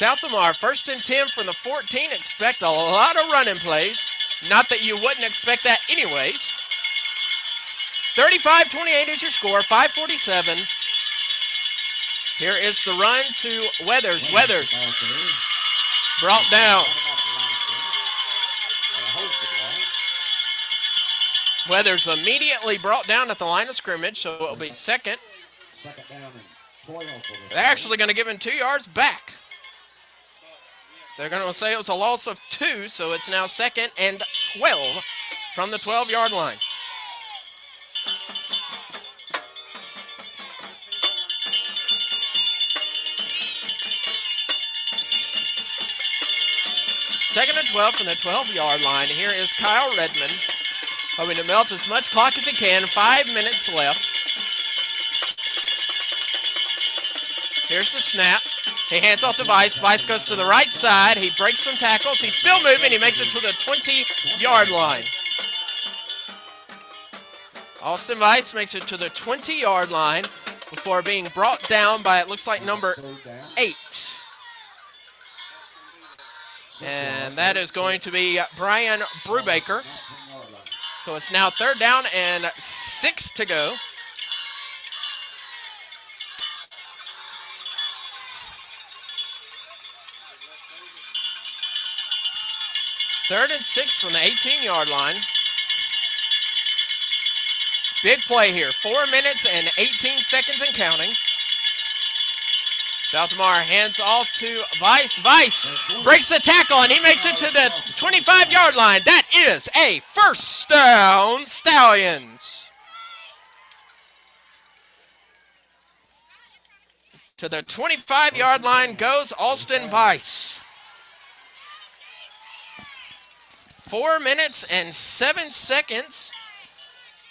Speaker 1: South Lamar, 1st and 10 from the 14. Expect a lot of running plays. Not that you wouldn't expect that anyways. 35-28 is your score, 5:47. Here is the run to Weathers. Weathers brought down. Weathers immediately brought down at the line of scrimmage, so it'll be second. They're actually going to give him 2 yards back. They're going to say it was a loss of 2, so it's now 2nd and 12 from the 12-yard line. Second and 12 from the 12-yard line. Here is Kyle Redmond, hoping to melt as much clock as he can. 5 minutes left. Here's the snap. He hands off to Vice. Vice goes to the right side. He breaks some tackles. He's still moving. He makes it to the 20-yard line. Austin Vice makes it to the 20-yard line before being brought down by, it looks like, number 8. And that is going to be Brian Brubaker. So it's now 3rd down and 6 to go. Third and 6 from the 18-yard line. Big play here. 4 minutes and 18 seconds and counting. South Lamar hands off to Vice. Vice breaks the tackle, and he makes it to the 25-yard line. That is a first down, Stallions. To the 25-yard line goes Austin Vice. 4 minutes and 7 seconds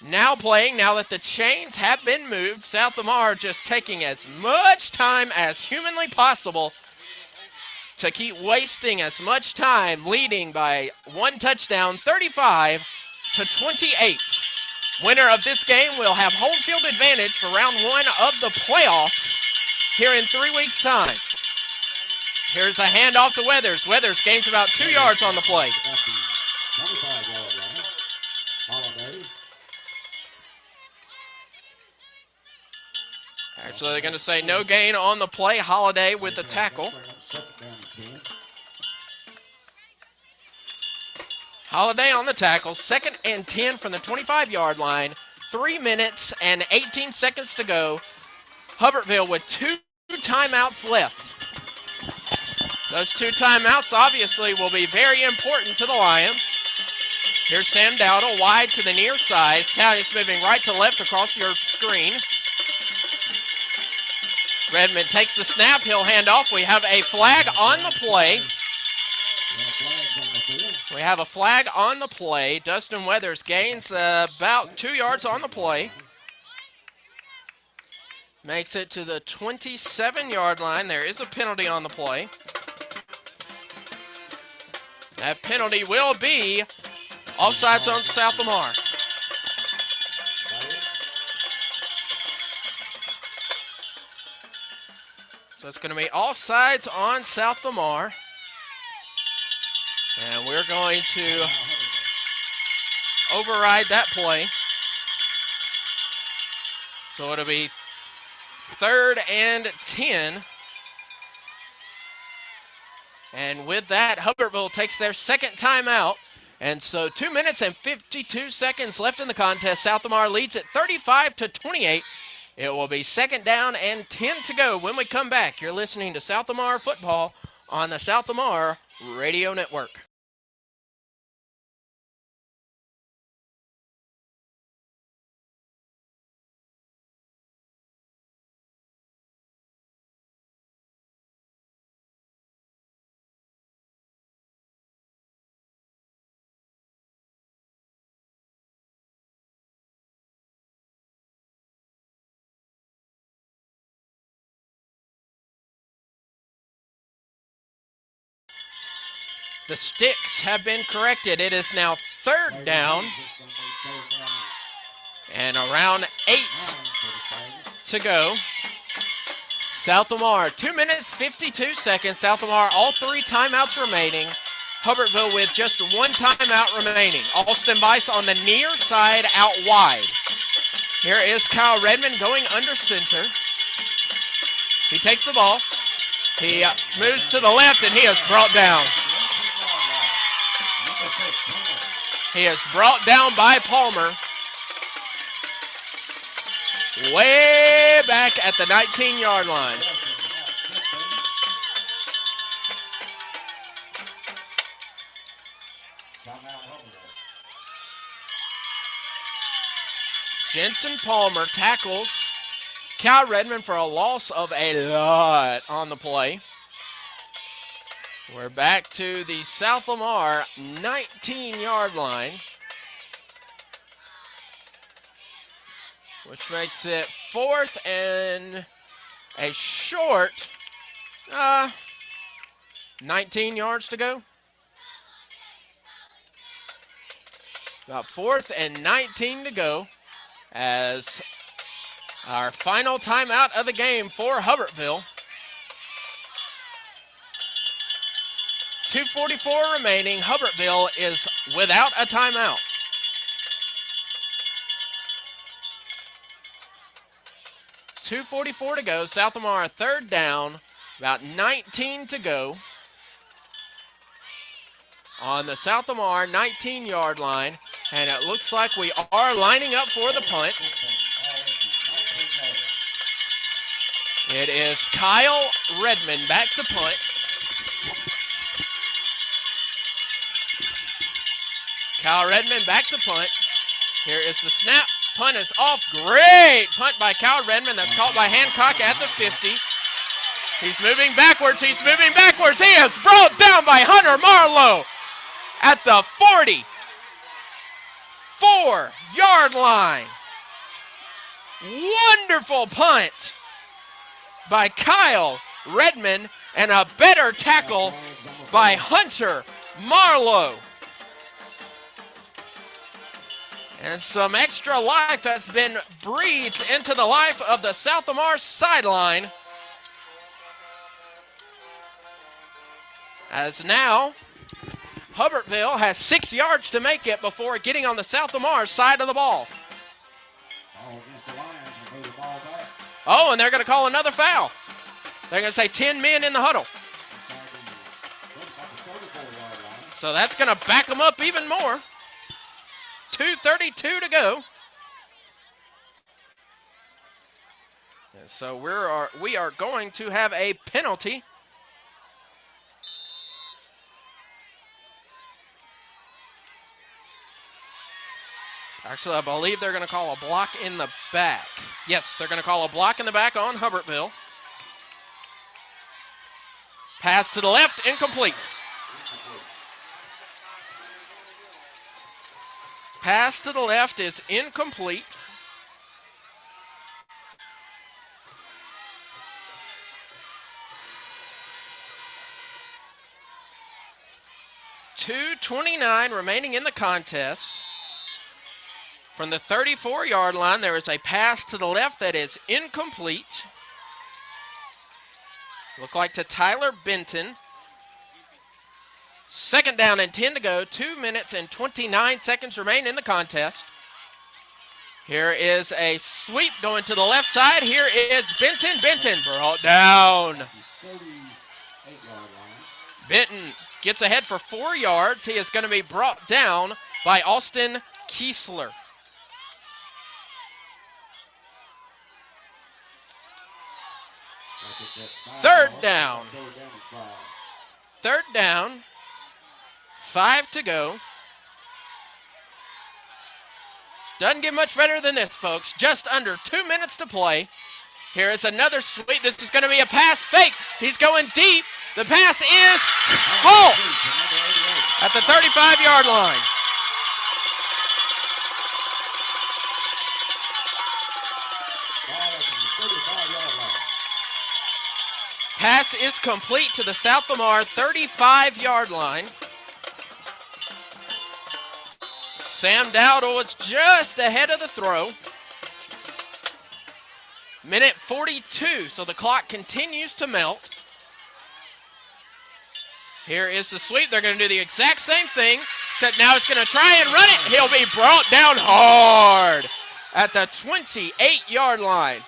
Speaker 1: now playing. Now that the chains have been moved, South Lamar just taking as much time as humanly possible to keep wasting as much time, leading by 1 touchdown, 35-28. Winner of this game will have home field advantage for round 1 of the playoffs here in 3 weeks' time. Here's a handoff to Weathers. Weathers gains about 2 yards on the play. Actually, they're going to say no gain on the play. Holiday with the tackle. Holiday on the tackle. 2nd and 10 from the 25-yard line. 3 minutes and 18 seconds to go. Hubbertville with 2 timeouts left. Those 2 timeouts obviously will be very important to the Lions. Here's Sam Dowdle wide to the near side. Stallions moving right to left across your screen. Redmond takes the snap. He'll hand off. We have a flag on the play. We have a flag on the play. Dustin Weathers gains about 2 yards on the play. Makes it to the 27-yard line. There is a penalty on the play. That penalty will be offsides on South Lamar. So it's going to be offsides on South Lamar. And we're going to override that play. So it'll be 3rd and 10. And with that, Hubbertville takes their second timeout. And so 2 minutes and 52 seconds left in the contest. South Lamar leads at 35-28. It will be 2nd down and 10 to go when we come back. You're listening to South Lamar football on the South Lamar Radio Network. The sticks have been corrected. It is now 3rd down and around 8 to go. South Lamar, 2 minutes, 52 seconds. South Lamar, all 3 timeouts remaining. Hubbertville with just 1 timeout remaining. Alston Bice on the near side out wide. Here is Kyle Redmond going under center. He takes the ball. He moves to the left, and he is brought down. He is brought down by Palmer. Way back at the 19-yard line. Jensen Palmer tackles Cal Redmond for a loss of a lot on the play. We're back to the South Lamar 19-yard line, which makes it 4th and a short 19 yards to go. About 4th and 19 to go as our final timeout of the game for Hubbertville. 2:44 remaining. Hubbertville is without a timeout. .244 to go. South Lamar 3rd down. About 19 to go. On the South Lamar 19-yard line. And it looks like we are lining up for the punt. It is Kyle Redmond back to punt. Kyle Redmond back to punt. Here is the snap. Punt is off. Great punt by Kyle Redmond. That's caught by Hancock at the 50. He's moving backwards. He's moving backwards. He is brought down by Hunter Marlowe at the 44-yard line. Wonderful punt by Kyle Redmond and a better tackle by Hunter Marlowe. And some extra life has been breathed into the life of the South Lamar sideline. As now, Hubbertville has 6 yards to make it before getting on the South Lamar side of the ball. Oh, and they're going to call another foul. They're going to say 10 men in the huddle. So that's going to back them up even more. 2:32 to go. And so we are going to have a penalty Actually, I believe they're going to call a block in the back. Yes, they're going to call a block in the back on Hubbertville. Pass to the left, incomplete. Pass to the left is incomplete. .229 remaining in the contest. From the 34-yard line, there is a pass to the left that is incomplete. Look like to Tyler Benton. Second down and 10 to go. 2 minutes and 29 seconds remain in the contest. Here is a sweep going to the left side. Here is Benton. Benton brought down.
Speaker 2: 38-yard line.
Speaker 1: Benton gets ahead for 4 yards. He is going to be brought down by Austin Kiesler. Third down. Third down. 5 to go. Doesn't get much better than this, folks. Just under 2 minutes to play. Here is another sweep. This is going to be a pass fake. He's going deep. The pass is caught at the 35-yard line. Pass is complete to the South Lamar 35-yard line. Sam Dowdle was just ahead of the throw. Minute 42, so the clock continues to melt. Here is the sweep. They're going to do the exact same thing, except now it's going to try and run it. He'll be brought down hard at the 28-yard line.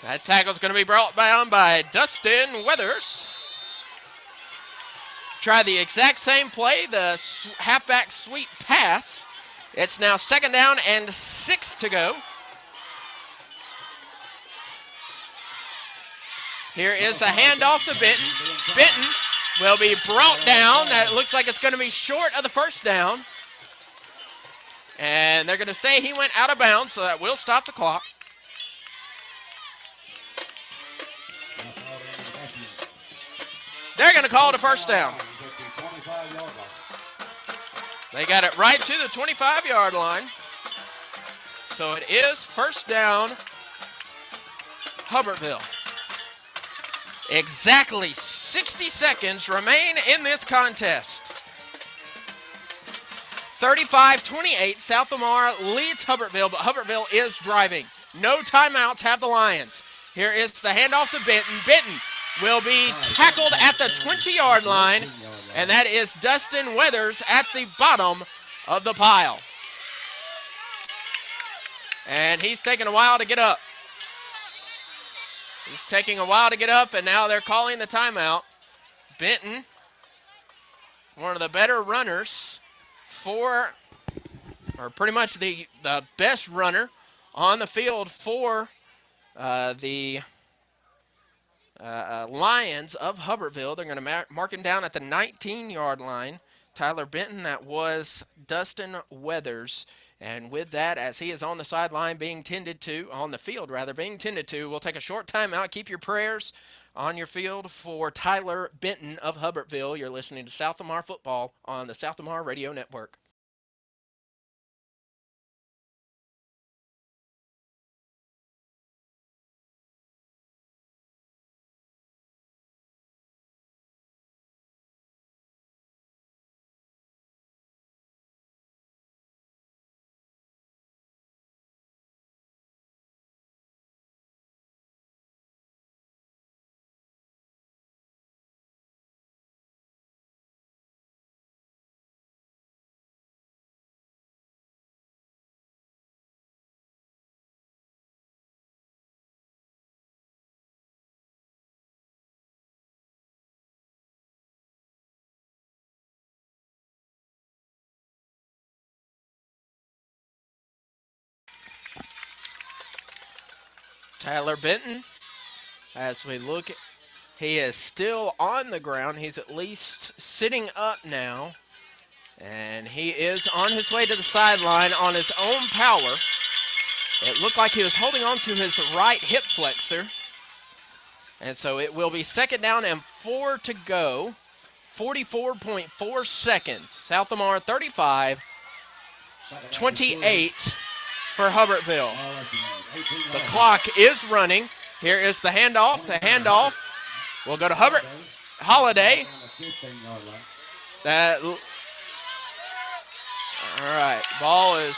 Speaker 1: That tackle's going to be brought down by Dustin Weathers. Try the exact same play, the halfback sweep pass. It's now second down and 6 to go. Here is a handoff to Benton. Benton will be brought down. That looks like it's going to be short of the first down. And they're going to say he went out of bounds, so that will stop the clock. They're going to call it a first down. They got it right to the 25-yard line. So it is first down, Hubbertville. Exactly 60 seconds remain in this contest. 35-28, South Lamar leads Hubbertville, but Hubbertville is driving. No timeouts have the Lions. Here is the handoff to Benton. Benton will be tackled at the 20-yard line, and that is Dustin Weathers at the bottom of the pile. And he's taking a while to get up. He's taking a while to get up, and now they're calling the timeout. Benton, one of the better runners or pretty much the best runner on the field for the Lions of Hubbertville. They're going to mark him down at the 19-yard line. Tyler Benton, that was Dustin Weathers. And with that, as he is on the sideline being tended to, on the field rather, being tended to, we'll take a short timeout. Keep your prayers on your field for Tyler Benton of Hubbertville. You're listening to South Lamar Football on the South Lamar Radio Network. Tyler Benton, as we look He is still on the ground. He's at least sitting up now. And he is on his way to the sideline on his own power. It looked like he was holding on to his right hip flexor. And so it will be second down and 4 to go. 44.4 seconds. South Lamar 35, 28 for Hubbertville. The clock is running. Here is the handoff. The handoff will go to Holiday. All right, ball is...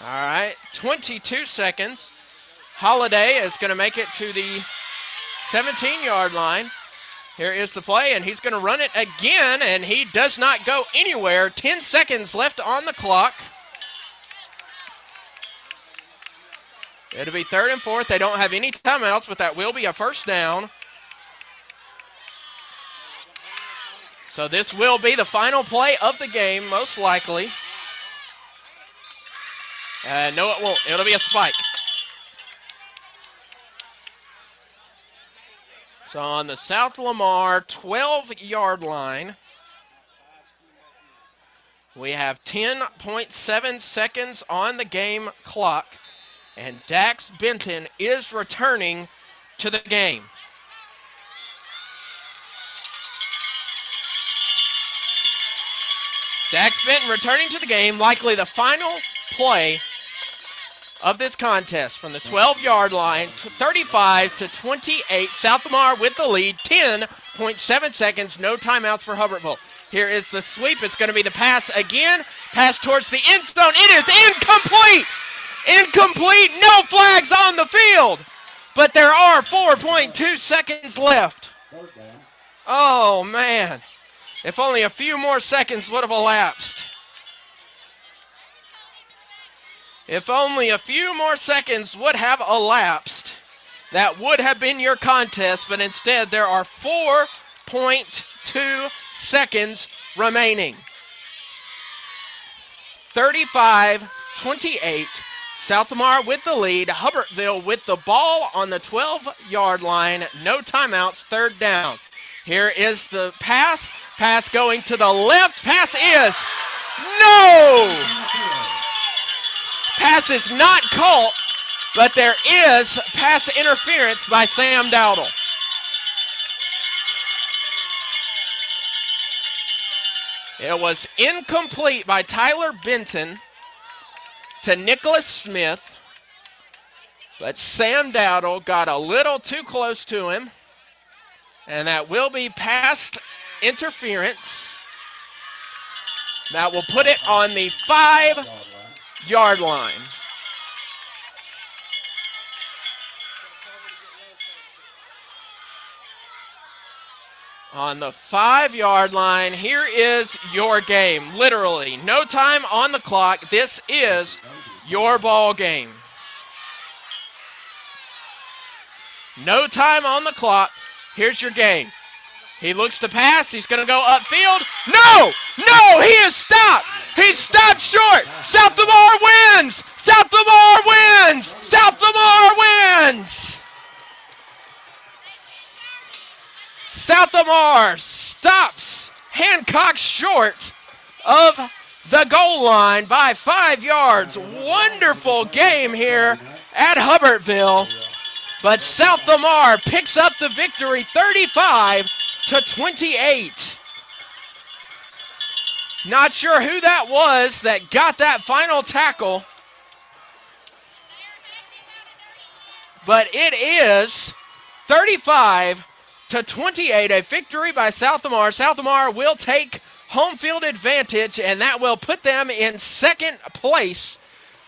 Speaker 1: All right, 22 seconds. Holiday is going to make it to the 17-yard line. Here is the play, and he's going to run it again, and he does not go anywhere. 10 seconds left on the clock. It'll be 3rd and 4. They don't have any timeouts, but that will be a first down. So this will be the final play of the game, most likely. No, it won't. It'll be a spike. So on the South Lamar 12-yard line, we have 10.7 seconds on the game clock, and Dax Benton is returning to the game. Dax Benton returning to the game, likely the final play of this contest from the 12-yard line, 35 to 28. South Lamar with the lead, 10.7 seconds, no timeouts for Hubbertville. Here is the sweep. It's going to be the pass again. Pass towards the end zone. It is incomplete. Incomplete. No flags on the field. But there are 4.2 seconds left. Oh, man. If only a few more seconds would have elapsed. If only a few more seconds would have elapsed, that would have been your contest, but instead there are 4.2 seconds remaining. 35-28, South Lamar with the lead, Hubbertville with the ball on the 12-yard line, no timeouts, third down. Here is the pass going to the left, pass is no! Pass is not caught, but there is pass interference by Sam Dowdle. It was incomplete by Tyler Benton to Nicholas Smith, but Sam Dowdle got a little too close to him, and that will be pass interference. That will put it on the 5-yard line. On the 5-yard line, here is your game. Literally, no time on the clock. This is your ball game. No time on the clock. Here's your game. He looks to pass. He's going to go upfield. No! No! He is stopped. He's stopped short. South Lamar wins. South Lamar wins. South Lamar wins. South Lamar stops Hancock short of the goal line by 5 yards. Wonderful game here at Hubbertville. But South Lamar picks up the victory 35-28. Not sure who that was that got that final tackle. But it is 35-28, a victory by South Lamar. South Lamar will take home field advantage, and that will put them in second place.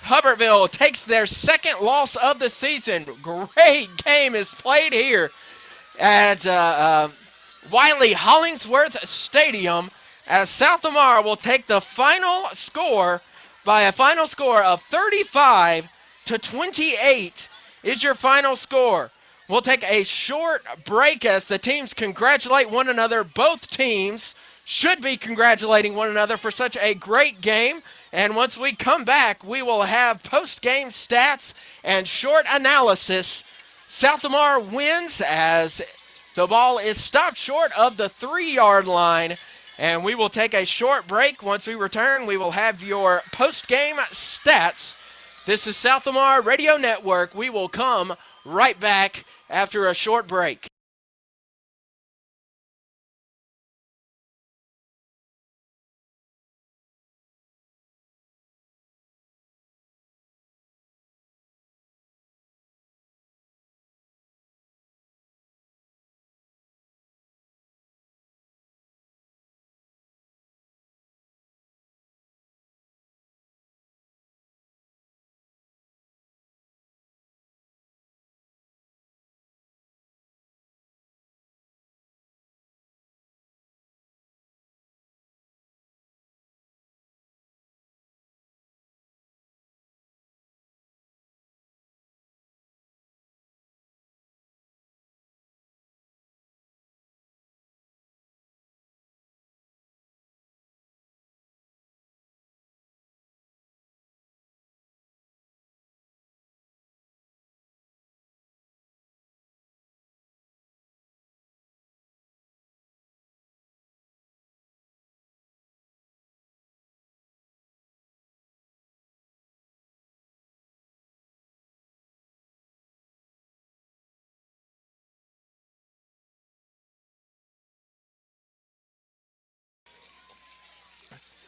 Speaker 1: Hubbertville takes their second loss of the season. Great game is played here at Wiley Hollingsworth Stadium, as South Lamar will take the final score by a final score of 35-28 is your final score. We'll take a short break as the teams congratulate one another. Both teams should be congratulating one another for such a great game. And once we come back, we will have post-game stats and short analysis South Lamar wins as the ball is stopped short of the 3-yard line. And we will take a short break. Once we return, we will have your post-game stats. This is South Lamar Radio Network. We will come right back after a short break.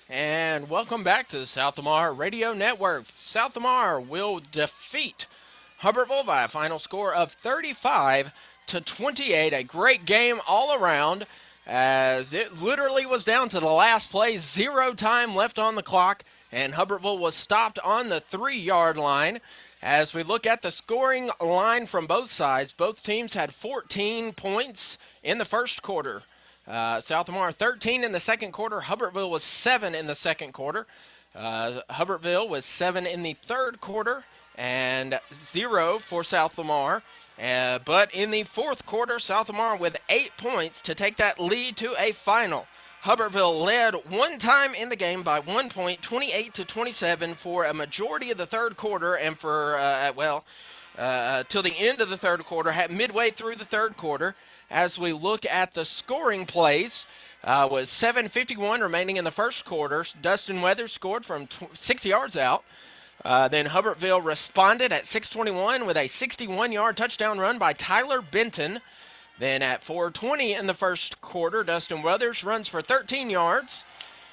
Speaker 1: And welcome back to the South Lamar Radio Network. South Lamar will defeat Hubbertville by a final score of 35-28. A great game all around, as it literally was down to the last play. 0 time left on the clock, and Hubbertville was stopped on the 3-yard line. As we look at the scoring line from both sides, both teams had 14 points in the first quarter. South Lamar 13 in the second quarter. Hubbertville was 7 in the second quarter. Hubbertville was 7 in the third quarter and 0 for South Lamar. But in the fourth quarter, South Lamar with 8 points to take that lead to a final. Hubbertville led one time in the game by 1 point, 28-27 for a majority of the third quarter, and for, till the end of the third quarter, midway through the third quarter. As we look at the scoring plays, was 7:51 remaining in the first quarter. Dustin Weathers scored from 6 yards out. Then Hubbertville responded at 6:21 with a 61-yard touchdown run by Tyler Benton. Then at 4:20 in the first quarter, Dustin Weathers runs for 13 yards.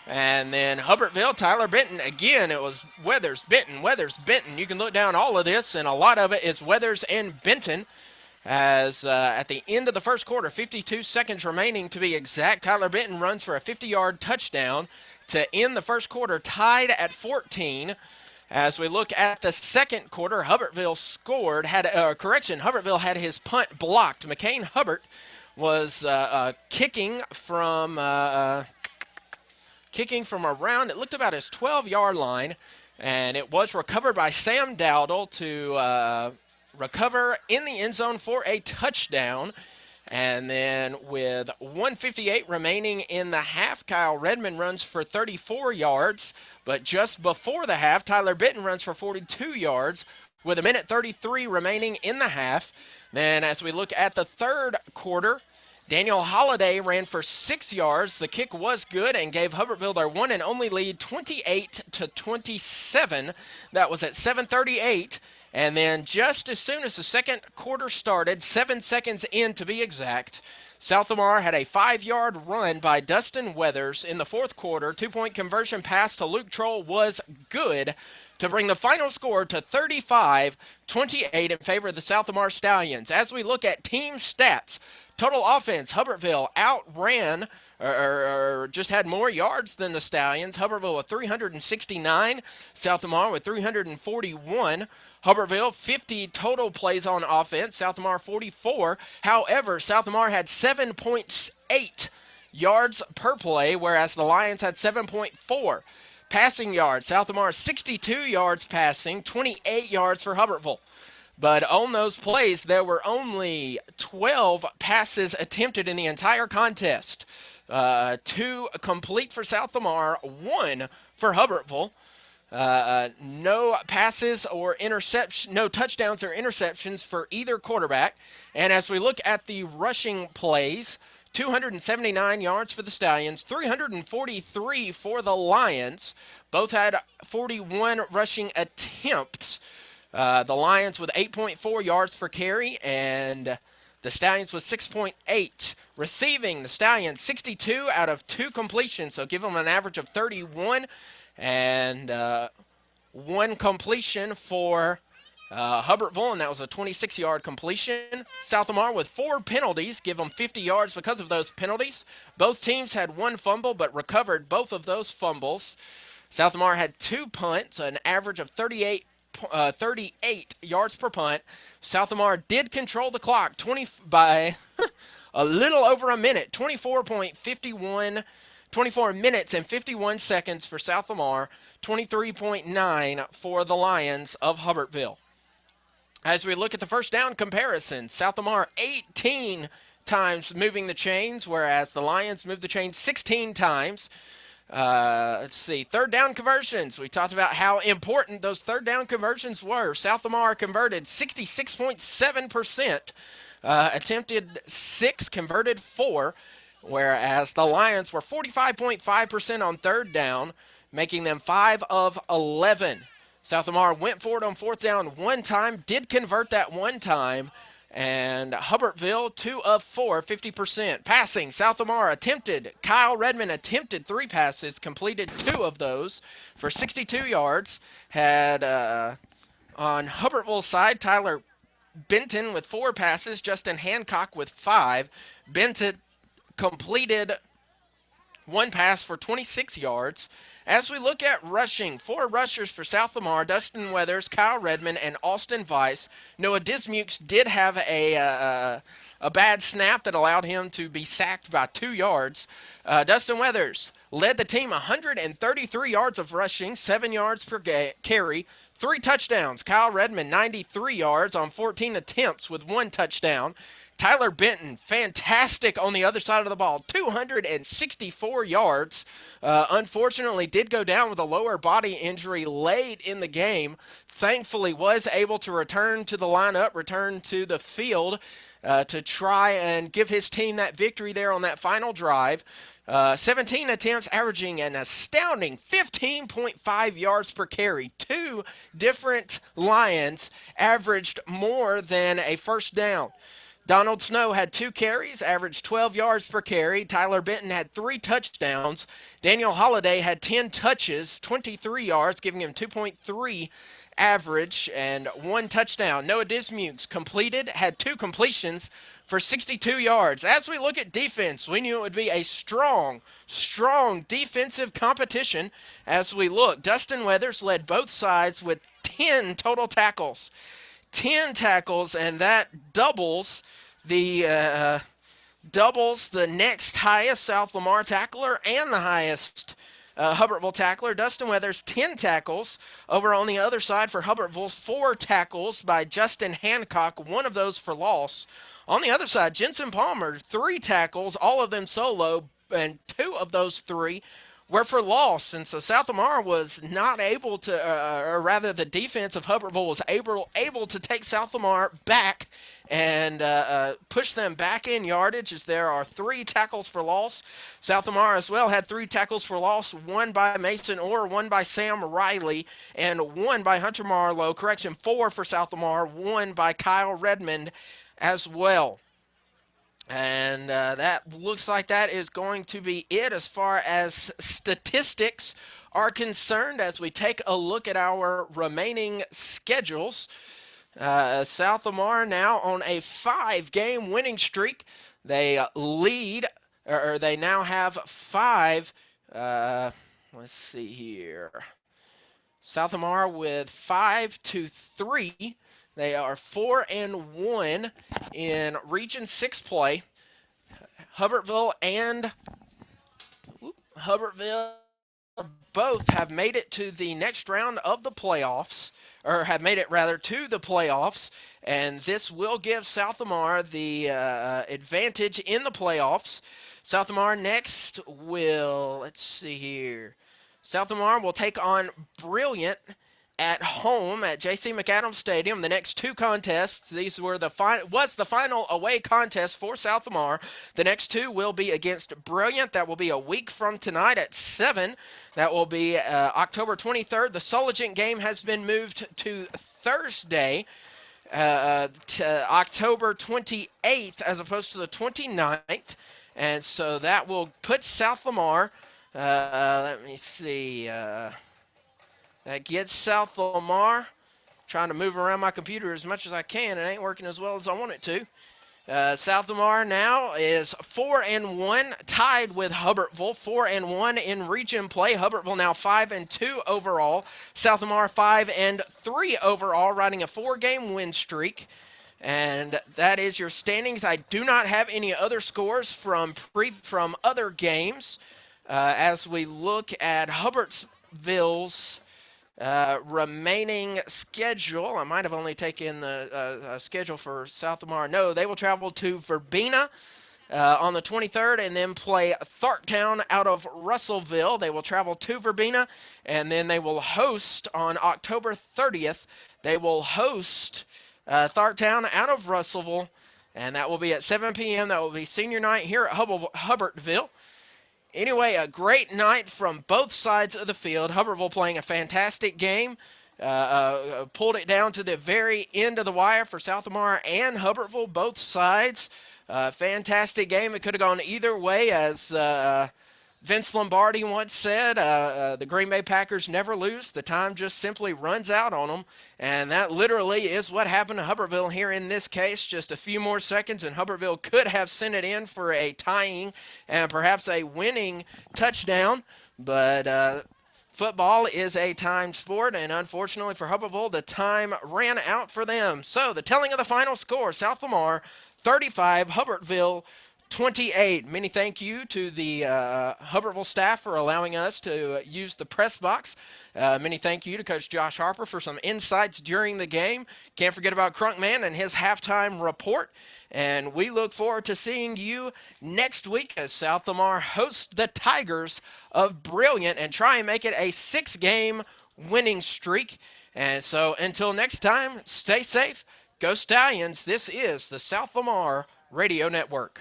Speaker 1: And then Hubbertville, Tyler Benton, again, it was Weathers, Benton. You can look down all of this, and a lot of it is Weathers and Benton. As at the end of the first quarter, 52 seconds remaining to be exact, Tyler Benton runs for a 50-yard touchdown to end the first quarter tied at 14. As we look at the second quarter, Hubbertville Hubbertville had his punt blocked. McCain Hubbard was kicking from around, it looked about his 12-yard line, and it was recovered by Sam Dowdle to recover in the end zone for a touchdown. And then with 1:58 remaining in the half, Kyle Redmond runs for 34 yards. But just before the half, Tyler Benton runs for 42 yards with 1:33 remaining in the half. Then as we look at the third quarter, Daniel Holliday ran for 6 yards. The kick was good and gave Hubbertville their one and only lead, 28-27. That was at 7:38. And then just as soon as the second quarter started, 7 seconds in to be exact, South Lamar had a 5-yard run by Dustin Weathers in the fourth quarter. 2-point conversion pass to Luke Troll was good to bring the final score to 35-28 in favor of the South Lamar Stallions. As we look at team stats, total offense, Hubbertville outran or just had more yards than the Stallions. Hubbertville with 369, South Lamar with 341. Hubbertville 50 total plays on offense, South Lamar 44. However, South Lamar had 7.8 yards per play, whereas the Lions had 7.4. Passing yards, South Lamar 62 yards passing, 28 yards for Hubbertville. But on those plays, there were only 12 passes attempted in the entire contest. 2 complete for South Lamar, 1 for Hubbertville. No passes or no touchdowns or interceptions for either quarterback. And as we look at the rushing plays, 279 yards for the Stallions, 343 for the Lions. Both had 41 rushing attempts. The Lions with 8.4 yards per carry, and the Stallions with 6.8. Receiving, the Stallions 62 out of 2 completions, so give them an average of 31, and 1 completion for Hubbertville, and that was a 26-yard completion. South Lamar with 4 penalties, give them 50 yards because of those penalties. Both teams had 1 fumble, but recovered both of those fumbles. South Lamar had 2 punts, an average of 38 yards per punt. South Lamar did control the clock by a little over a minute, 24 minutes and 51 seconds for South Lamar, 23.9 for the Lions of Hubbertville. As we look at the first down comparison, South Lamar 18 times moving the chains, whereas the Lions moved the chains 16 times. Let's see, third down conversions. We talked about how important those third down conversions were. South Lamar converted 66.7%, attempted 6, converted 4, whereas the Lions were 45.5% on third down, making them 5 of 11. South Lamar went for it on fourth down 1 time, did convert that 1 time, and Hubbertville 2 of 4, 50%. Passing, South Lamar Kyle Redmond attempted 3 passes, completed 2 of those for 62 yards. Had on Hubbertville's side, Tyler Benton with 4 passes, Justin Hancock with 5. Benton completed 1 pass for 26 yards. As we look at rushing, 4 rushers for South Lamar: Dustin Weathers, Kyle Redmond, and Austin Weiss. Noah Dismukes did have a bad snap that allowed him to be sacked by 2 yards. Dustin Weathers led the team 133 yards of rushing, 7 yards per carry, 3 touchdowns. Kyle Redmond 93 yards on 14 attempts with 1 touchdown. Tyler Benton, fantastic on the other side of the ball, 264 yards. Unfortunately, did go down with a lower body injury late in the game. Thankfully, was able to return to the lineup, return to the field to try and give his team that victory there on that final drive. 17 attempts, averaging an astounding 15.5 yards per carry. 2 different Lions averaged more than a first down. Donald Snow had 2 carries, averaged 12 yards per carry. Tyler Benton had 3 touchdowns. Daniel Holiday had 10 touches, 23 yards, giving him 2.3 average and 1 touchdown. Noah Dismukes had 2 completions for 62 yards. As we look at defense, we knew it would be a strong defensive competition. As we look, Dustin Weathers led both sides with 10 total tackles. 10 tackles, and that doubles the next highest South Lamar tackler and the highest Hubbertville tackler. Dustin Weathers 10 tackles. Over on the other side for Hubbertville, 4 tackles by Justin Hancock, 1 of those for loss. On the other side, Jensen Palmer 3 tackles, all of them solo, and 2 of those 3 were for loss. And so South Lamar was not able to, or rather the defense of Hubbertville was able to take South Lamar back and push them back in yardage, as there are 3 tackles for loss. South Lamar as well had 3 tackles for loss, 1 by Mason Orr, 1 by Sam Riley, and 1 by Hunter Marlowe. 4 for South Lamar, 1 by Kyle Redmond as well. And that looks like that is going to be it as far as statistics are concerned. As we take a look at our remaining schedules, South Lamar now on a 5-game winning streak. They lead, or they now have 5. Let's see here. South Lamar with 5-3. They are 4-1 in Region 6 play. Hubbertville and Hubbertville both have made it to the next round of the playoffs, or have made it rather to the playoffs, and this will give South Lamar the advantage in the playoffs. South Lamar next will, let's see here. South Lamar will take on Brilliant at home at J.C. McAdams Stadium. The next two contests, these were the final away contest for South Lamar. The next two will be against Brilliant. That will be a week from tonight at 7. That will be October 23rd. The Sologent game has been moved to Thursday, to October 28th, as opposed to the 29th. And so that will put South Lamar, let me see, that gets South Lamar, trying to move around my computer as much as I can. It ain't working as well as I want it to. South Lamar now is 4-1, tied with Hubbertville, 4-1 in region play. Hubbertville now 5-2 overall. South Lamar 5-3 overall, riding a 4-game win streak. And that is your standings. I do not have any other scores from other games. As we look at Hubbertville's remaining schedule, I might have only taken the schedule for South Lamar. No, they will travel to Verbena on the 23rd and then play Tharptown out of Russellville. They will travel to Verbena, and then they will host on October 30th. They will host Tharptown out of Russellville, and that will be at 7 p.m. That will be senior night here at Hubbertville. Anyway, a great night from both sides of the field. Hubbertville playing a fantastic game. Pulled it down to the very end of the wire for South Lamar and Hubbertville, both sides. Fantastic game. It could have gone either way, as Vince Lombardi once said, the Green Bay Packers never lose. The time just simply runs out on them. And that literally is what happened to Hubbertville here in this case. Just a few more seconds, and Hubbertville could have sent it in for a tying and perhaps a winning touchdown. But football is a timed sport, and unfortunately for Hubbertville, the time ran out for them. So the telling of the final score, South Lamar 35, Hubbertville 28. Many thank you to the Hubbertville staff for allowing us to use the press box. Many thank you to Coach Josh Harper for some insights during the game. Can't forget about Crunkman and his halftime report. And we look forward to seeing you next week as South Lamar hosts the Tigers of Brilliant and try and make it a 6-game winning streak. And so until next time, stay safe, go Stallions. This is the South Lamar Radio Network.